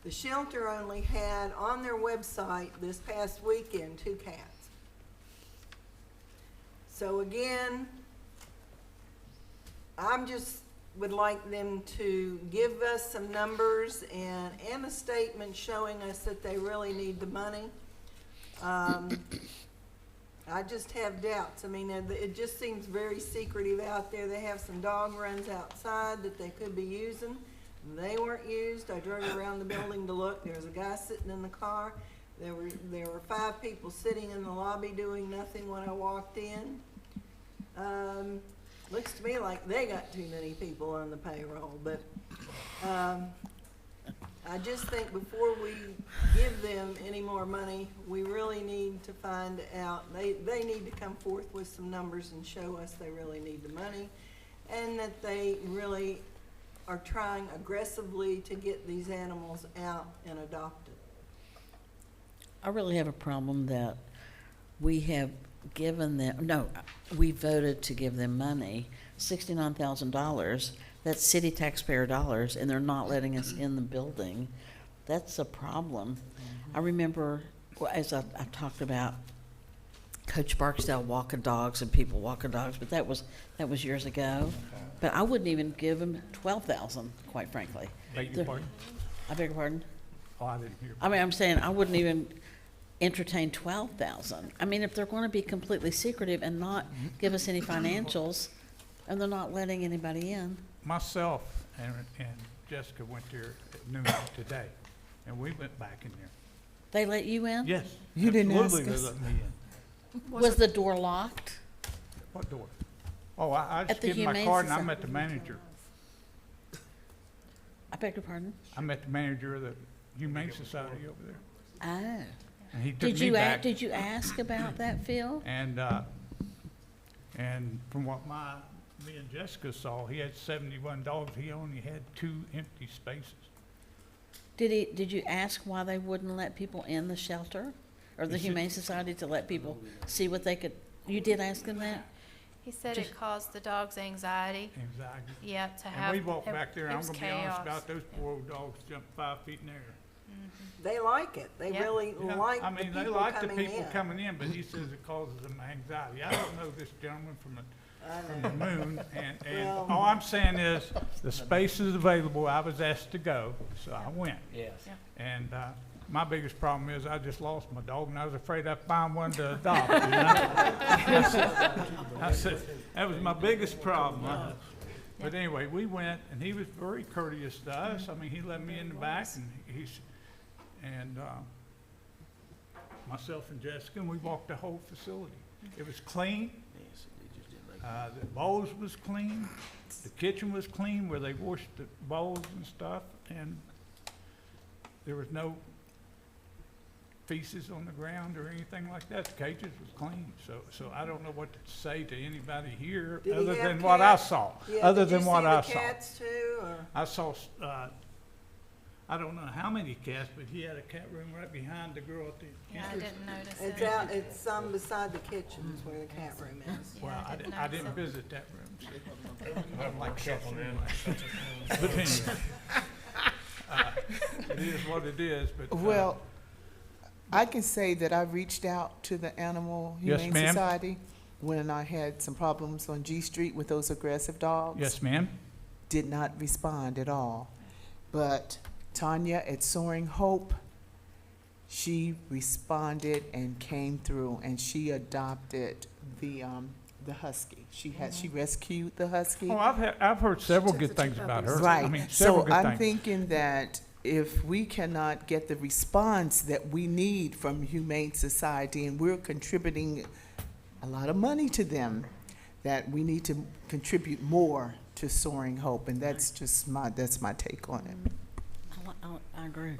The shelter only had on their website this past weekend 2 cats. So again, I'm just would like them to give us some numbers and a statement showing us that they really need the money. I just have doubts. I mean, it just seems very secretive out there. They have some dog runs outside that they could be using. They weren't used. I drove around the building to look. There was a guy sitting in the car. There were 5 people sitting in the lobby doing nothing when I walked in. Looks to me like they got too many people on the payroll, but I just think before we give them any more money, we really need to find out, they need to come forth with some numbers and show us they really need the money, and that they really are trying aggressively to get these animals out and adopted. I really have a problem that we have given them, no, we voted to give them money, $69,000. That's city taxpayer dollars, and they're not letting us in the building. That's a problem. I remember, well, as I talked about, Coach Barksdale walking dogs and people walking dogs, but that was years ago. But I wouldn't even give them 12,000, quite frankly. Beg your pardon? I beg your pardon? Oh, I didn't hear. I mean, I'm saying I wouldn't even entertain 12,000. I mean, if they're going to be completely secretive and not give us any financials, and they're not letting anybody in. Myself and Jessica went there at noon today, and we went back in there. They let you in? Yes. You didn't ask absolutely, us. they let me in. Was the door locked? What door? Oh, I At just the give my Humane card and I Society. met the manager. I beg your pardon? I met the manager of the Humane Society over there, Oh. and he took Did me you back. did you ask about that, Phil? And from what me and Jessica saw, he had 71 dogs. He only had 2 empty spaces. Did you ask why they wouldn't let people in the shelter? Or the He said- Humane Society to let people see what they could, you did ask them that? He said it caused the dogs anxiety. Anxiety. Yeah, to have. And we walked back there, it and I'm was gonna be honest chaos. about those poor old dogs jumped 5 feet in the air. They like it. They Yeah. really Yeah, like I the mean, they people like the coming people in. coming in, but he says it causes them anxiety. I don't know this gentleman from I the know. moon, and Well- all I'm saying is, the space is available. I was asked to go, so I went. Yes. Yeah. And my biggest problem is I just lost my dog, and I was afraid I'd find one to adopt. You know? I said, that was my biggest problem. But anyway, we went, and he was very courteous to us. I mean, he let me in the back, and myself and Jessica, and we walked the whole facility. It was clean. The bowls was clean. The kitchen was clean where they washed the bowls and stuff, and there was no feces on the ground or anything like that. The cages was clean, so I don't know what to say to anybody here Did he other have than what I cats? saw. Yeah, Other did you than what see I the saw. cats too, or? I saw, I don't know how many cats, but he had a cat room right behind the girl at the Yeah, I entrance. didn't notice It's it. out, it's some beside the kitchen is where the cat room is. Yeah, Well, I didn't I didn't notice it. visit that room. So I don't like cats anyway. But anyway, it is what it is, but. Well, I can say that I reached out to the Animal Yes, Humane ma'am. Society when I had some problems on G Street with those aggressive dogs. Yes, ma'am. Did not respond at all. But Tanya at Soaring Hope, she responded and came through, and she adopted the husky. She rescued the husky. Oh, I've heard several good things about her. I mean, Right, several so good I'm things. thinking that if we cannot get the response that we need from Humane Society, and we're contributing a lot of money to them, that we need to contribute more to Soaring Hope, and that's just that's my take on it. I agree.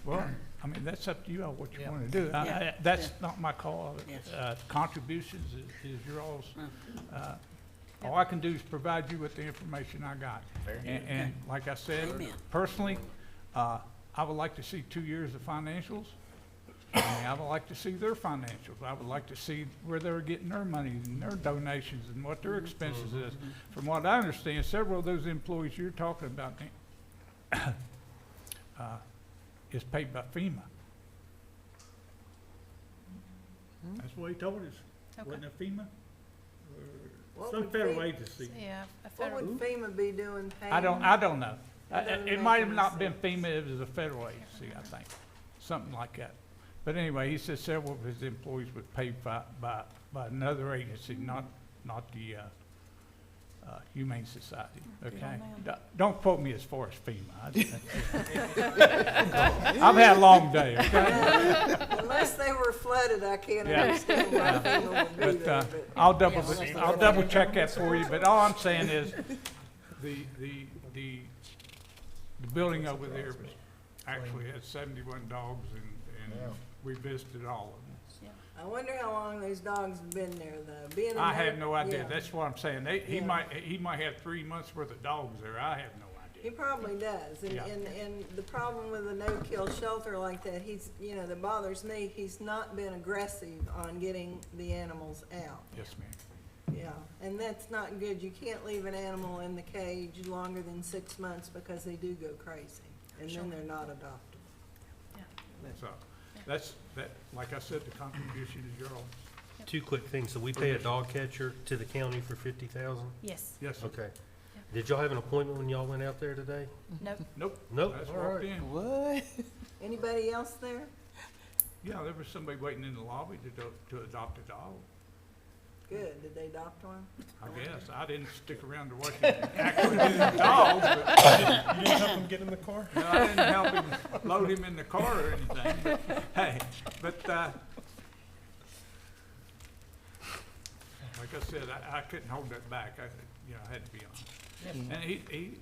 Well, I mean, that's up to you all what you Yeah. want to do. Yeah. That's not my call. Yes. Contributions is your all's. All I can do is provide you with the information I got. And like I said, Amen. personally, I would like to see 2 years of financials. I mean, I would like to see their financials. I would like to see where they're getting their money and their donations and what their expenses is. From what I understand, several of those employees you're talking about is paid by FEMA. That's what he told us. Okay. Wasn't it FEMA? What Some would federal FEMA agency. Yeah, a What federal, would FEMA be doing paying? I don't know. That doesn't It make might have any not been sense. FEMA, it was a federal agency, I think, something like that. But anyway, he said several of his employees were paid by another agency, not the Humane Society, okay? Don't quote me as far as FEMA. I've had a long day, okay? Unless they were flooded, I can't Yeah. understand why FEMA would be But, there, I'll double check that for you, but all I'm saying is, the building over there was, actually had 71 dogs, and we visited all of them. I wonder how long those dogs have been there, though. Being I in have there- no idea, yeah. that's what I'm saying, he Yeah. might have 3 months worth of dogs there, I have no He idea. probably does, Yeah. and the problem with a no-kill shelter like that, that bothers me, he's not been aggressive on getting the animals out. Yes, ma'am. Yeah, and that's not good. You can't leave an animal in the cage longer than 6 months because they do go crazy, and then they're not adoptable. So, like I said, the contribution is your own. Two quick things. So we pay a dog catcher to the county for 50,000? yes, Yes, sir. Okay. Did y'all have an appointment when y'all went out there today? nope. Nope. Nope. That's All walked right. in. What? Anybody else there? Yeah, there was somebody waiting in the lobby to adopt a dog. Good. Did they adopt one? I guess. I didn't stick around to watch him actually get in the dog, but. You didn't help him get in the car? No, I didn't help him load him in the car or anything, but, hey, but, like I said, I couldn't hold that back, I had to be honest. And he,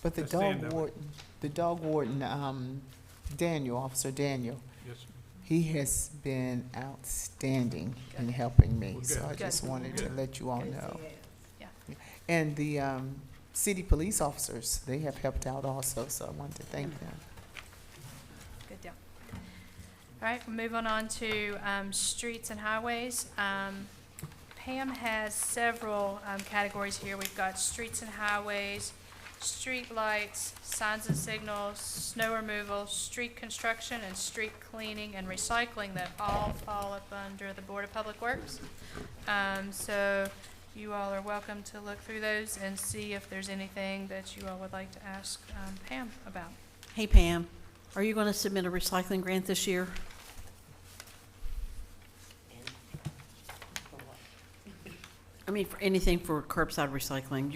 But the That's the end dog of it. warden, Daniel, Officer Daniel, yes, he has been outstanding in helping me, Well, so good. I just Good. wanted to Good. let you all Yes, know. he has. And the city police officers, they have helped out also, so I wanted to thank them. Good deal. All right, we're moving on to streets and highways. Pam has several categories here. We've got streets and highways, street lights, signs and signals, snow removal, street construction, and street cleaning and recycling that all fall up under the Board of Public Works. So you all are welcome to look through those and see if there's anything that you all would like to ask Pam about. Hey Pam, are you gonna submit a recycling grant this year? And for what? mean, for anything for curbside recycling,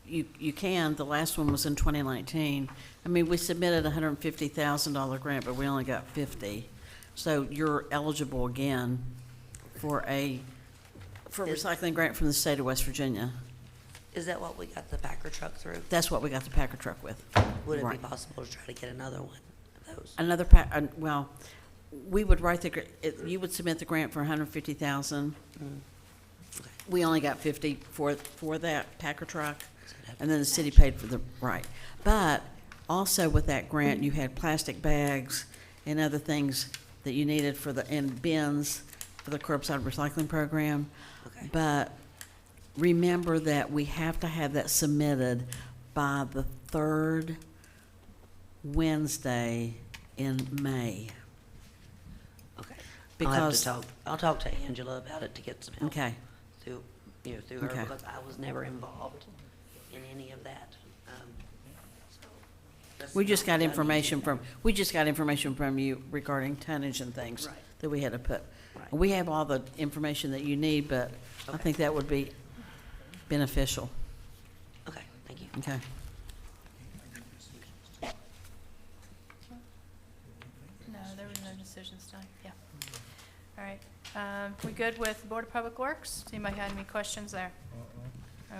you can, the last one was in 2019. I mean, we submitted a $150,000 grant, but we only got 50. So you're eligible again for a recycling grant from the state of West Virginia. Is that what we got the Packer truck through? That's what we got the Packer truck with. Would it be Right. possible to try to get another one of those? Another well, we would write you would submit the grant for 150,000. We only got 50 for that Packer truck, and then the city paid for the, right. But also with that grant, you had plastic bags and other things that you needed and bins for the curbside recycling program. Okay. But remember that we have to have that submitted by the third Wednesday in May. Okay. Because, I'll talk to Angela about it to get some help. okay, Through her, Okay. because I was never involved in any of that. So that's we just not got done information from you regarding tonnage and things Right. that we had to put. Right. We have all the information that you need, but I Okay. think that would be beneficial. Okay, thank you. Okay. No, there was no decisions done, yeah. All right, we good with Board of Public Works? Does anybody have any questions there?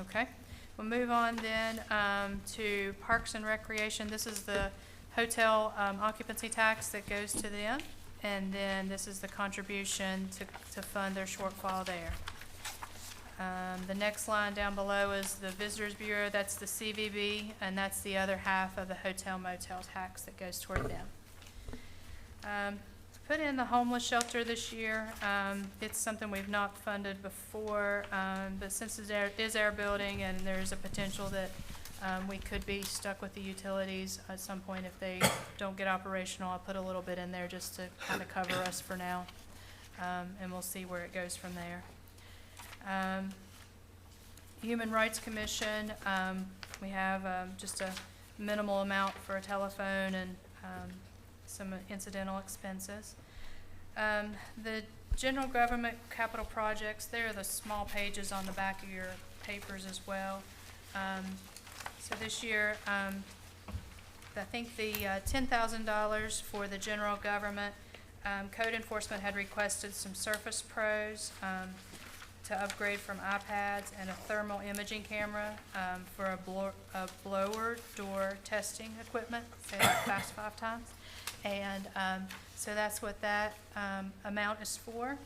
Okay, we'll move on then to Parks and Recreation. This is the hotel occupancy tax that goes to them, and then this is the contribution to fund their shortfall there. The next line down below is the Visitors Bureau, that's the CVB, and that's the other half of the hotel motel tax that goes toward them. Put in the homeless shelter this year. It's something we've not funded before, but since it is our building and there's a potential that we could be stuck with the utilities at some point if they don't get operational, I'll put a little bit in there just to kind of cover us for now, and we'll see where it goes from there. Human Rights Commission, we have just a minimal amount for a telephone and some incidental expenses. The general government capital projects, there are the small pages on the back of your papers as well. So this year, I think the $10,000 for the general government, code enforcement had requested some Surface Pros to upgrade from iPads and a thermal imaging camera for a blower door testing equipment, say that fast 5 times. And so that's what that amount is for.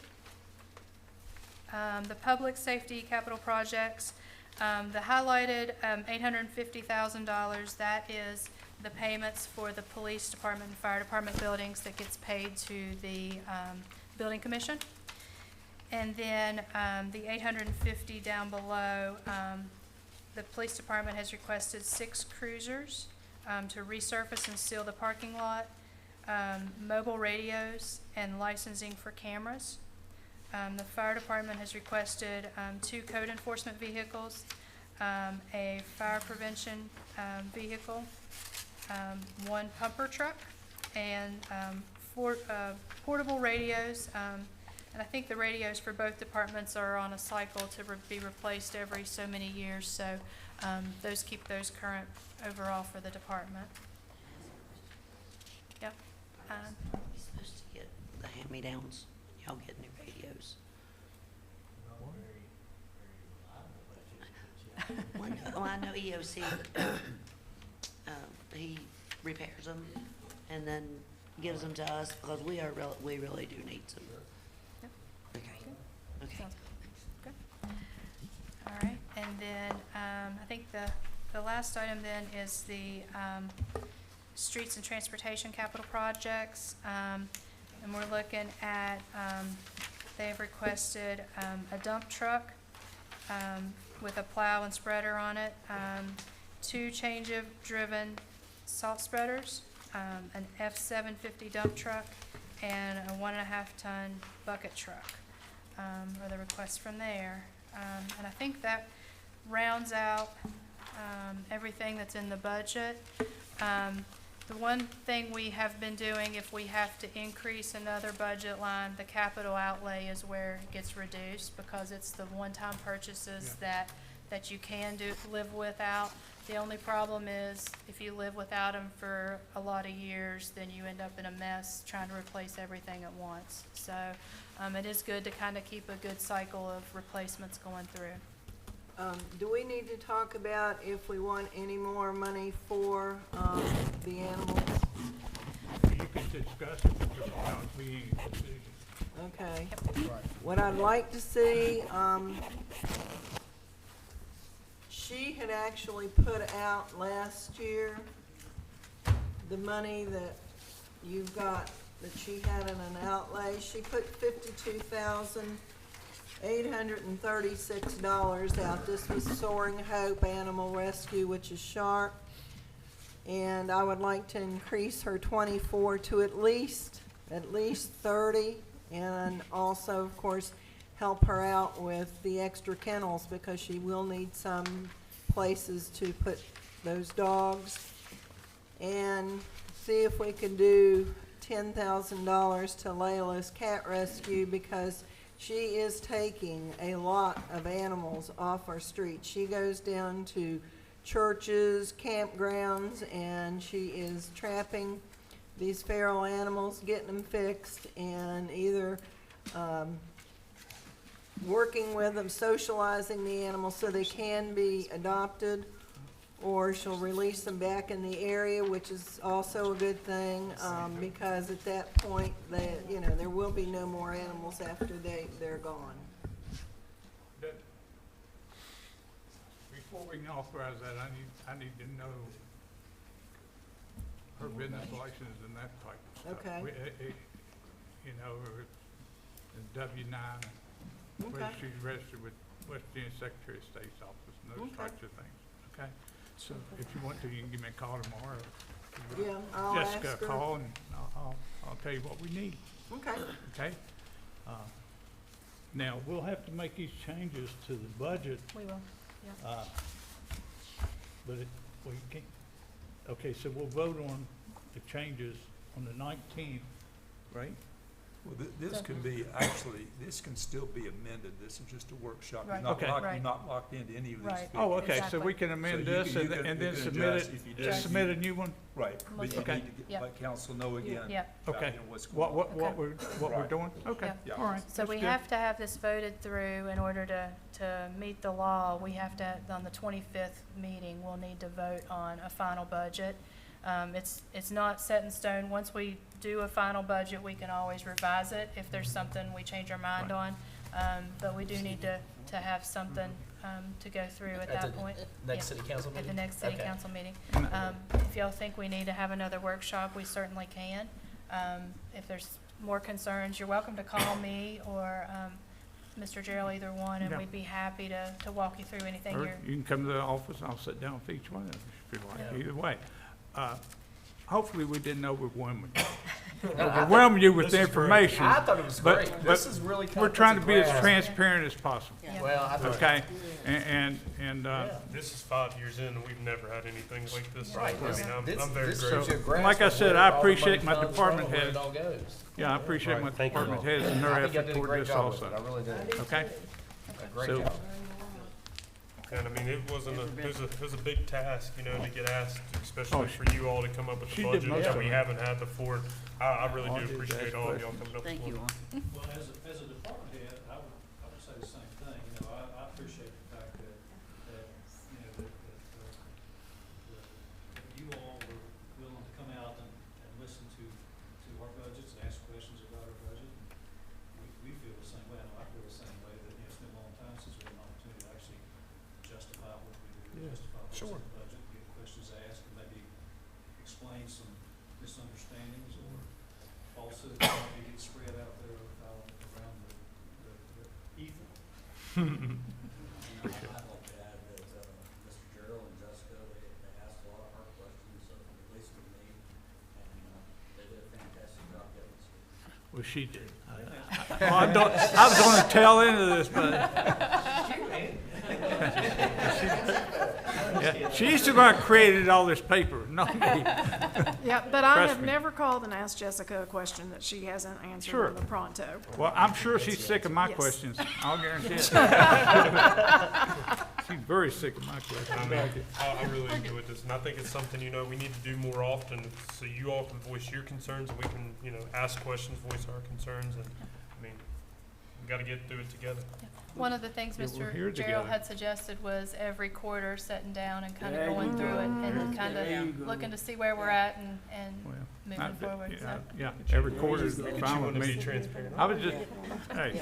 The public safety capital projects, the highlighted $850,000, that is the payments for the police department and fire department buildings that gets paid to the building commission. And then the $850 down below, the police department has requested 6 cruisers to resurface and seal the parking lot, mobile radios, and licensing for cameras. The fire department has requested 2 code enforcement vehicles, a fire prevention vehicle, 1 pumper truck, and 4 portable radios. And I think the radios for both departments are on a cycle to be replaced every so many years, so those keep those current overall for the department. Yep. You're supposed to get the hand-me-downs. Y'all get new radios. Well, I know EOC, he repairs them and then gives them to us because we really do need some. Yep. Okay. Okay. Sounds good. Good. All right, and then I think the last item then is the streets and transportation capital projects. And we're looking at, they've requested a dump truck with a plow and spreader on it, 2 change-of-driven salt spreaders, an F-750 dump truck, and a 1.5-ton bucket truck are the requests from there. And I think that rounds out everything that's in the budget. The one thing we have been doing, if we have to increase another budget line, the capital outlay is where it gets reduced, because it's the one-time purchases that you can live without. The only problem is, if you live without them for a lot of years, then you end up in a mess trying to replace everything at once. So, it is good to kind of keep a good cycle of replacements going through. Do we need to talk about if we want any more money for, the animals? You can discuss it, but it's not being a decision. Okay. What I'd like to see, she had actually put out last year the money that you've got, that she had in an outlay. She put $52,836 out. This was Soaring Hope Animal Rescue, which is Sharp. And I would like to increase her 24 to at least 30, and also, of course, help her out with the extra kennels, because she will need some places to put those dogs. And see if we can do $10,000 to Layla's Cat Rescue, because she is taking a lot of animals off our street. She goes down to churches, campgrounds, and she is trapping these feral animals, getting them fixed, and either working with them, socializing the animals so they can be adopted, or she'll release them back in the area, which is also a good thing, because at that point, there will be no more animals after they're gone. Before we can authorize that, I need to know her business license and that type of stuff. Okay. You know, her W-9, whether Okay. she's registered with West Virginia Secretary of State's office and those Okay. types of things, okay? So if you want to, you can give me a call tomorrow. Yeah, I'll ask Jessica, her. call and I'll tell you what we need, Okay. okay? Now, we'll have to make these changes to the budget, We will, yeah. but we can't, okay, so we'll vote on the changes on the 19th, right? Well, this can be, actually, this can still be amended. This is just a workshop. You're Right. not Okay. locked, Right. you're not locked into any of these Right. figures. Oh, okay, so Exactly. we can amend So you this can- and you then can- you can submit adjust it, if you just just- submit a new one? Right, but you Okay. need to Yep. let council know again. Yep. about, Okay. you know, what's going What, on. what, what Okay. we're Right. doing? Okay, Yep. Yeah. all right. So that's we good. have to have this voted through in order to meet the law. We have to, on the 25th meeting, we'll need to vote on a final budget. It's not set in stone. Once we do a final budget, we can always revise it if there's something we change our mind on. But we do need to have something to go through at that point. Next Yeah. city council At meeting? the next city Okay. council meeting. If y'all think we need to have another workshop, we certainly can. If there's more concerns, you're welcome to call me or Mr. Gerald, either one, and Yeah. we'd be happy to walk you through anything Or you're. you can come to the office, I'll sit down with each one of them if you like, Yeah. either way. Hopefully, we didn't overwhelm you. Overwhelm you with the information. I thought it was but- great. but This is really kind of. We're trying to puts be a as grasp. transparent as possible, Yeah. Well, I thought. okay? And, This is 5 years in, and we've never had anything like this. Right. I mean, I'm This very gives grateful. you a grasp Like I of said, where I all the appreciate money my comes department from, where heads. it all goes. yeah, I appreciate Right. my Thank you. department heads and their I think I effort did a toward great this job with also, it. I really did. okay? A great So- job. And I mean, it wasn't it was a big task, you know, to get asked, Oh, especially for you all to come up with she a did budget most that of we it. haven't had before. I really All I do did was appreciate ask all of y'all questions. coming up with Thank one. you all. Well, as a department head, I would say the same thing, you know, I appreciate the fact that, you know, that you all were willing to come out and listen to our budgets and ask questions about our budget. We feel the same way, I know I feel the same way, that, you know, it's been a long time since we had an opportunity to actually justify what we do, justify what's in the budget, get questions asked, and maybe explain some misunderstandings or falsehoods that maybe get spread out there around the ether. Appreciate it. I'd like to add that, Mr. Gerald and Jessica, they asked a lot of hard questions, at least to me, and, they did a fantastic job getting us here. Well, she did. I was on the tail end of this, but Yeah, she's the one who created all this paper, not me. Yeah, but I Trust have me. never called and asked Jessica a question that she hasn't answered Sure. on the pronto. Well, I'm sure she's sick of my Yes. questions, I'll guarantee it. She's very sick of my I questions. mean, I really enjoyed this, and I think it's something, you know, we need to do more often, so you all can voice your concerns, and we can, you know, ask questions, voice our concerns, and, I mean, we gotta get through it together. One of the things Yeah, we're here Mr. Gerald together. had suggested was every quarter sitting down and kind There of you going through go. it and kind There you of go. looking to see where we're at and Well, moving forward, so. Yeah, every quarter is But you fine with wanna be me. transparent. I was just, hey,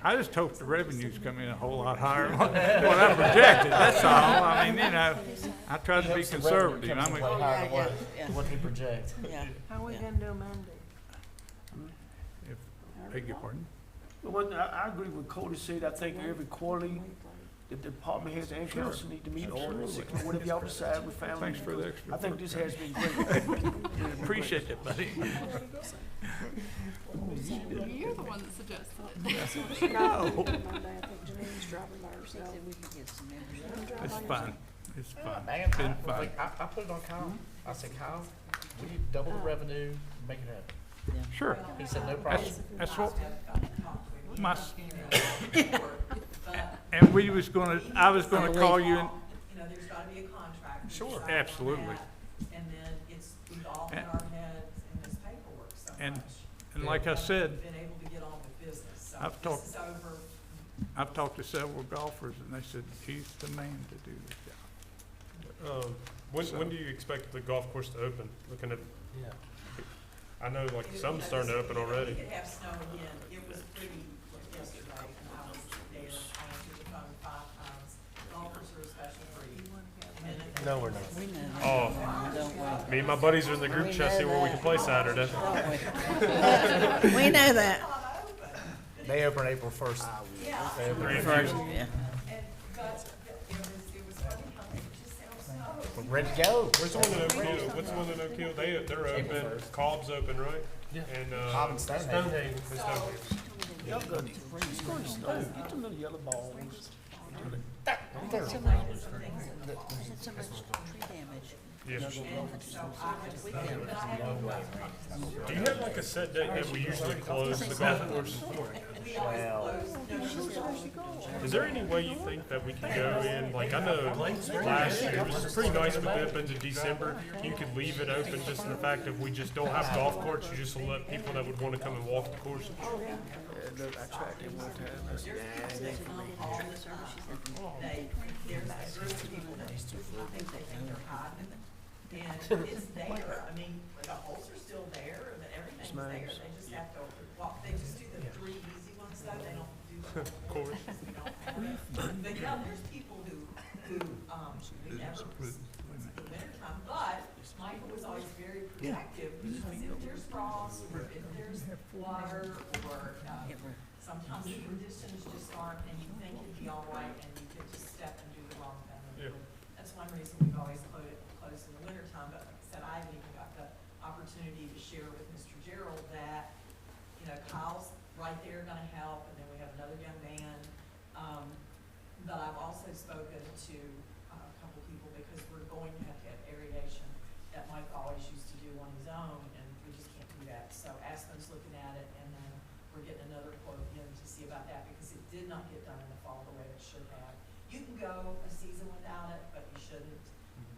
I just hope the revenues come in a whole lot higher than what I projected, that's all. I mean, you know, I try to be conservative. I'm a, What we project. Yeah. How are we gonna do Monday? beg your pardon? Well, I agree with Cody said, I think every quarterly, the department heads and council need to meet or whatever y'all decide with family. Thanks for the extra I think this has been great. Appreciate it, buddy. You're the one that suggested it. No. We could get some members. It's fun, it's fun. Man, It's been fun. I put it on Kyle. I said, Kyle, we need to double the revenue, make it happen. Sure. He said, no problem. That's what, my, and we was gonna, I was gonna call you and, You know, there's gotta be a contract. Sure. Absolutely. And then it's, we've all And- had our heads in this paperwork so And- much. and like I said, We've been able to get on with business, so I've this talked- is over. I've talked to several golfers and they said, he's the man to do this job. When do you expect the golf course to open? Looking at, I know like some's starting to open already. We could have snow again. It was pretty yesterday, and I was there, I answered the phone 5 times. Golfers are a special breed. And then No, we're not. We know that. Oh, Don't me and my buddies are in the group We chat, see know where we can that. play Saturday. we? We know that. They open April 1st. They open Grandview. April 1st. Yeah. We're ready to go. Where's the one in Oak Hill? What's the one in Oak Hill? They're open. Cobb's open, right? Yeah. And, Cobb and Stonehaven. Stonehaven. And Stonehaven. Y'all got, it's going to snow, get them little yellow balls. That's so much tree damage. Yeah. We can- Do you have like a set date that we usually close the golf course? Is there any way you think that we can go in, like, I know last year, it was pretty nice with the open to December, you could leave it open just in the fact that we just don't have golf courts, you just let people that would wanna come and walk the course. I tried that one time, I said, nah, it ain't for me. There's a group of people that I think they think they're hiding. And it's there, I mean, the holes are still there, and everything's there, they just have to walk, they just do the 3 easy ones though, they don't do the Of course. we don't have it. But yeah, there's people who, we never, it's the winter time, but Michael was always very protective, because if there's frost, or if there's water, or, sometimes the conditions just aren't, and you think it'd be all right, and you could just step and do the wrong thing. Yeah. That's one reason we've always closed in the wintertime, but like I said, I even got the opportunity to share with Mr. Gerald that, you know, Kyle's right there gonna help, and then we have another young man. But I've also spoken to a couple people, because we're going to have aeration that Mike always used to do on his own, and we just can't do that. So Aspen's looking at it, and then we're getting another quote in to see about that, because it did not get done in the fall the way it should have. You can go a season without it, but you shouldn't.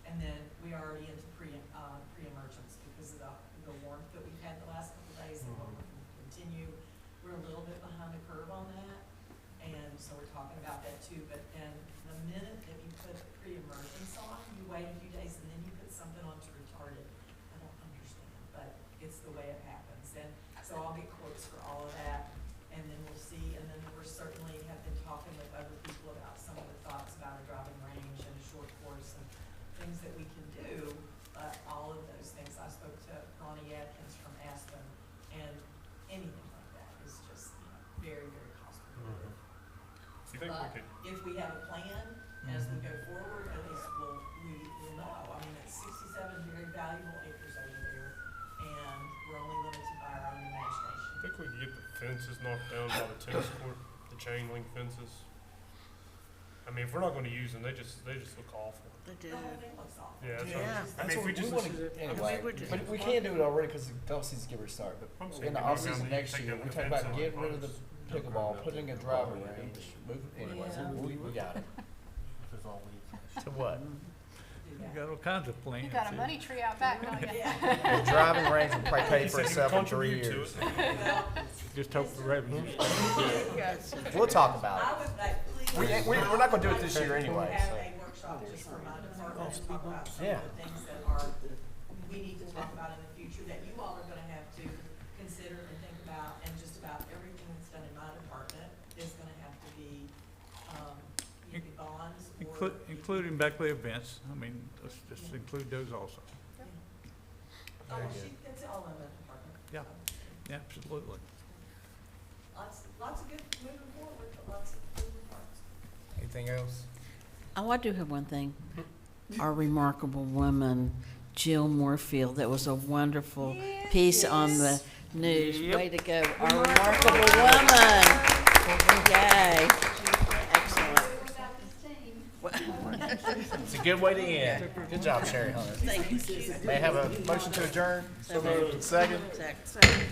And then we are already into pre-emergence because of the warmth that we've had the last couple of days, and what we're going to continue. We're a little bit behind the curve on that, and so we're talking about that too. But then the minute that you put pre-emergence on, you wait a few days and then you put something on to retard it. I don't understand, but it's the way it happens. And so I'll get quotes for all of that, and then we'll see. And then we're certainly have been talking with other people about some of the thoughts about a driving range and a short course and things that we can do. But all of those things, I spoke to Ronnie Atkins from Aspen, and anything like that is just, you know, very, very cost prohibitive. You think we But could, if we have a plan, as we go forward, at least we'll know. I mean, it's 67 very valuable acres over there, and we're only limited by our own I imagination. think we could get the fences knocked down by the tennis court, the chain link fences. I mean, if we're not gonna use them, they just look awful. They do. Yeah, that's what Yeah. I mean, if we just, Anyway, But we can't do it already because the golf season's getting started, I'm but saying in the we go down offseason there, next take year, down we the talk fence about on getting it, rid of the just pickleball, putting a driver range, anyway, we got it. To what? You got all kinds of plans. You got a money tree out back, don't you? The driving range will probably pay for He said he itself in 3 contribute to years. Just hope the revenue. We'll talk about it. We're not gonna do it this year anyway, so. workshop just for my department and talk about some of the things that are, we need to talk about in the future that you all are gonna have to consider and think about, and just about everything that's done in my department is gonna have to be, either bonds or. Including Beckley events, I mean, let's just include those also. Oh, it's all in the department. Yeah, absolutely. Lots of good moving forward, but lots of moving parts. Anything else? Oh, I do have one thing. Our remarkable woman, Jill Moorfield, that was a wonderful piece on the news. Way to go, our remarkable woman. Yay. Excellent. It's a good way to end. Good job, Sherry Hunter. Thank you, Susan. May I have a motion to adjourn? So moved. Second? Second.